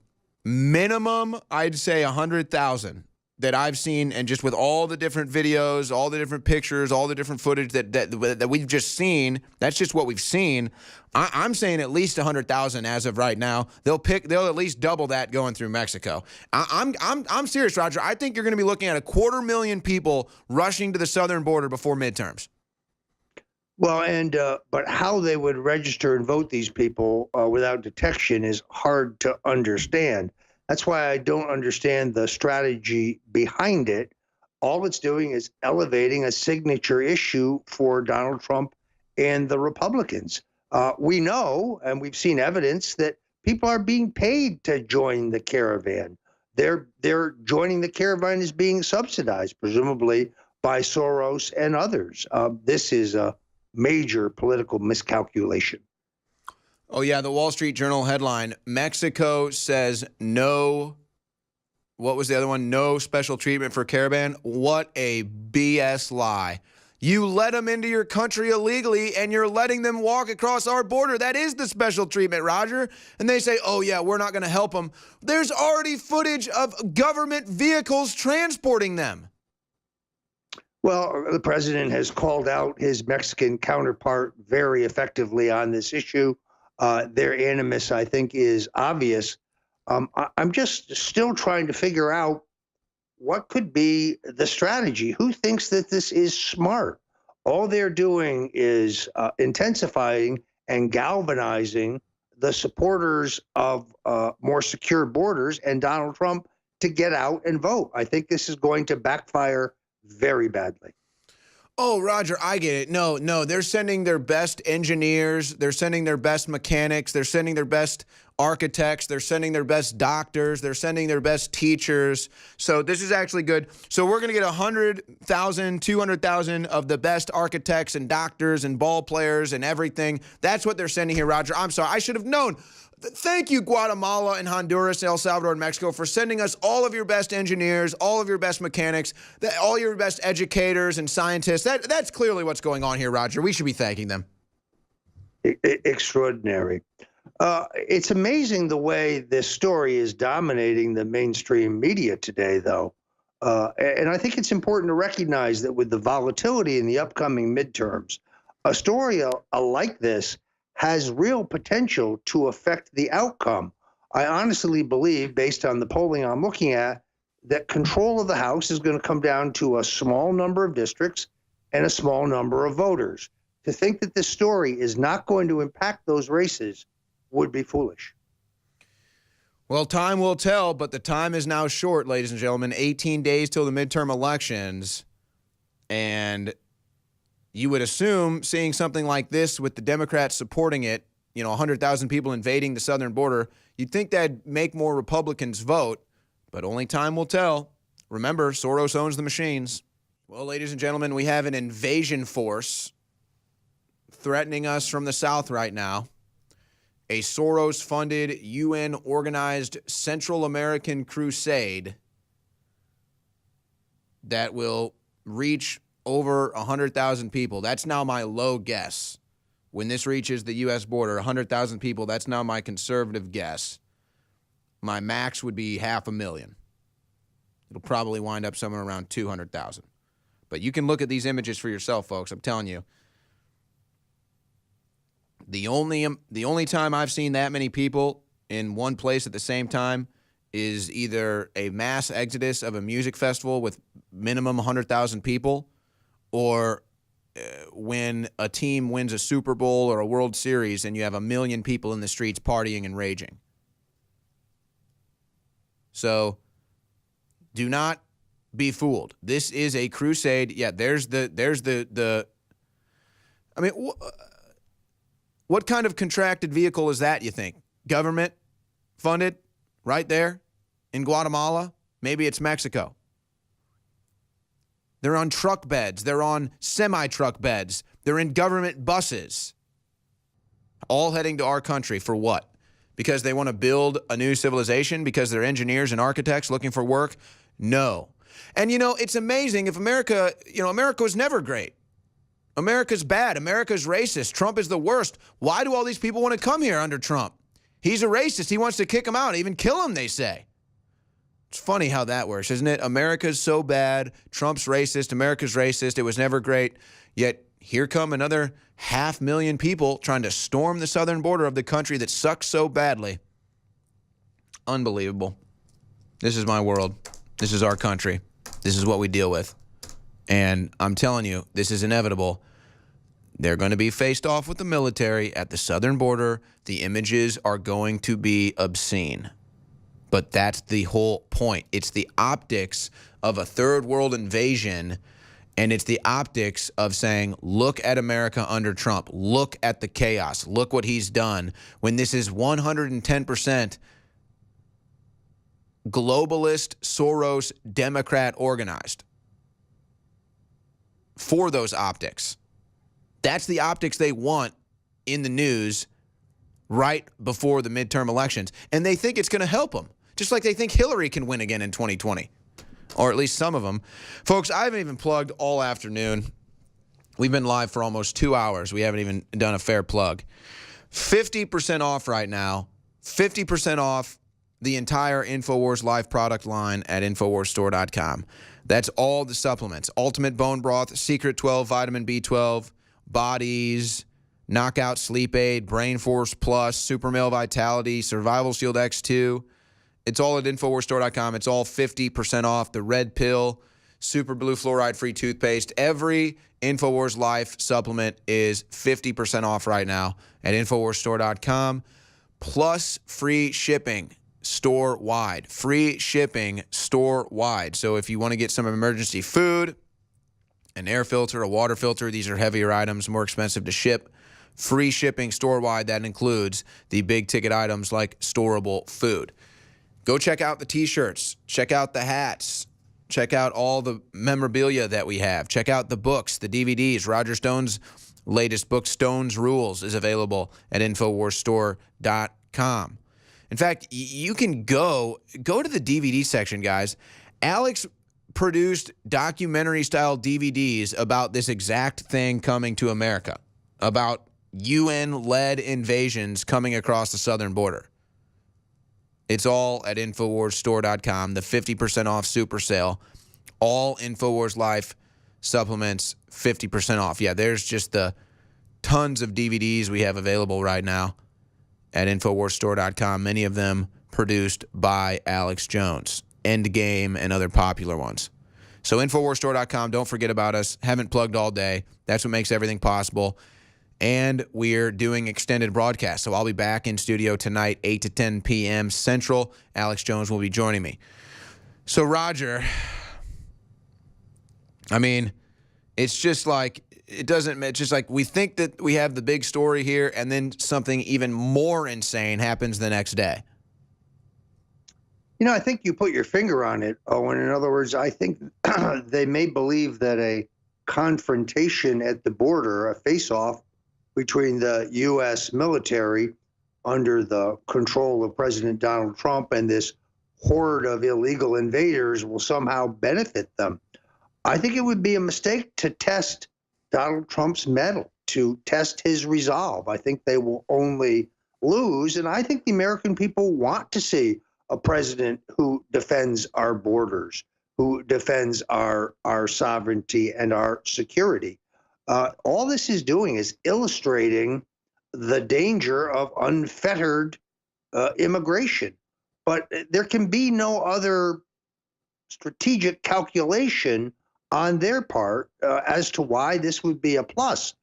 minimum, I'd say 100,000 that I've seen, and just with all the different videos, all the different pictures, all the different footage that we've just seen. That's just what we've seen. I'm saying at least 100,000 as of right now. They'll at least double that going through Mexico. I'm serious, Roger. I think you're going to be looking at 250,000 people rushing to the southern border before midterms. Well, but how they would register and vote these people without detection is hard to understand. That's why I don't understand the strategy behind it. All it's doing is elevating a signature issue for Donald Trump and the Republicans. We know, and we've seen evidence, that people are being paid to join the caravan. They're joining the caravan is being subsidized, presumably by Soros and others. This is a major political miscalculation. Oh, yeah, the Wall Street Journal headline, Mexico says no, what was the other one? No special treatment for caravan. What a BS lie. You let them into your country illegally, and you're letting them walk across our border. That is the special treatment, Roger. And they say, oh, yeah, we're not going to help them. There's already footage of government vehicles transporting them. Well, the president has called out his Mexican counterpart very effectively on this issue. Their animus, I think, is obvious. I'm just still trying to figure out what could be the strategy. Who thinks that this is smart? All they're doing is intensifying and galvanizing the supporters of more secure borders and Donald Trump to get out and vote. I think this is going to backfire very badly. Oh, Roger, I get it. No, they're sending their best engineers. They're sending their best mechanics. They're sending their best architects. They're sending their best doctors. They're sending their best teachers. So this is actually good. So we're going to get 100,000, 200,000 of the best architects and doctors and ball players and everything. That's what they're sending here, Roger. I'm sorry. I should have known. Thank you, Guatemala and Honduras, El Salvador and Mexico, for sending us all of your best engineers, all of your best mechanics, all your best educators and scientists. That's clearly what's going on here, Roger. We should be thanking them. Extraordinary. It's amazing the way this story is dominating the mainstream media today, though. And I think it's important to recognize that with the volatility in the upcoming midterms, a story like this has real potential to affect the outcome. I honestly believe, based on the polling I'm looking at, that control of the House is going to come down to a small number of districts and a small number of voters. To think that this story is not going to impact those races would be foolish. Well, time will tell, but the time is now short, ladies and gentlemen. 18 days till the midterm elections. And you would assume seeing something like this with the Democrats supporting it, 100,000 people invading the southern border, you'd think that'd make more Republicans vote, but only time will tell. Remember, Soros owns the machines. Well, ladies and gentlemen, we have an invasion force threatening us from the south right now. A Soros-funded, UN-organized Central American crusade that will reach over 100,000 people. That's now my low guess. When this reaches the U.S. border, 100,000 people, that's now my conservative guess. My max would be 500,000. It'll probably wind up somewhere around 200,000. But you can look at these images for yourself, folks. I'm telling you. The only time I've seen that many people in one place at the same time is either a mass exodus of a music festival with minimum 100,000 people, or when a team wins a Super Bowl or a World Series and you have 1 million people in the streets partying and raging. So do not be fooled. This is a crusade. Yeah, there's the I mean, what kind of contracted vehicle is that, you think? Government funded right there in Guatemala? Maybe it's Mexico. They're on truck beds. They're on semi-truck beds. They're in government buses. All heading to our country for what? Because they want to build a new civilization? Because they're engineers and architects looking for work? No. And, it's amazing. If America, America was never great. America's bad. America's racist. Trump is the worst. Why do all these people want to come here under Trump? He's a racist. He wants to kick them out, even kill them, they say. It's funny how that works, isn't it? America's so bad. Trump's racist. America's racist. It was never great. Yet here come another 500,000 people trying to storm the southern border of the country that sucks so badly. Unbelievable. This is my world. This is our country. This is what we deal with. And I'm telling you, this is inevitable. They're going to be faced off with the military at the southern border. The images are going to be obscene. But that's the whole point. It's the optics of a third world invasion, and it's the optics of saying, look at America under Trump. Look at the chaos. Look what he's done, when this is 110% globalist, Soros, Democrat organized. For those optics. That's the optics they want in the news right before the midterm elections. And they think it's going to help them. Just like they think Hillary can win again in 2020. Or at least some of them. Folks, I haven't even plugged all afternoon. We've been live for almost 2 hours. We haven't even done a fair plug. 50% off right now. 50% off the entire InfoWars Life product line at InfoWarsStore.com. That's all the supplements. Ultimate Bone Broth, Secret 12, Vitamin B12, Bodies, Knockout Sleep Aid, Brain Force Plus, Super Male Vitality, Survival Shield X2. It's all at InfoWarsStore.com. It's all 50% off. The Red Pill, Super Blue Fluoride-Free Toothpaste. Every InfoWars Life supplement is 50% off right now at InfoWarsStore.com. Plus free shipping store-wide. Free shipping store-wide. So if you want to get some emergency food, an air filter, a water filter, these are heavier items, more expensive to ship. Free shipping store-wide. That includes the big-ticket items like storable food. Go check out the T-shirts. Check out the hats. Check out all the memorabilia that we have. Check out the books, the DVDs. Roger Stone's latest book, Stone's Rules, is available at InfoWarsStore.com. In fact, you can go to the DVD section, guys. Alex produced documentary-style DVDs about this exact thing coming to America, about UN-led invasions coming across the southern border. It's all at InfoWarsStore.com, the 50% off super sale. All InfoWars Life supplements, 50% off. Yeah, there's just the tons of DVDs we have available right now at InfoWarsStore.com, many of them produced by Alex Jones. Endgame, and other popular ones. So InfoWarsStore.com, don't forget about us. Haven't plugged all day. That's what makes everything possible. And we're doing extended broadcasts. So I'll be back in studio tonight, 8 to 10 p.m. Central. Alex Jones will be joining me. So, Roger, I mean, it's just like, it's just like we think that we have the big story here, and then something even more insane happens the next day. You know, I think you put your finger on it, Owen. In other words, I think they may believe that a confrontation at the border, a face-off between the U.S. military under the control of President Donald Trump and this horde of illegal invaders will somehow benefit them. I think it would be a mistake to test Donald Trump's mettle, to test his resolve. I think they will only lose. And I think the American people want to see a president who defends our borders, who defends our sovereignty and our security. All this is doing is illustrating the danger of unfettered immigration. But there can be no other strategic calculation on their part as to why this would be a plus.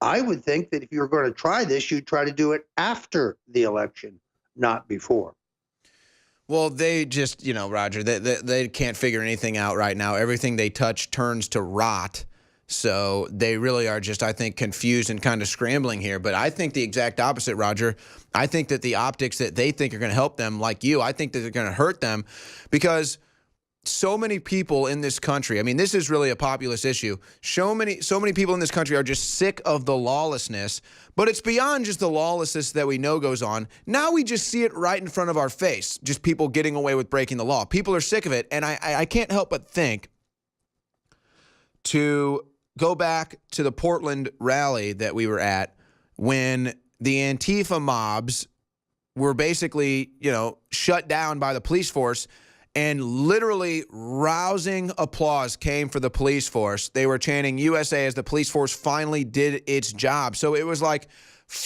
I would think that if you're going to try this, you'd try to do it after the election, not before. Well, they just, Roger, they can't figure anything out right now. Everything they touch turns to rot. So they really are just, I think, confused and kind of scrambling here. But I think the exact opposite, Roger. I think that the optics that they think are going to help them, like you, I think that they're going to hurt them, because so many people in this country, I mean, this is really a populist issue. So many people in this country are just sick of the lawlessness, but it's beyond just the lawlessness that we know goes on. Now we just see it right in front of our face, just people getting away with breaking the law. People are sick of it, and I can't help but think, to go back to the Portland rally that we were at when the Antifa mobs were basically, shut down by the police force, and literally rousing applause came for the police force. They were chanting USA as the police force finally did its job. So it was like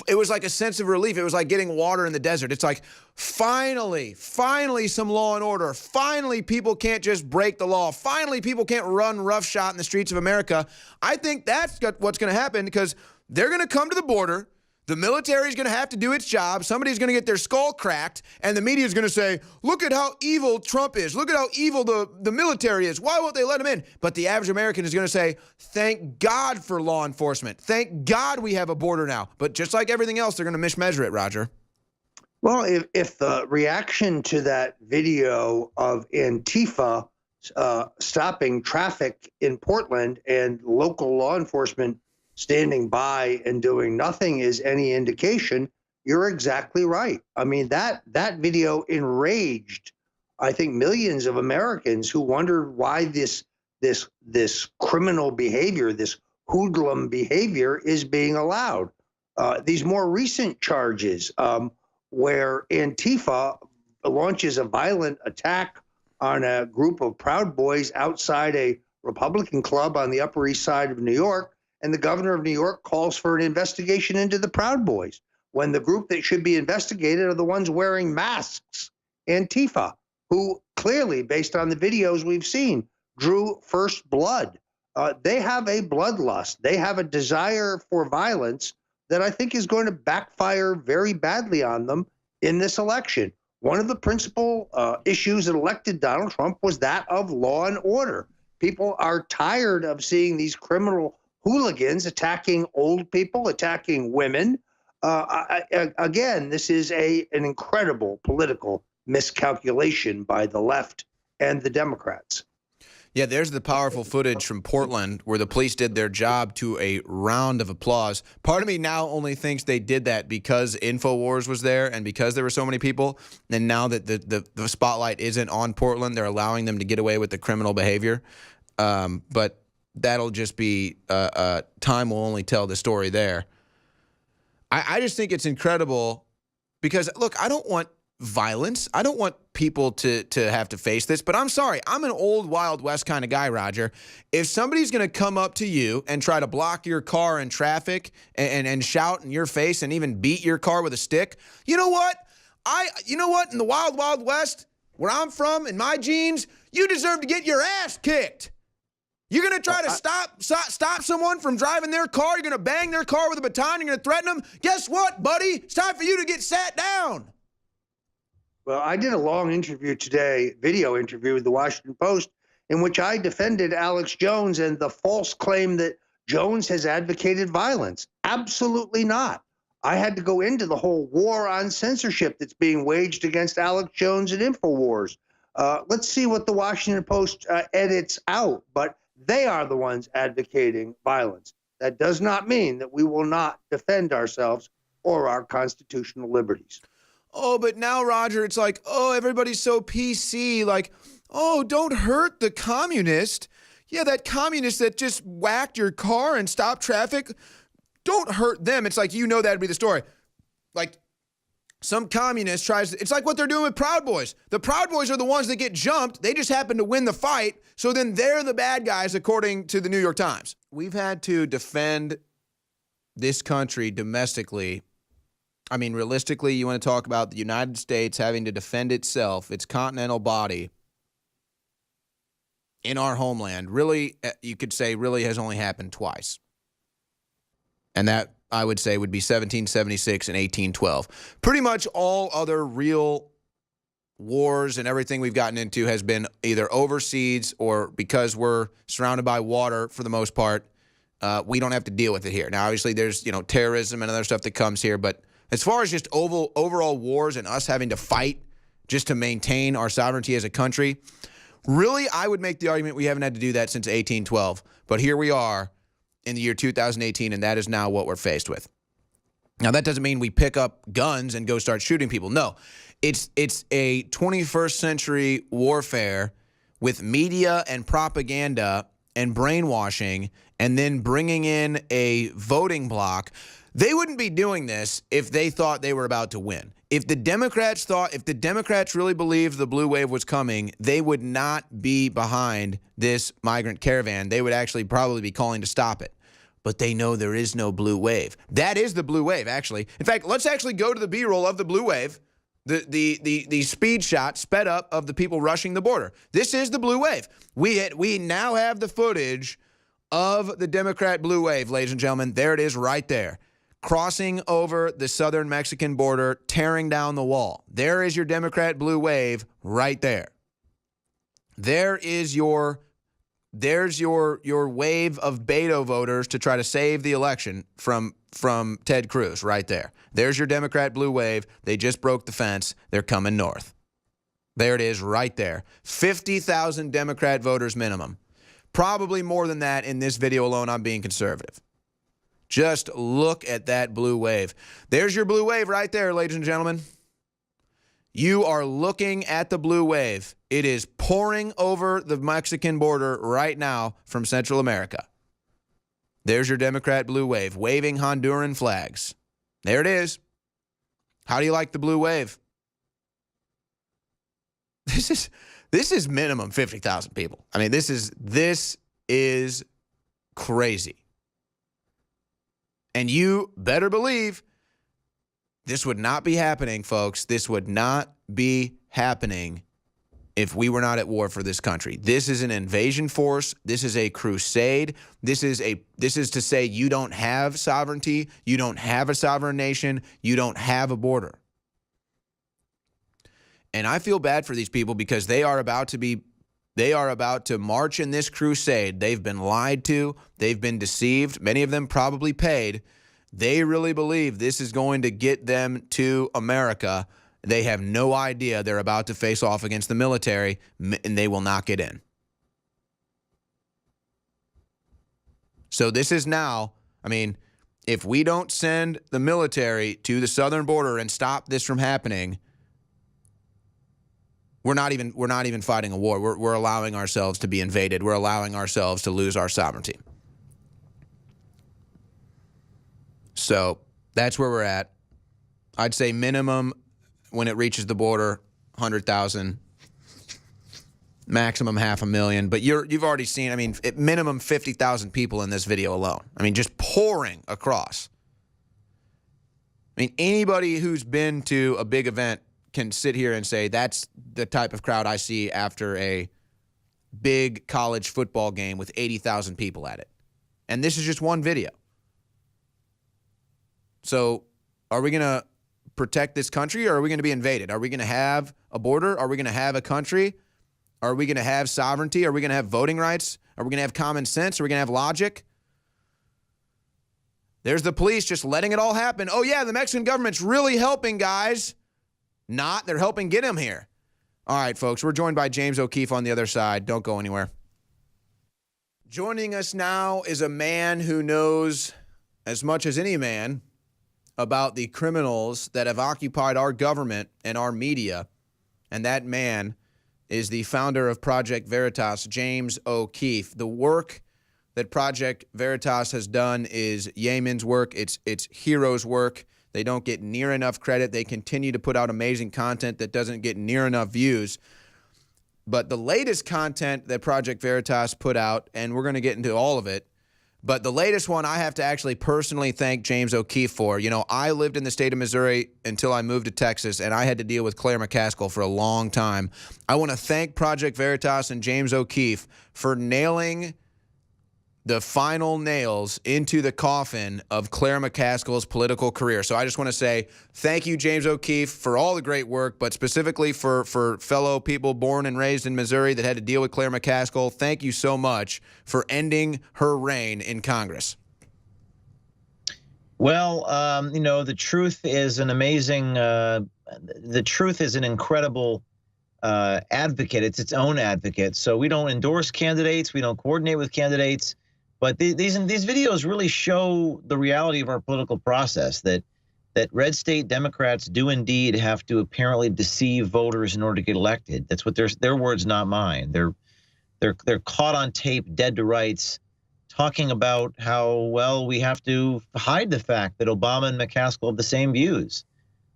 a sense of relief. It was like getting water in the desert. It's like, finally some law and order. Finally, people can't just break the law. Finally, people can't run roughshod in the streets of America. I think that's what's going to happen, because they're going to come to the border. The military is going to have to do its job. Somebody's going to get their skull cracked, and the media is going to say, look at how evil Trump is. Look at how evil the military is. Why won't they let him in? But the average American is going to say, thank God for law enforcement. Thank God we have a border now. But just like everything else, they're going to mismeasure it, Roger. Well, if the reaction to that video of Antifa stopping traffic in Portland and local law enforcement standing by and doing nothing is any indication, you're exactly right. I mean, that video enraged, I think, millions of Americans who wondered why this criminal behavior, this hoodlum behavior, is being allowed. These more recent charges, where Antifa launches a violent attack on a group of Proud Boys outside a Republican club on the Upper East Side of New York, and the governor of New York calls for an investigation into the Proud Boys, when the group that should be investigated are the ones wearing masks, Antifa, who clearly, based on the videos we've seen, drew first blood. They have a bloodlust. They have a desire for violence that I think is going to backfire very badly on them in this election. One of the principal issues that elected Donald Trump was that of law and order. People are tired of seeing these criminal hooligans attacking old people, attacking women. Again, this is an incredible political miscalculation by the left and the Democrats. Yeah, there's the powerful footage from Portland where the police did their job to a round of applause. Part of me now only thinks they did that because InfoWars was there and because there were so many people. And now that the spotlight isn't on Portland, they're allowing them to get away with the criminal behavior. But that'll just be time will only tell the story there. I just think it's incredible because, look, I don't want violence. I don't want people to have to face this, but I'm sorry. I'm an old Wild West kind of guy, Roger. If somebody's going to come up to you and try to block your car in traffic and shout in your face and even beat your car with a stick, you know what? In the Wild Wild West, where I'm from, in my genes, you deserve to get your ass kicked. You're going to try to stop someone from driving their car. You're going to bang their car with a baton. You're going to threaten them. Guess what, buddy? It's time for you to get sat down. Well, I did a long interview today, video interview with the Washington Post, in which I defended Alex Jones and the false claim that Jones has advocated violence. Absolutely not. I had to go into the whole war on censorship that's being waged against Alex Jones and InfoWars. Let's see what the Washington Post edits out, but they are the ones advocating violence. That does not mean that we will not defend ourselves or our constitutional liberties. Oh, but now, Roger, it's like, oh, everybody's so PC. Like, oh, don't hurt the communist. Yeah, that communist that just whacked your car and stopped traffic. Don't hurt them. It's like, you know that'd be the story. Like, some communist tries to, it's like what they're doing with Proud Boys. The Proud Boys are the ones that get jumped. They just happen to win the fight. So then they're the bad guys, according to the New York Times. We've had to defend this country domestically. I mean, realistically, you want to talk about the United States having to defend itself, its continental body in our homeland. Really, you could say really has only happened twice. And that, I would say, would be 1776 and 1812. Pretty much all other real wars and everything we've gotten into has been either overseas or because we're surrounded by water for the most part, we don't have to deal with it here. Now, obviously, there's, terrorism and other stuff that comes here, but as far as just overall wars and us having to fight just to maintain our sovereignty as a country, really, I would make the argument we haven't had to do that since 1812. But here we are in the year 2018, and that is now what we're faced with. Now, that doesn't mean we pick up guns and go start shooting people. No, it's a 21st century warfare with media and propaganda and brainwashing and then bringing in a voting bloc. They wouldn't be doing this if they thought they were about to win. If the Democrats really believed the blue wave was coming, they would not be behind this migrant caravan. They would actually probably be calling to stop it. But they know there is no blue wave. That is the blue wave, actually. In fact, let's actually go to the B-roll of the blue wave, the speed shot, sped up of the people rushing the border. This is the blue wave. We now have the footage of the Democrat blue wave, ladies and gentlemen. There it is right there. Crossing over the southern Mexican border, tearing down the wall. There is your Democrat blue wave right there. There's your wave of Beto voters to try to save the election from Ted Cruz right there. There's your Democrat blue wave. They just broke the fence. They're coming north. There it is right there. 50,000 Democrat voters minimum. Probably more than that in this video alone. I'm being conservative. Just look at that blue wave. There's your blue wave right there, ladies and gentlemen. You are looking at the blue wave. It is pouring over the Mexican border right now from Central America. There's your Democrat blue wave, waving Honduran flags. There it is. How do you like the blue wave? This is minimum 50,000 people. I mean, this is crazy. And you better believe this would not be happening, folks. This would not be happening if we were not at war for this country. This is an invasion force. This is a crusade. This is to say you don't have sovereignty. You don't have a sovereign nation. You don't have a border. And I feel bad for these people because they are about to march in this crusade. They've been lied to. They've been deceived. Many of them probably paid. They really believe this is going to get them to America. They have no idea they're about to face off against the military, and they will not get in. So this is now, I mean, if we don't send the military to the southern border and stop this from happening, we're not even fighting a war. We're allowing ourselves to be invaded. We're allowing ourselves to lose our sovereignty. So that's where we're at. I'd say minimum when it reaches the border, 100,000, maximum 500,000. But you've already seen, I mean, at minimum 50,000 people in this video alone. I mean, just pouring across. I mean, anybody who's been to a big event can sit here and say that's the type of crowd I see after a big college football game with 80,000 people at it. And this is just one video. So are we going to protect this country, or are we going to be invaded? Are we going to have a border? Are we going to have a country? Are we going to have sovereignty? Are we going to have voting rights? Are we going to have common sense? Are we going to have logic? There's the police just letting it all happen. Oh, yeah, the Mexican government's really helping, guys. Not. They're helping get him here. All right, folks, we're joined by James O'Keefe on the other side. Don't go anywhere. Joining us now is a man who knows as much as any man about the criminals that have occupied our government and our media, and that man is the founder of Project Veritas, James O'Keefe. The work that Project Veritas has done is Yemen's work. It's heroes' work. They don't get near enough credit. They continue to put out amazing content that doesn't get near enough views. But the latest content that Project Veritas put out, and we're going to get into all of it, but the latest one I have to actually personally thank James O'Keefe for. You know, I lived in the state of Missouri until I moved to Texas, and I had to deal with Claire McCaskill for a long time. I want to thank Project Veritas and James O'Keefe for nailing the final nails into the coffin of Claire McCaskill's political career. So I just want to say thank you, James O'Keefe, for all the great work, but specifically for fellow people born and raised in Missouri that had to deal with Claire McCaskill. Thank you so much for ending her reign in Congress. Well, you know, the truth is an amazing, the truth is an incredible advocate. It's its own advocate. So we don't endorse candidates. We don't coordinate with candidates. But these videos really show the reality of our political process, that red state Democrats do indeed have to apparently deceive voters in order to get elected. That's what their words, not mine. They're caught on tape, dead to rights, talking about how, well, we have to hide the fact that Obama and McCaskill have the same views,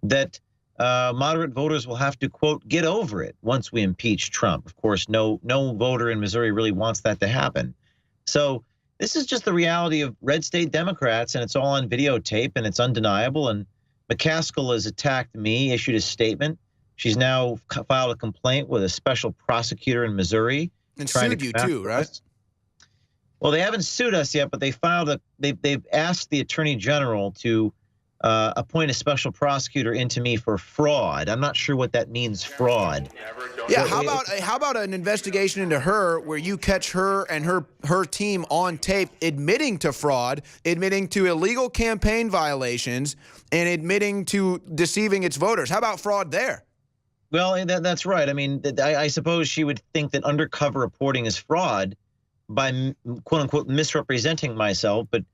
that moderate voters will have to, quote, get over it once we impeach Trump. Of course, no voter in Missouri really wants that to happen. So this is just the reality of red state Democrats, and it's all on videotape, and it's undeniable. And McCaskill has attacked me, issued a statement. She's now filed a complaint with a special prosecutor in Missouri. And sued you too, right? Well, they haven't sued us yet, but they've asked the Attorney General to appoint a special prosecutor into me for fraud. I'm not sure what that means, fraud. Yeah, how about an investigation into her where you catch her and her team on tape admitting to fraud, admitting to illegal campaign violations, and admitting to deceiving its voters? How about fraud there? Well, that's right. I mean, I suppose she would think that undercover reporting is fraud by, quote unquote, misrepresenting myself, but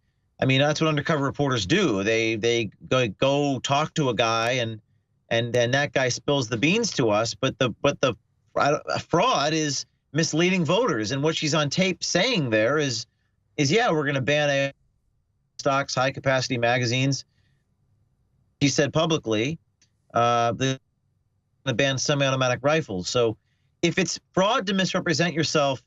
I mean, that's what undercover reporters do. They go talk to a guy, and then that guy spills the beans to us. But the fraud is misleading voters. And what she's on tape saying there is yeah, we're going to ban stocks, high capacity magazines. She said publicly, they're going to ban semi-automatic rifles. So if it's fraud to misrepresent yourself,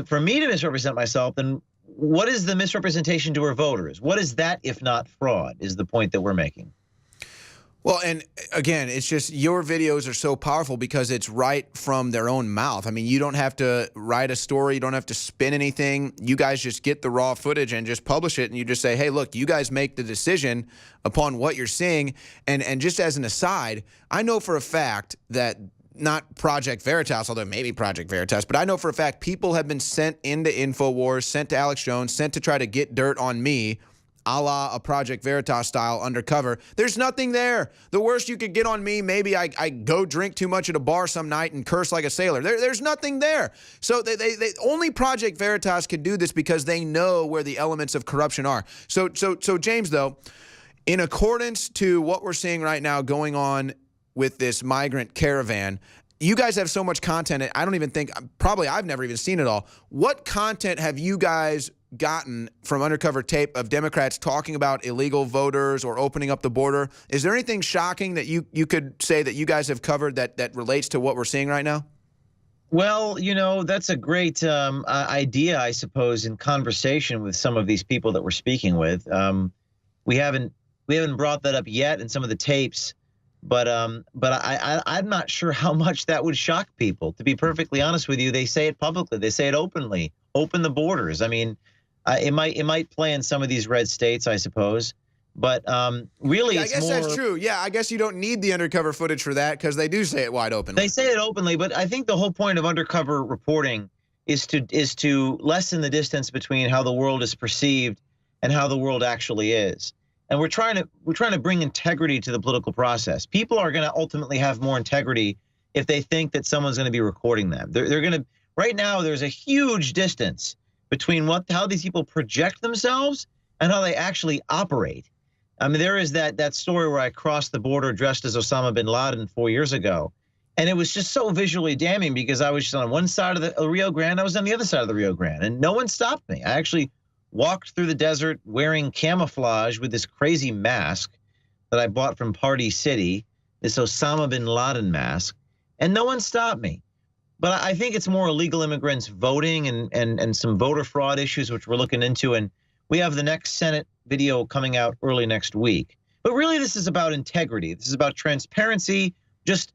for me to misrepresent myself, then what is the misrepresentation to her voters? What is that if not fraud, is the point that we're making. Well, and again, it's just your videos are so powerful because it's right from their own mouth. I mean, you don't have to write a story. You don't have to spin anything. You guys just get the raw footage and just publish it, and you just say, hey, look, you guys make the decision upon what you're seeing. And just as an aside, I know for a fact that not Project Veritas, although maybe Project Veritas, but I know for a fact people have been sent into InfoWars, sent to Alex Jones, sent to try to get dirt on me, a la a Project Veritas style undercover. There's nothing there. The worst you could get on me, maybe I go drink too much at a bar some night and curse like a sailor. There's nothing there. So they only Project Veritas can do this because they know where the elements of corruption are. So James, though, in accordance to what we're seeing right now going on with this migrant caravan, you guys have so much content, I don't even think, probably I've never even seen it all. What content have you guys gotten from undercover tape of Democrats talking about illegal voters or opening up the border? Is there anything shocking that you could say that you guys have covered that relates to what we're seeing right now? Well, you know, that's a great idea, I suppose, in conversation with some of these people that we're speaking with. We haven't brought that up yet in some of the tapes. I'm not sure how much that would shock people. To be perfectly honest with you, they say it publicly, they say it openly. Open the borders. I mean, it might play in some of these red states, I suppose. But really, Yeah, I it's guess more, that's true. Yeah, I guess you don't need the undercover footage for that because they do say it wide open. they say it openly, but I think the whole point of undercover reporting is to lessen the distance between how the world is perceived and how the world actually is. And we're trying to bring integrity to the political process. People are going to ultimately have more integrity if they think that someone's going to be recording them. They're going to, right now, there's a huge distance between how these people project themselves and how they actually operate. I mean, there is that story where I crossed the border dressed as Osama bin Laden 4 years ago. And it was just so visually damning because I was just on one side of the Rio Grande, I was on the other side of the Rio Grande, and no one stopped me. I actually walked through the desert wearing camouflage with this crazy mask that I bought from Party City, this Osama bin Laden mask, and no one stopped me. But I think it's more illegal immigrants voting and some voter fraud issues, which we're looking into. And we have the next Senate video coming out early next week. But really, this is about integrity. This is about transparency. Just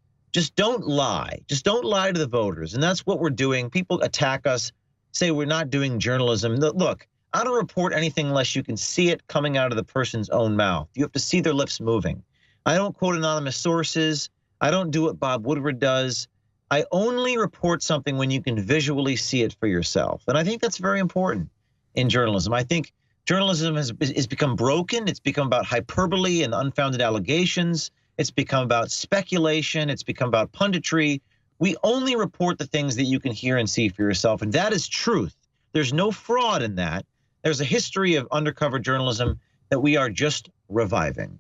don't lie. Just don't lie to the voters. And that's what we're doing. People attack us, say we're not doing journalism. Look, I don't report anything unless you can see it coming out of the person's own mouth. You have to see their lips moving. I don't quote anonymous sources. I don't do what Bob Woodward does. I only report something when you can visually see it for yourself. And I think that's very important in journalism. I think journalism has become broken. It's become about hyperbole and unfounded allegations. It's become about speculation. It's become about punditry. We only report the things that you can hear and see for yourself. And that is truth. There's no fraud in that. There's a history of undercover journalism that we are just reviving.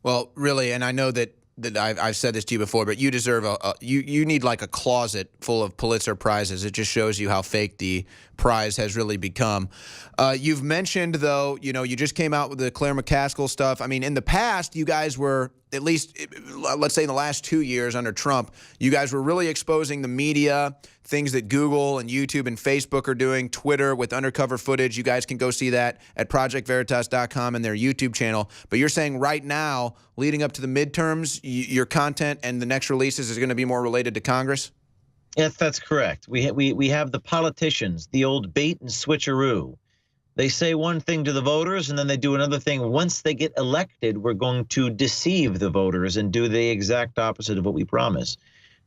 Well, really, and I know that I've said this to you before, but you deserve you need like a closet full of Pulitzer Prizes. It just shows you how fake the prize has really become. You've mentioned, though, you just came out with the Claire McCaskill stuff. I mean, in the past, you guys were, at least, let's say in the last 2 years under Trump, you guys were really exposing the media, things that Google and YouTube and Facebook are doing, Twitter with undercover footage. You guys can go see that at projectveritas.com and their YouTube channel. But you're saying right now, leading up to the midterms, your content and the next releases is going to be more related to Congress? Yes, that's correct. We have the politicians, the old bait and switcheroo. They say one thing to the voters, and then they do another thing. Once they get elected, we're going to deceive the voters and do the exact opposite of what we promise.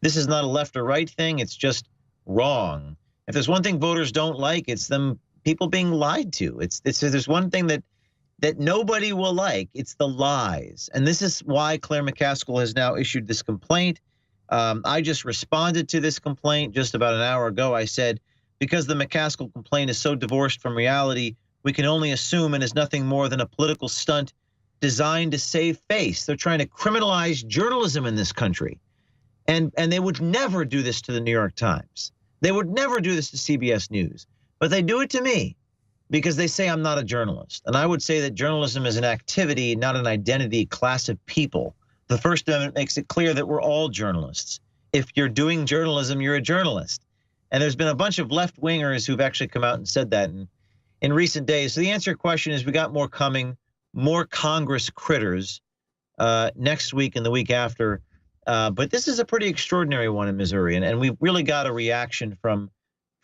This is not a left or right thing. It's just wrong. If there's one thing voters don't like, it's people being lied to. There's one thing that nobody will like. It's the lies. And this is why Claire McCaskill has now issued this complaint. I just responded to this complaint just about an hour ago. I said, because the McCaskill complaint is so divorced from reality, we can only assume it is nothing more than a political stunt designed to save face. They're trying to criminalize journalism in this country. And they would never do this to the New York Times. They would never do this to CBS News. But they do it to me because they say I'm not a journalist. And I would say that journalism is an activity, not an identity, class of people. The First Amendment makes it clear that we're all journalists. If you're doing journalism, you're a journalist. And there's been a bunch of left-wingers who've actually come out and said that in recent days. So the answer to your question is we got more coming, more Congress critters next week and the week after. But this is a pretty extraordinary one in Missouri. And we really got a reaction from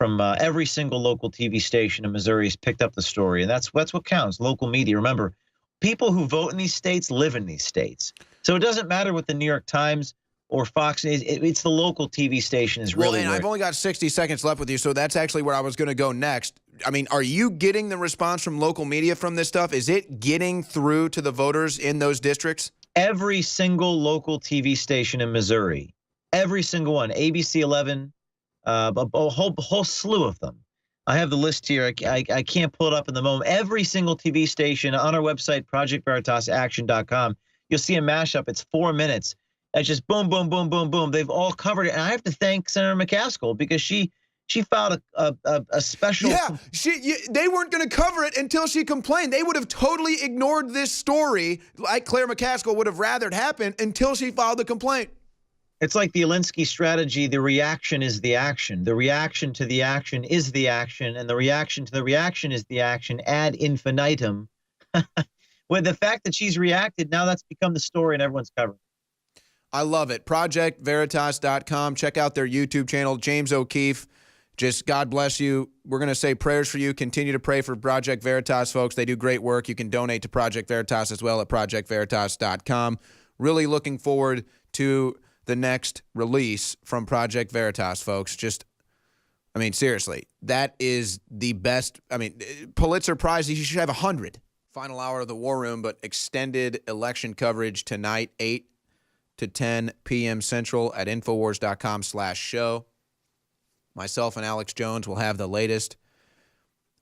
every single local TV station in Missouri has picked up the story. And that's what counts, local media. Remember, people who vote in these states live in these states. So it doesn't matter what the New York Times or Fox is. It's the local TV station is really. Well, and I've only got 60 seconds left with you, so that's actually where I was going to go next. I mean, are you getting the response from local media from this stuff? Is it getting through to the voters in those districts? Every single local TV station in Missouri, every single one, ABC 11, a whole slew of them. I have the list here. I can't pull it up in the moment. Every single TV station on our website, projectveritasaction.com, you'll see a mashup. It's 4 minutes. It's just boom, boom, boom, boom, boom. They've all covered it. And I have to thank Senator McCaskill because she filed a special. Yeah, they weren't going to cover it until she complained. They would have totally ignored this story, like Claire McCaskill would have rather it happen, until she filed the complaint. It's like the Alinsky strategy. The reaction is the action. The reaction to the action is the action. And the reaction to the reaction is the action ad infinitum. With the fact that she's reacted, now that's become the story and everyone's covering. I love it. ProjectVeritas.com. Check out their YouTube channel. James O'Keefe, just God bless you. We're going to say prayers for you. Continue to pray for Project Veritas, folks. They do great work. You can donate to Project Veritas as well at ProjectVeritas.com. Really looking forward to the next release from Project Veritas, folks. Seriously, that is the best. Pulitzer Prize, you should have 100. Final hour of the War Room, but extended election coverage tonight, 8 to 10 p.m. Central at Infowars.com/show. Myself and Alex Jones will have the latest.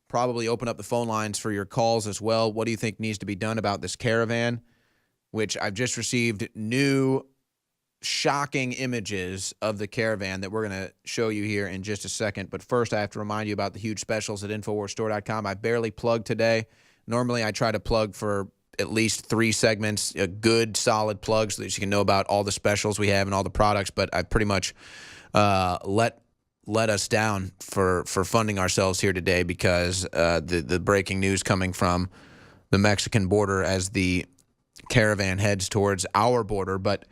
Probably open up the phone lines for your calls as well. What do you think needs to be done about this caravan, which I've just received new shocking images of the caravan that we're going to show you here in just a second. But first, I have to remind you about the huge specials at InfoWarsStore.com. I barely plugged today. Normally, I try to plug for at least 3 segments, a good, solid plug so that you can know about all the specials we have and all the products. But I pretty much let us down for funding ourselves here today because the breaking news coming from the Mexican border as the caravan heads towards our border. But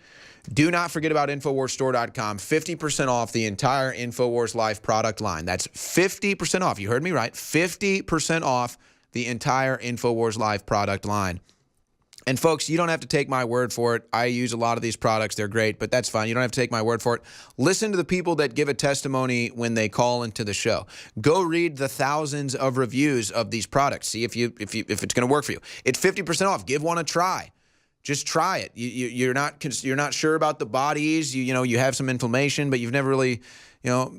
do not forget about InfoWarsStore.com. 50% off the entire InfoWars Life product line. That's 50% off. You heard me right. 50% off the entire InfoWars Life product line. And folks, you don't have to take my word for it. I use a lot of these products. They're great, but that's fine. You don't have to take my word for it. Listen to the people that give a testimony when they call into the show. Go read the thousands of reviews of these products. See if it's going to work for you. It's 50% off. Give one a try. Just try it. You're not sure about the bodies. You have some inflammation, but you've never really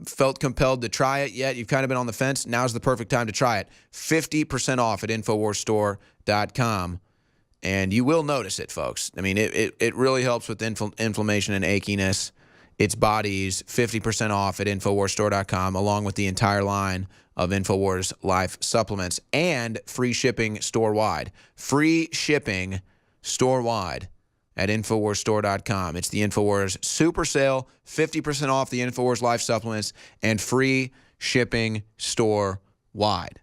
felt compelled to try it yet. You've kind of been on the fence. Now's the perfect time to try it. 50% off at InfoWarsStore.com. And you will notice it, folks. It really helps with inflammation and achiness. It's bodies, 50% off at InfoWarsStore.com, along with the entire line of InfoWars Life supplements and free shipping store-wide. Free shipping store-wide at InfoWarsStore.com. It's the InfoWars Super Sale, 50% off the InfoWars Life supplements and free shipping store-wide.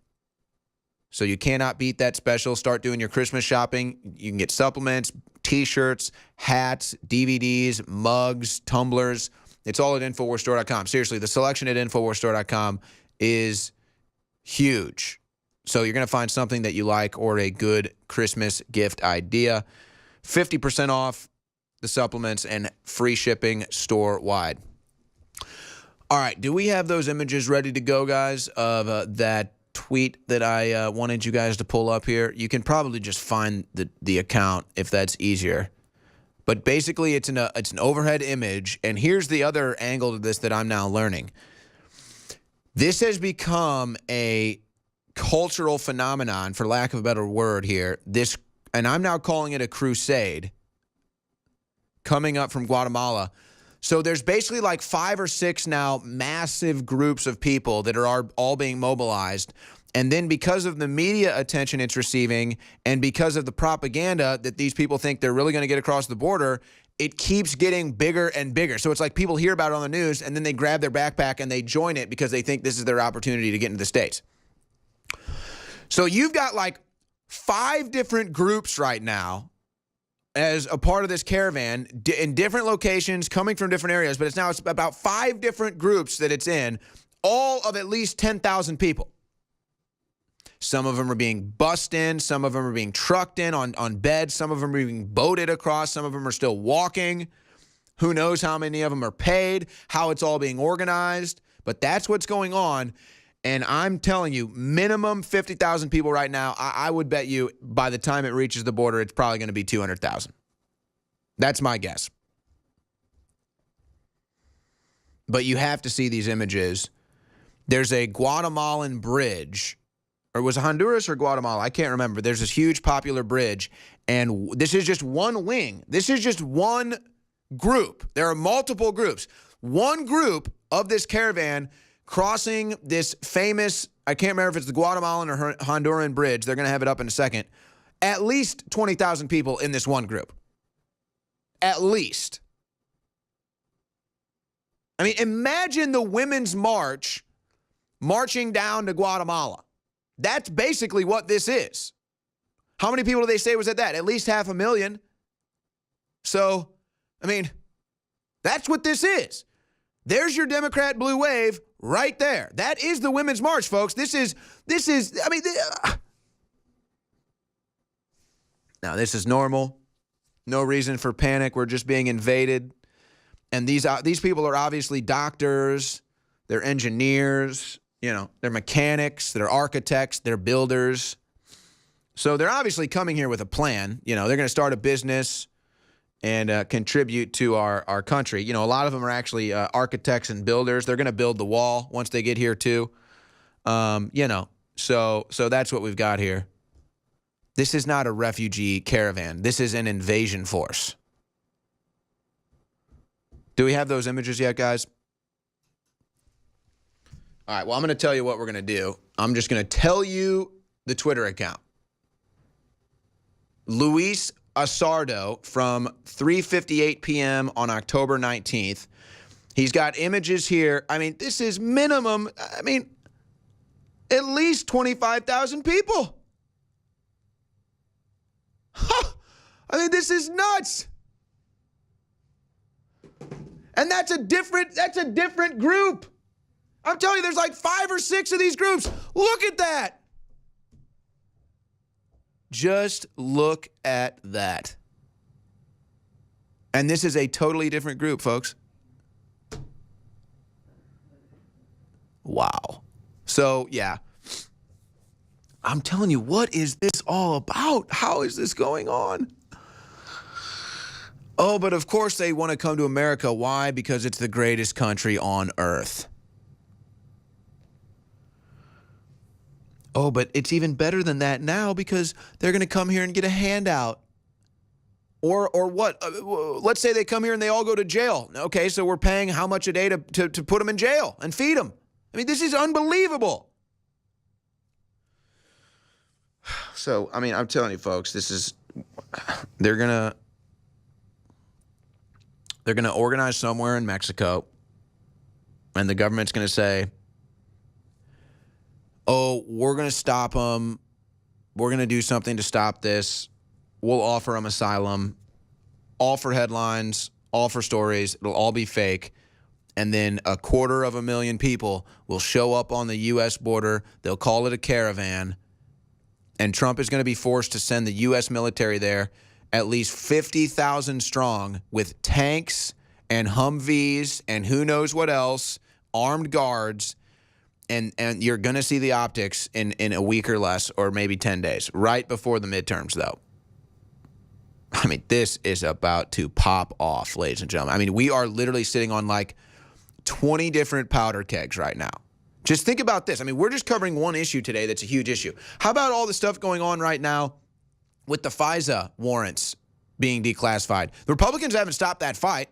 So you cannot beat that special. Start doing your Christmas shopping. You can get supplements, T-shirts, hats, DVDs, mugs, tumblers. It's all at InfoWarsStore.com. Seriously, the selection at InfoWarsStore.com is huge. So you're going to find something that you like or a good Christmas gift idea. 50% off the supplements and free shipping store-wide. All right, do we have those images ready to go, guys, of that tweet that I wanted you guys to pull up here? You can probably just find the account if that's easier. But basically, it's an overhead image, and here's the other angle to this that I'm now learning. This has become a cultural phenomenon, for lack of a better word here. And I'm now calling it a crusade coming up from Guatemala. So there's basically like 5 or 6 now massive groups of people that are all being mobilized. And then because of the media attention it's receiving and because of the propaganda that these people think they're really going to get across the border, it keeps getting bigger and bigger. So it's like people hear about it on the news and then they grab their backpack and they join it because they think this is their opportunity to get into the States. So you've got like 5 different groups right now as a part of this caravan in different locations coming from different areas, but it's about 5 different groups that it's in, all of at least 10,000 people. Some of them are being bussed in, some of them are being trucked in on beds, some of them are being boated across, some of them are still walking. Who knows how many of them are paid, how it's all being organized, but that's what's going on. And I'm telling you, minimum 50,000 people right now. I would bet you by the time it reaches the border, it's probably going to be 200,000. That's my guess. But you have to see these images. There's a Guatemalan bridge, or was it Honduras or Guatemala? I can't remember. There's this huge popular bridge, and this is just one wing. This is just one group. There are multiple groups. One group of this caravan crossing this famous, I can't remember if it's the Guatemalan or Honduran bridge. They're going to have it up in a second. At least 20,000 people in this one group. At least. I mean, imagine the Women's March marching down to Guatemala. That's basically what this is. How many people do they say was at that? At least 500,000. So, I mean, That's what this is. There's your Democrat blue wave right there. That is the Women's March, folks. This is, I mean, now this is normal. No reason for panic. We're just being invaded. And these people are obviously doctors, they're engineers, they're mechanics, they're architects, they're builders. So they're obviously coming here with a plan. They're going to start a business and contribute to our country. A lot of them are actually architects and builders. They're going to build the wall once they get here too. So that's what we've got here. This is not a refugee caravan. This is an invasion force. Do we have those images yet, guys? All right, well, I'm going to tell you what we're going to do. I'm just going to tell you the Twitter account. Luis Asardo from 3:58 p.m. on October 19th. He's got images here. I mean, this is minimum, at least 25,000 people. This is nuts. And that's a different group. I'm telling you, there's like 5 or 6 of these groups. Look at that. Just look at that. And this is a totally different group, folks. Wow. So, yeah. I'm telling you, what is this all about? How is this going on? Oh, but of course they want to come to America. Why? Because it's the greatest country on earth. Oh, but it's even better than that now because they're going to come here and get a handout. Or what? Let's say they come here and they all go to jail. Okay, so we're paying how much a day to put them in jail and feed them. This is unbelievable. So, I'm telling you, folks, they're going to organize somewhere in Mexico, and the government's going to say, oh, we're going to stop them. We're going to do something to stop this. We'll offer them asylum, all for headlines, all for stories. It'll all be fake. And then 250,000 people will show up on the U.S. border. They'll call it a caravan. And Trump is going to be forced to send the U.S. military there, at least 50,000 strong, with tanks and Humvees and who knows what else, armed guards. And you're going to see the optics in a week or less, or maybe 10 days, right before the midterms, though. This is about to pop off, ladies and gentlemen. We are literally sitting on like 20 different powder kegs right now. Just think about this. We're just covering one issue today that's a huge issue. How about all the stuff going on right now with the FISA warrants being declassified? The Republicans haven't stopped that fight.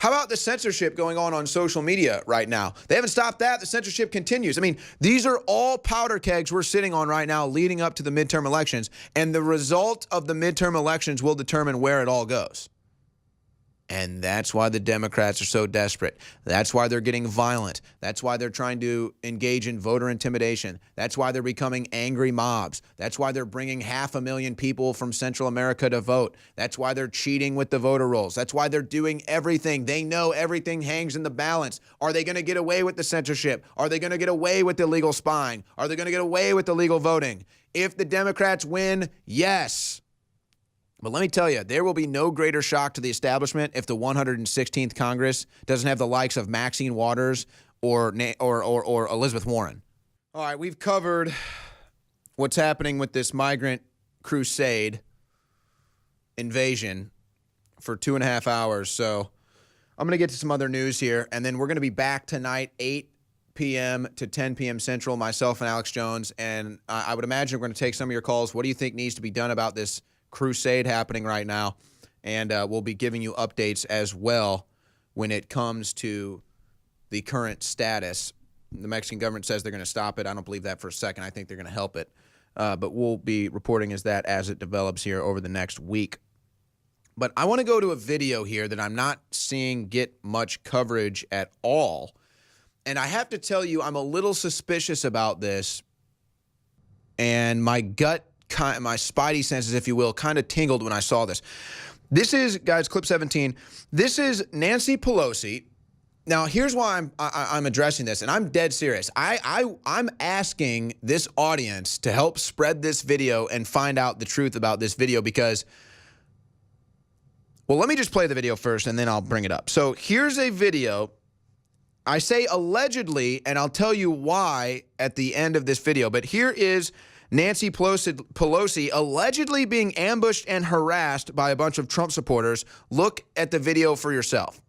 How about the censorship going on social media right now? They haven't stopped that. The censorship continues. These are all powder kegs we're sitting on right now leading up to the midterm elections, and the result of the midterm elections will determine where it all goes. And that's why the Democrats are so desperate. That's why they're getting violent. That's why they're trying to engage in voter intimidation. That's why they're becoming angry mobs. That's why they're bringing 500,000 people from Central America to vote. That's why they're cheating with the voter rolls. That's why they're doing everything. They know everything hangs in the balance. Are they going to get away with the censorship? Are they going to get away with illegal spying? Are they going to get away with illegal voting? If the Democrats win, yes. But let me tell you, there will be no greater shock to the establishment if the 116th Congress doesn't have the likes of Maxine Waters or Elizabeth Warren. All right, we've covered what's happening with this migrant crusade invasion for 2.5 hours. So I'm going to get to some other news here, and then we're going to be back tonight, 8 p.m. to 10 p.m. Central, myself and Alex Jones. And I would imagine we're going to take some of your calls. What do you think needs to be done about this crusade happening right now? And we'll be giving you updates as well when it comes to the current status. The Mexican government says they're going to stop it. I don't believe that for a second. I think they're going to help it. But we'll be reporting as it develops here over the next week. But I want to go to a video here that I'm not seeing get much coverage at all. And I have to tell you, I'm a little suspicious about this. And my gut, my spidey senses, if you will, kind of tingled when I saw this. This is, guys, clip 17. This is Nancy Pelosi. Now, here's why I'm addressing this, and I'm dead serious. I'm asking this audience to help spread this video and find out the truth about this video because, well, let me just play the video first, and then I'll bring it up. So here's a video. I say allegedly, and I'll tell you why at the end of this video, but here is Nancy Pelosi allegedly being ambushed and harassed by a bunch of Trump supporters. Look at the video for yourself.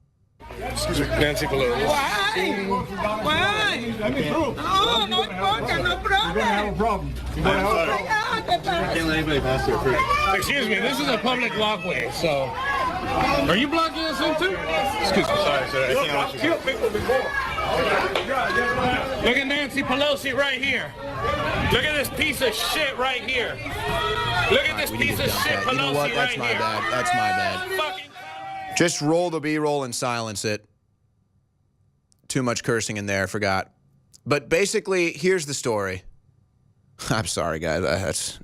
Excuse me, Nancy Pelosi. Why? Why? No, no problem, no problem. You're gonna have a problem. Can't let anybody pass there first. Excuse me, this is a public walkway, so. Are you blocking us in too? Excuse me, sorry, sir. I can't let you. Killed people before. Look at Nancy Pelosi right here. Look at this piece of shit right here. Look at this piece of shit Pelosi right here. You know what? That's my bad. That's my bad. Just roll the B-roll and silence it. Too much cursing in there, forgot. But basically, here's the story. I'm sorry, guys.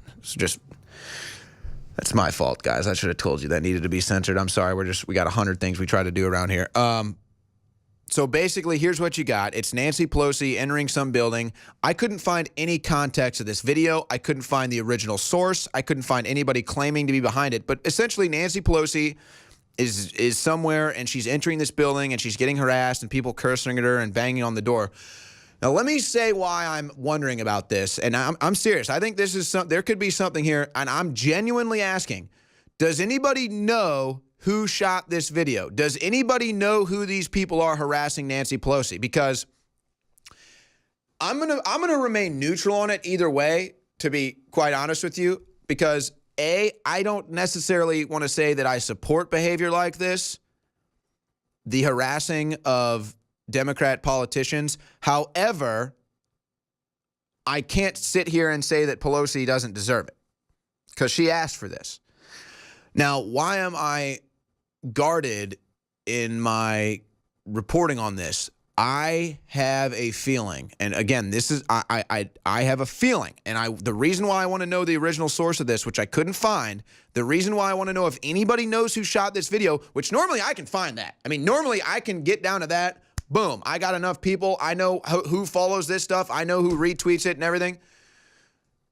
That's my fault, guys. I should have told you that needed to be censored. I'm sorry. We got 100 things we try to do around here. So basically, here's what you got. It's Nancy Pelosi entering some building. I couldn't find any context of this video. I couldn't find the original source. I couldn't find anybody claiming to be behind it. But essentially, Nancy Pelosi is somewhere, and she's entering this building, and she's getting harassed, and people cursing at her and banging on the door. Now, let me say why I'm wondering about this, and I'm serious. I think this is there could be something here, and I'm genuinely asking, does anybody know who shot this video? Does anybody know who these people are harassing Nancy Pelosi? Because I'm gonna remain neutral on it either way, to be quite honest with you, because I don't necessarily want to say that I support behavior like this, the harassing of Democrat politicians. However, I can't sit here and say that Pelosi doesn't deserve it because she asked for this. Now, why am I guarded in my reporting on this? I have a feeling, and again, this is I have a feeling, and the reason why I want to know the original source of this, which I couldn't find, the reason why I want to know if anybody knows who shot this video, which normally I can find that. I mean, normally I can get down to that. Boom, I got enough people. I know who follows this stuff. I know who retweets it and everything.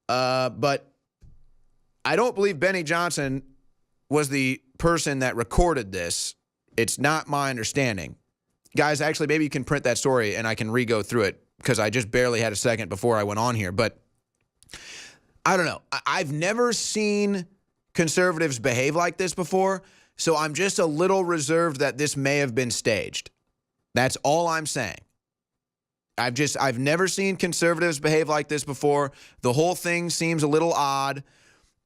But I don't believe Benny Johnson was the person that recorded this. It's not my understanding. Guys, actually, maybe you can print that story and I can re-go through it because I just barely had a second before I went on here. But I don't know. I've never seen conservatives behave like this before, so I'm just a little reserved that this may have been staged. That's all I'm saying. I've never seen conservatives behave like this before. The whole thing seems a little odd.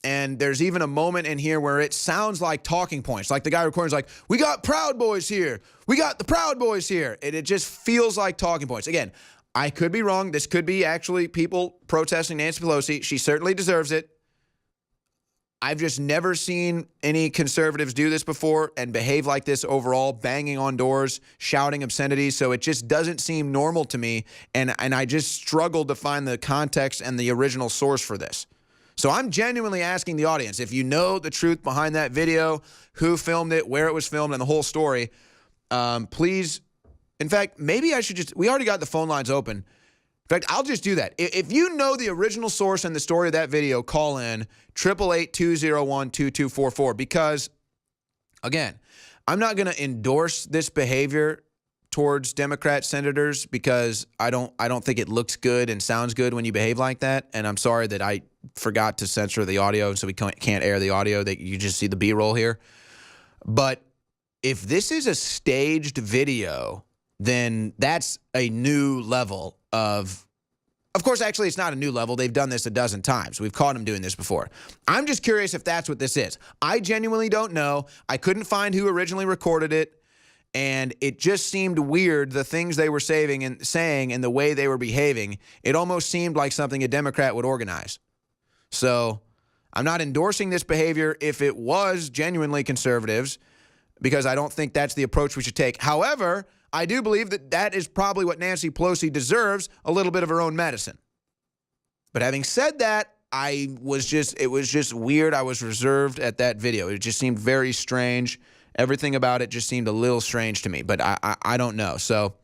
And there's even a moment in here where it sounds like talking points. Like the guy recording is like, we got Proud Boys here. We got the Proud Boys here. And it just feels like talking points. Again, I could be wrong. This could be actually people protesting Nancy Pelosi. She certainly deserves it. I've just never seen any conservatives do this before and behave like this overall, banging on doors, shouting obscenities. So it just doesn't seem normal to me. And I just struggled to find the context and the original source for this. So I'm genuinely asking the audience, if you know the truth behind that video, who filmed it, where it was filmed, and the whole story, please, in fact, maybe I should just, we already got the phone lines open. In fact, I'll just do that. If you know the original source and the story of that video, call in 888-201-2244 because, again, I'm not going to endorse this behavior towards Democrat senators because I don't think it looks good and sounds good when you behave like that. And I'm sorry that I forgot to censor the audio, so we can't air the audio. That you just see the B-roll here. But if this is a staged video, then that's a new level of course, actually, it's not a new level. They've done this a dozen times. We've caught them doing this before. I'm just curious if that's what this is. I genuinely don't know. I couldn't find who originally recorded it. And it just seemed weird, the things they were saying and the way they were behaving. It almost seemed like something a Democrat would organize. So I'm not endorsing this behavior if it was genuinely conservatives, because I don't think that's the approach we should take. However, I do believe that that is probably what Nancy Pelosi deserves, a little bit of her own medicine. But having said that, it was just weird. I was reserved at that video. It just seemed very strange. Everything about it just seemed a little strange to me, but I don't know. So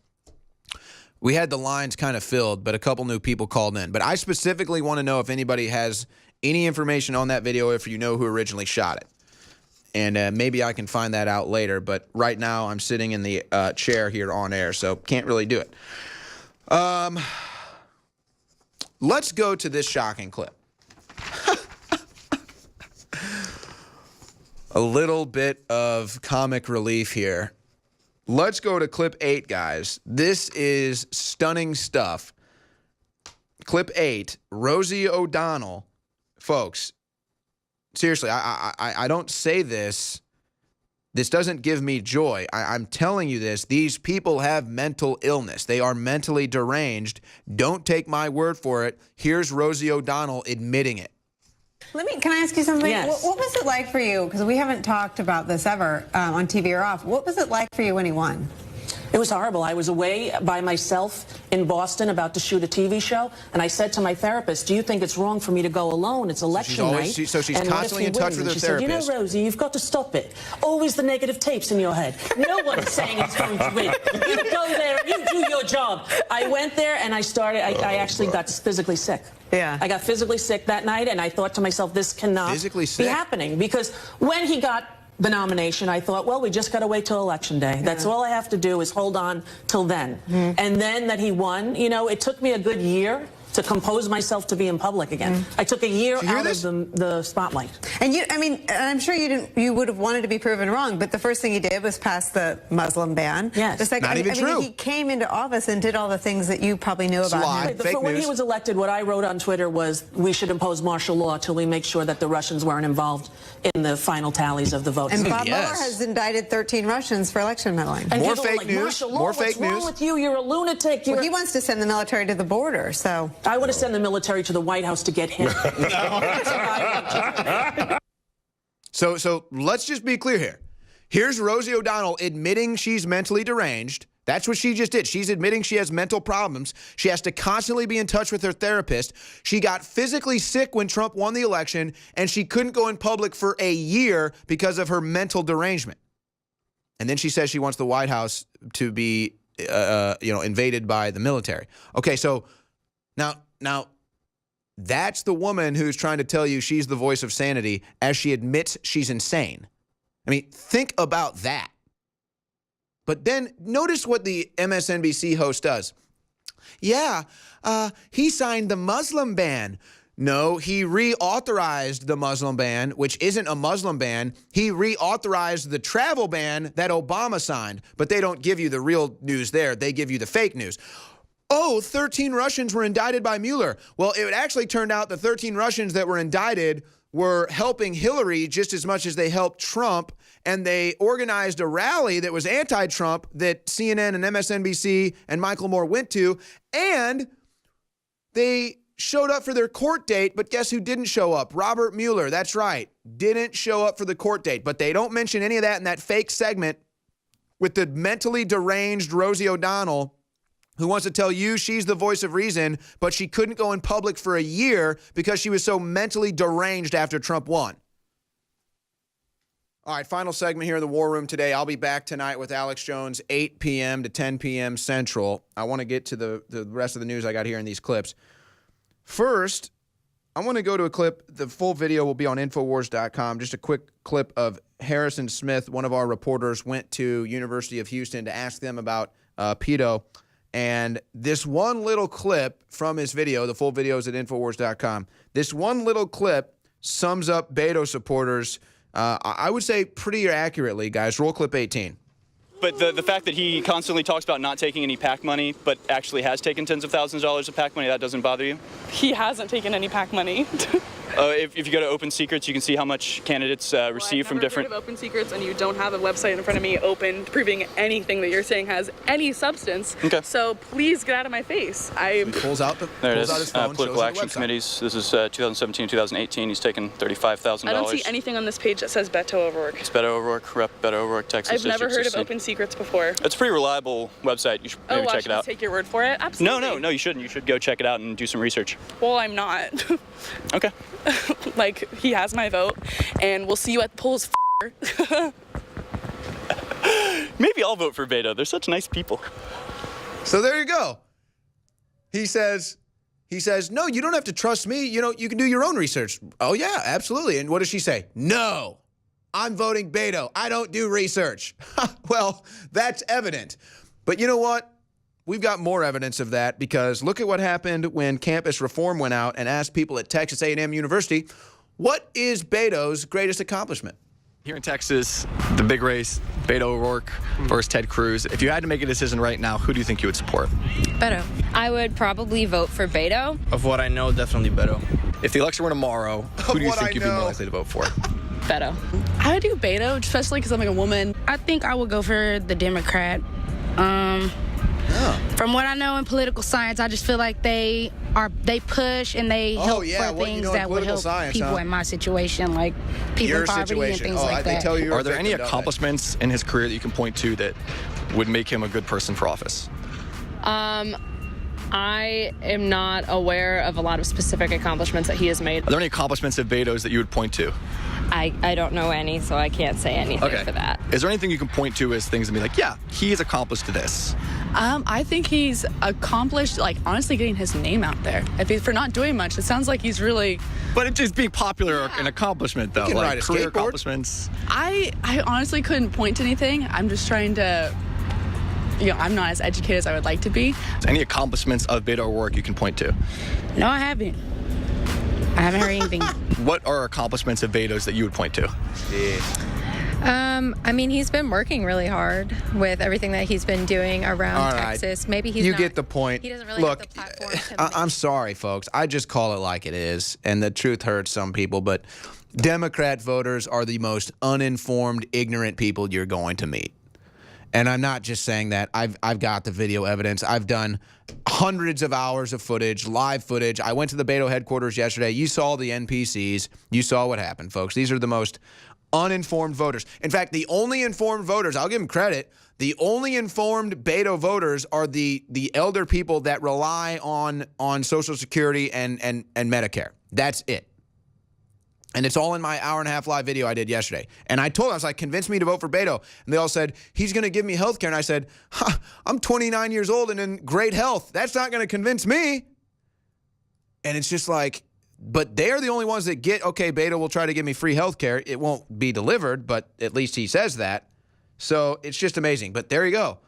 we had the lines kind of filled, but a couple new people called in. But I specifically want to know if anybody has any information on that video, if you know who originally shot it. And maybe I can find that out later. But right now I'm sitting in the chair here on air, so can't really do it. Let's go to this shocking clip. A little bit of comic relief here. Let's go to clip 8, guys. This is stunning stuff. Clip 8, Rosie O'Donnell. Folks, seriously, I don't say this. This doesn't give me joy. I'm telling you this. These people have mental illness. They are mentally deranged. Don't take my word for it. Here's Rosie O'Donnell admitting it. Can I ask you something? Yes. What was it like for you? Because we haven't talked about this ever on TV or off. What was it like for you when he won? It was horrible. I was away by myself in Boston about to shoot a TV show, and I said to my therapist, do you think it's wrong for me to go alone? It's election night. So she's and constantly in touch with her she therapist. Said, you know, Rosie, you've got to stop it. Always the negative tapes in your head. No one's saying it's going to win. You go there and you do your job. I went there and I actually got physically sick. Yeah. I got physically sick that night, and I thought to myself, this cannot be happening. Because when he got the nomination, I thought, well, we just got to wait till Election Day. That's all I have to do is hold on till then. And then that he won, you know, it took me a good year to compose myself to be in public again. I took a year out of the spotlight. And I'm sure you would have wanted to be proven wrong, but the first thing he did was pass the Muslim ban. Yes. The second, Not even true. He came into office and did all the things that you probably knew about him. Fake when news. he was elected, what I wrote on Twitter was, we should impose martial law till we make sure that the Russians weren't involved in the final tallies of the votes. And Bob Mueller has indicted 13 Russians for election meddling. And More people are fake like, news. martial law, More fake what's wrong news. with you? You're a lunatic. Well, he wants to send the military to the border, so. I want to send the military to the White House to get him. So let's just be clear here. Here's Rosie O'Donnell admitting she's mentally deranged. That's what she just did. She's admitting she has mental problems. She has to constantly be in touch with her therapist. She got physically sick when Trump won the election, and she couldn't go in public for a year because of her mental derangement. And then she says she wants the White House to be, invaded by the military. Okay, so now that's the woman who's trying to tell you she's the voice of sanity as she admits she's insane. I mean, think about that. But then notice what the MSNBC host does. Yeah, he signed the Muslim ban. No, he reauthorized the Muslim ban, which isn't a Muslim ban. He reauthorized the travel ban that Obama signed, but they don't give you the real news there. They give you the fake news. Oh, 13 Russians were indicted by Mueller. Well, it actually turned out the 13 Russians that were indicted were helping Hillary just as much as they helped Trump, and they organized a rally that was anti-Trump that CNN and MSNBC and Michael Moore went to, and they showed up for their court date, but guess who didn't show up? Robert Mueller, that's right, didn't show up for the court date, but they don't mention any of that in that fake segment with the mentally deranged Rosie O'Donnell, who wants to tell you she's the voice of reason, but she couldn't go in public for a year because she was so mentally deranged after Trump won. All right, final segment here in the War Room today. I'll be back tonight with Alex Jones, 8 p.m. to 10 p.m. Central. I want to get to the rest of the news I got here in these clips. First, I want to go to a clip. The full video will be on Infowars.com. Just a quick clip of Harrison Smith, one of our reporters, went to University of Houston to ask them about pedo. And this one little clip from his video, the full video is at Infowars.com. This one little clip sums up Beto supporters, I would say pretty accurately, guys. Roll clip 18. But the fact that he constantly talks about not taking any PAC money, but actually has taken tens of thousands of dollars of PAC money, that doesn't bother you? He hasn't taken any PAC money. If you go to Open Secrets, you can see how much candidates receive from different. I've never heard of Open Secrets, and you don't have a website in front of me open proving anything that you're saying has any substance. Okay. So please get out of my face. He pulls out the There it is. his phone, Political action committees. This is 2017, 2018. He's taken $35,000. I don't see anything on this page that says Beto O'Rourke. It's Beto O'Rourke, Rep. Beto O'Rourke, Texas. I've never District heard 16. of Open Secrets before. It's a pretty reliable website. You should maybe I check should it out. take your word for it? Absolutely. No, you shouldn't. You should go check it out and do some research. Well, I'm not. Okay. Like, he has my vote, and we'll see you at the polls, Maybe I'll vote for Beto. They're such nice people. So there you go. He says, no, you don't have to trust me. You know, you can do your own research. Oh, yeah, absolutely. And what does she say? No, I'm voting Beto. I don't do research. Well, that's evident. But you know what? We've got more evidence of that because look at what happened when campus reform went out and asked people at Texas A&M University, what is Beto's greatest accomplishment? Here in Texas, the big race, Beto O'Rourke versus Ted Cruz. If you had to make a decision right now, who do you think you would support? Beto. I would probably vote for Beto. Of what I know, definitely Beto. If the election were tomorrow, who do you think you'd be more likely to vote for? Beto. I would do Beto, especially because I'm like a woman. I think I would go for the Democrat. From what I know in political science, I just feel like they push and they help for things that would help people in my situation, like people in poverty and things like that. Are there any accomplishments in his career that you can point to that would make him a good person for office? I am not aware of a lot of specific accomplishments that he has made. Are there any accomplishments of Beto's that you would point to? I don't know any, so I can't say anything for that. Is there anything you can point to as things and be like, yeah, he has accomplished this? I think he's accomplished, like, honestly getting his name out there. For not doing much, it sounds like he's really... But it's just being popular an accomplishment, though. Like ride a career accomplishments. I honestly couldn't point to anything. I'm just trying to... I'm not as educated as I would like to be. Any accomplishments of Beto O'Rourke you can point to? No, I haven't. I haven't heard anything. What are accomplishments of Beto's that you would point to? I mean, he's been working really hard with everything that he's been doing around Texas. Maybe he's You get the point. He doesn't really Look, have the platform. I'm sorry, folks. I just call it like it is, and the truth hurts some people, but Democrat voters are the most uninformed, ignorant people you're going to meet. And I'm not just saying that. I've got the video evidence. I've done hundreds of hours of footage, live footage. I went to the Beto headquarters yesterday. You saw the NPCs. You saw what happened, folks. These are the most uninformed voters. In fact, the only informed voters, I'll give them credit, the only informed Beto voters are the elder people that rely on Social Security and Medicare. That's it. And it's all in my hour-and-a-half live video I did yesterday. And I told them, I was like, convince me to vote for Beto. And they all said, he's going to give me health care. And I said, I'm 29 years old and in great health. That's not going to convince me. And it's just like, but they're the only ones that get, okay, Beto will try to give me free health care. It won't be delivered, but at least he says that. So it's just amazing. But there you go.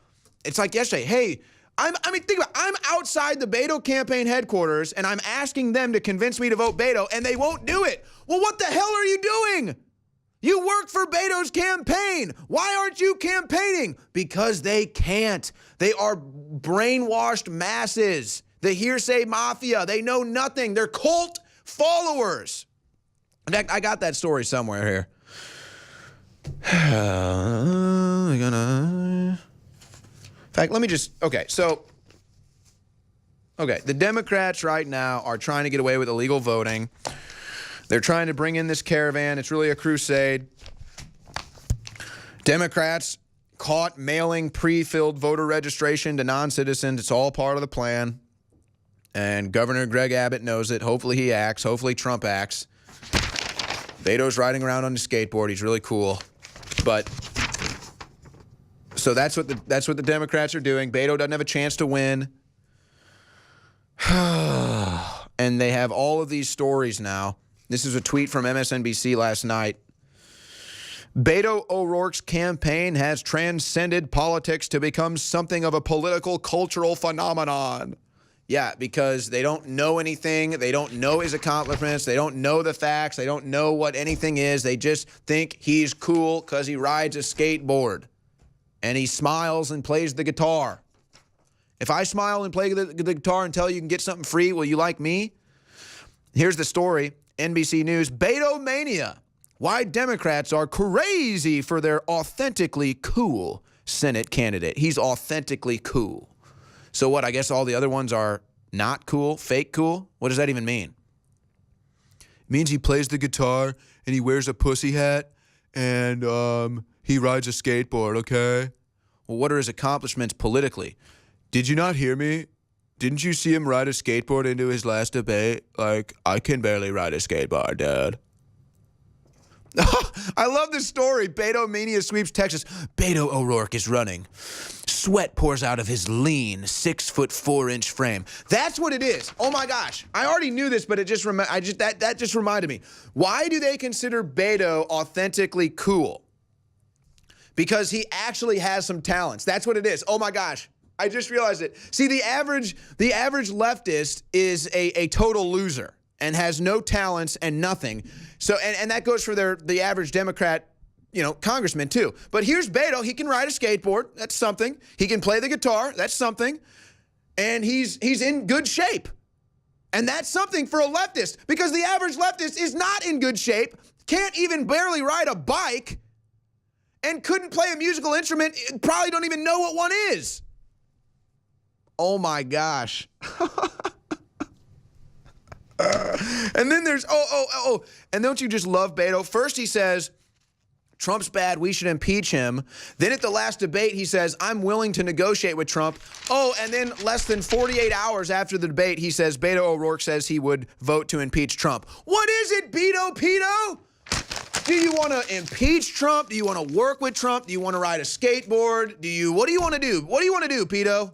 It's like yesterday, hey, think about it. I'm outside the Beto campaign headquarters, and I'm asking them to convince me to vote Beto, and they won't do it. Well, what the hell are you doing? You work for Beto's campaign. Why aren't you campaigning? Because they can't. They are brainwashed masses. The hearsay mafia. They know nothing. They're cult followers. In fact, I got that story somewhere here. In fact, let me just, the Democrats right now are trying to get away with illegal voting. They're trying to bring in this caravan. It's really a crusade. Democrats caught mailing pre-filled voter registration to non-citizens. It's all part of the plan. And Governor Greg Abbott knows it. Hopefully he acts. Hopefully Trump acts. Beto's riding around on a skateboard. He's really cool. But... so that's what the Democrats are doing. Beto doesn't have a chance to win. And they have all of these stories now. This is a tweet from MSNBC last night. Beto O'Rourke's campaign has transcended politics to become something of a political cultural phenomenon. Yeah, because they don't know anything. They don't know his accomplishments. They don't know the facts. They don't know what anything is. They just think he's cool because he rides a skateboard. And he smiles and plays the guitar. If I smile and play the guitar and tell you can get something free, will you like me? Here's the story. NBC News, Beto Mania. Why Democrats are crazy for their authentically cool Senate candidate. He's authentically cool. So what, I guess all the other ones are not cool, fake cool? What does that even mean? It means he plays the guitar and he wears a pussy hat and he rides a skateboard, okay? Well, what are his accomplishments politically? Did you not hear me? Didn't you see him ride a skateboard into his last debate? Like, I can barely ride a skateboard, dude. I love this story. Beto Mania sweeps Texas. Beto O'Rourke is running. Sweat pours out of his lean 6'4" frame. That's what it is. Oh my gosh. I already knew this, but it just that just reminded me. Why do they consider Beto authentically cool? Because he actually has some talents. That's what it is. Oh my gosh. I just realized it. See, the average leftist is a total loser and has no talents and nothing. So, and that goes for the average Democrat, congressman too. But here's Beto. He can ride a skateboard. That's something. He can play the guitar. That's something. And he's in good shape. And that's something for a leftist, because the average leftist is not in good shape, can't even barely ride a bike, and couldn't play a musical instrument, probably don't even know what one is. Oh my gosh. And then there's, and don't you just love Beto? First he says, Trump's bad, we should impeach him. Then at the last debate, he says, I'm willing to negotiate with Trump. Oh, and then less than 48 hours after the debate, he says, Beto O'Rourke says he would vote to impeach Trump. What is it, Beto Pito? Do you want to impeach Trump? Do you want to work with Trump? Do you want to ride a skateboard? What do you want to do? What do you want to do, Pito?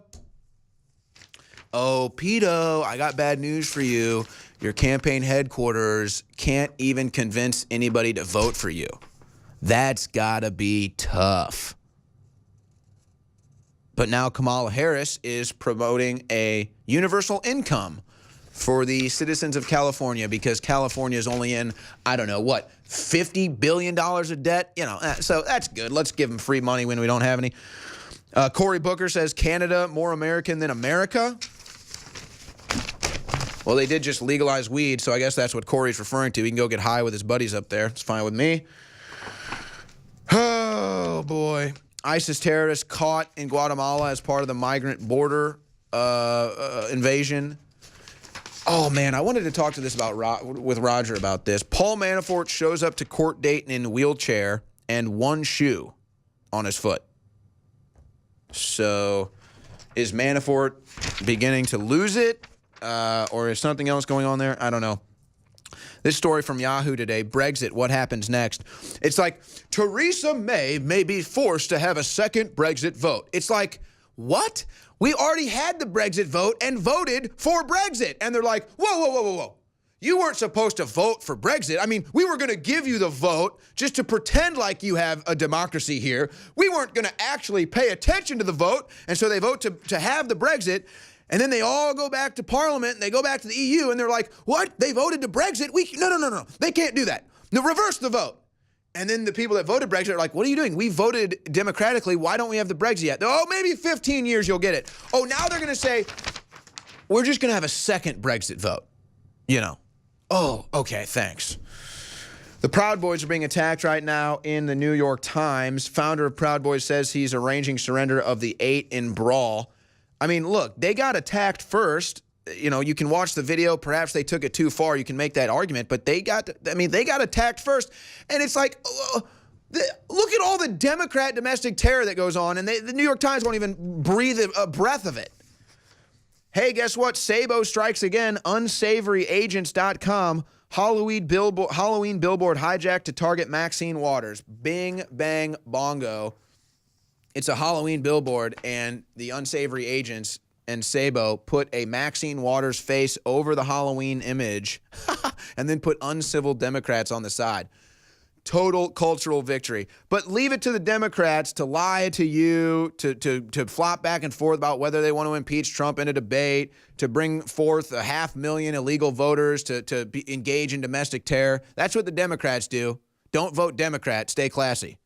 Oh, Pito, I got bad news for you. Your campaign headquarters can't even convince anybody to vote for you. That's gotta be tough. But now Kamala Harris is promoting a universal income for the citizens of California, because California is only in, I don't know, what, $50 billion of debt? So that's good. Let's give them free money when we don't have any. Cory Booker says Canada more American than America. Well, they did just legalize weed, so I guess that's what Cory's referring to. He can go get high with his buddies up there. It's fine with me. Oh, boy. ISIS terrorists caught in Guatemala as part of the migrant border invasion. Oh, man, I wanted to talk to this with Roger about this. Paul Manafort shows up to court date in a wheelchair and one shoe on his foot. So is Manafort beginning to lose it? Or is something else going on there? I don't know. This story from Yahoo today, Brexit, what happens next? It's like, Theresa May be forced to have a second Brexit vote. It's like, what? We already had the Brexit vote and voted for Brexit. And they're like, whoa. You weren't supposed to vote for Brexit. I mean, we were going to give you the vote just to pretend like you have a democracy here. We weren't going to actually pay attention to the vote. And so they vote to have the Brexit. And then they all go back to Parliament and they go back to the EU and they're like, what? They voted to Brexit? No. They can't do that. No, reverse the vote. And then the people that voted Brexit are like, what are you doing? We voted democratically. Why don't we have the Brexit yet? Oh, maybe 15 years you'll get it. Oh, now they're going to say, we're just going to have a second Brexit vote. Oh, okay, thanks. The Proud Boys are being attacked right now in the New York Times. Founder of Proud Boys says he's arranging surrender of the 8 in brawl. I mean, look, they got attacked first. You can watch the video. Perhaps they took it too far. You can make that argument. But they got attacked first. And it's like, look at all the Democrat domestic terror that goes on. And the New York Times won't even breathe a breath of it. Hey, guess what? Sabo strikes again. Unsavoryagents.com. Halloween billboard hijacked to target Maxine Waters. Bing, bang, bongo. It's a Halloween billboard, and the unsavory agents and Sabo put a Maxine Waters face over the Halloween image and then put uncivil Democrats on the side. Total cultural victory. But leave it to the Democrats to lie to you, to flop back and forth about whether they want to impeach Trump in a debate, to bring forth 500,000 illegal voters to engage in domestic terror. That's what the Democrats do. Don't vote Democrat. Stay classy.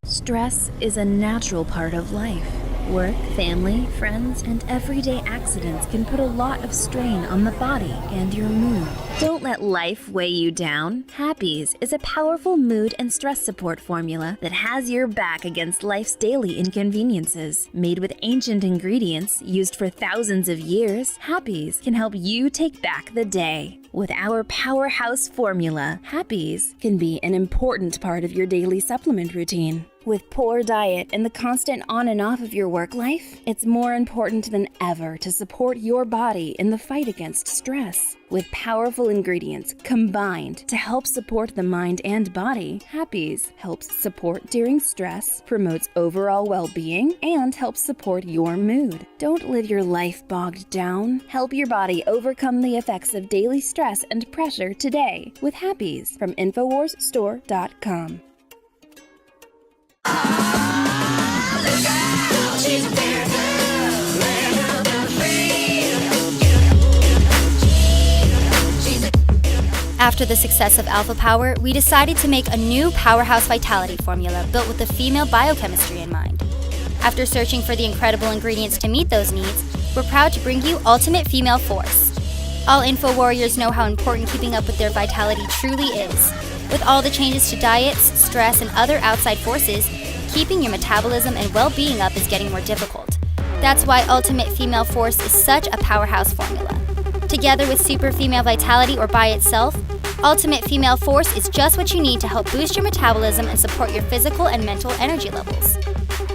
Stress is a natural part of life. Work, family, friends, and everyday accidents can put a lot of strain on the body and your mood. Don't let life weigh you down. Happies is a powerful mood and stress support formula that has your back against life's daily inconveniences. Made with ancient ingredients used for thousands of years, Happies can help you take back the day. With our powerhouse formula, Happies can be an important part of your daily supplement routine. With poor diet and the constant on and off of your work life, it's more important than ever to support your body in the fight against stress. With powerful ingredients combined to help support the mind and body, Happies helps support during stress, promotes overall well-being, and helps support your mood. Don't live your life bogged down. Help your body overcome the effects of daily stress and pressure today with Happies from InfoWarsStore.com. After the success of Alpha Power, we decided to make a new Powerhouse Vitality formula built with the female biochemistry in mind. After searching for the incredible ingredients to meet those needs, we're proud to bring you Ultimate Female Force. All Info Warriors know how important keeping up with their vitality truly is. With all the changes to diets, stress, and other outside forces, keeping your metabolism and well-being up is getting more difficult. That's why Ultimate Female Force is such a powerhouse formula. Together with Super Female Vitality or by itself, Ultimate Female Force is just what you need to help boost your metabolism and support your physical and mental energy levels.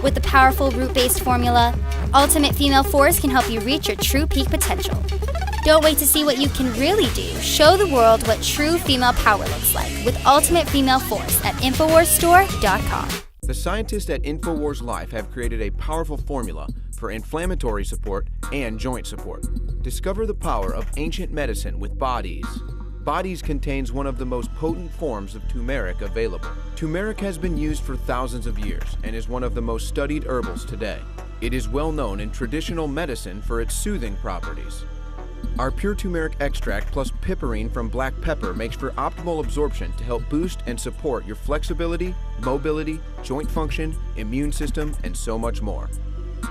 With the powerful root-based formula, Ultimate Female Force can help you reach your true peak potential. Don't wait to see what you can really do. Show the world what true female power looks like with Ultimate Female Force at InfoWarsStore.com. The scientists at InfoWars Life have created a powerful formula for inflammatory support and joint support. Discover the power of ancient medicine with Bodies. Bodies contains one of the most potent forms of turmeric available. Turmeric has been used for thousands of years and is one of the most studied herbals today. It is well known in traditional medicine for its soothing properties. Our pure turmeric extract plus piperine from black pepper makes for optimal absorption to help boost and support your flexibility, mobility, joint function, immune system, and so much more.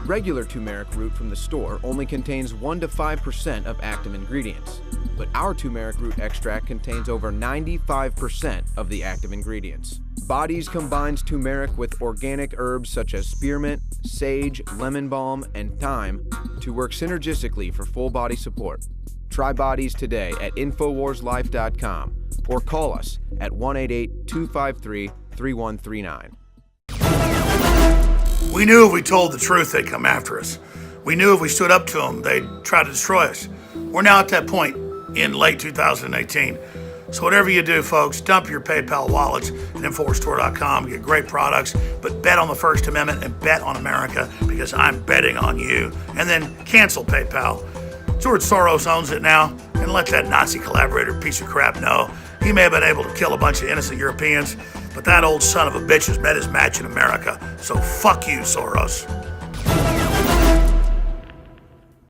Regular turmeric root from the store only contains 1 to 5% of active ingredients, but our turmeric root extract contains over 95% of the active ingredients. Bodies combines turmeric with organic herbs such as spearmint, sage, lemon balm, and thyme to work synergistically for full body support. Try Bodies today at InfoWarsLife.com or call us at 1-888-253-3139. We knew if we told the truth, they'd come after us. We knew if we stood up to them, they'd try to destroy us. We're now at that point in late 2018. So whatever you do, folks, dump your PayPal wallets at InfoWarsStore.com. Get great products, but bet on the First Amendment and bet on America because I'm betting on you. And then cancel PayPal. George Soros owns it now, and let that Nazi collaborator piece of crap know. He may have been able to kill a bunch of innocent Europeans, but that old son of a bitch has met his match in America. So fuck you, Soros.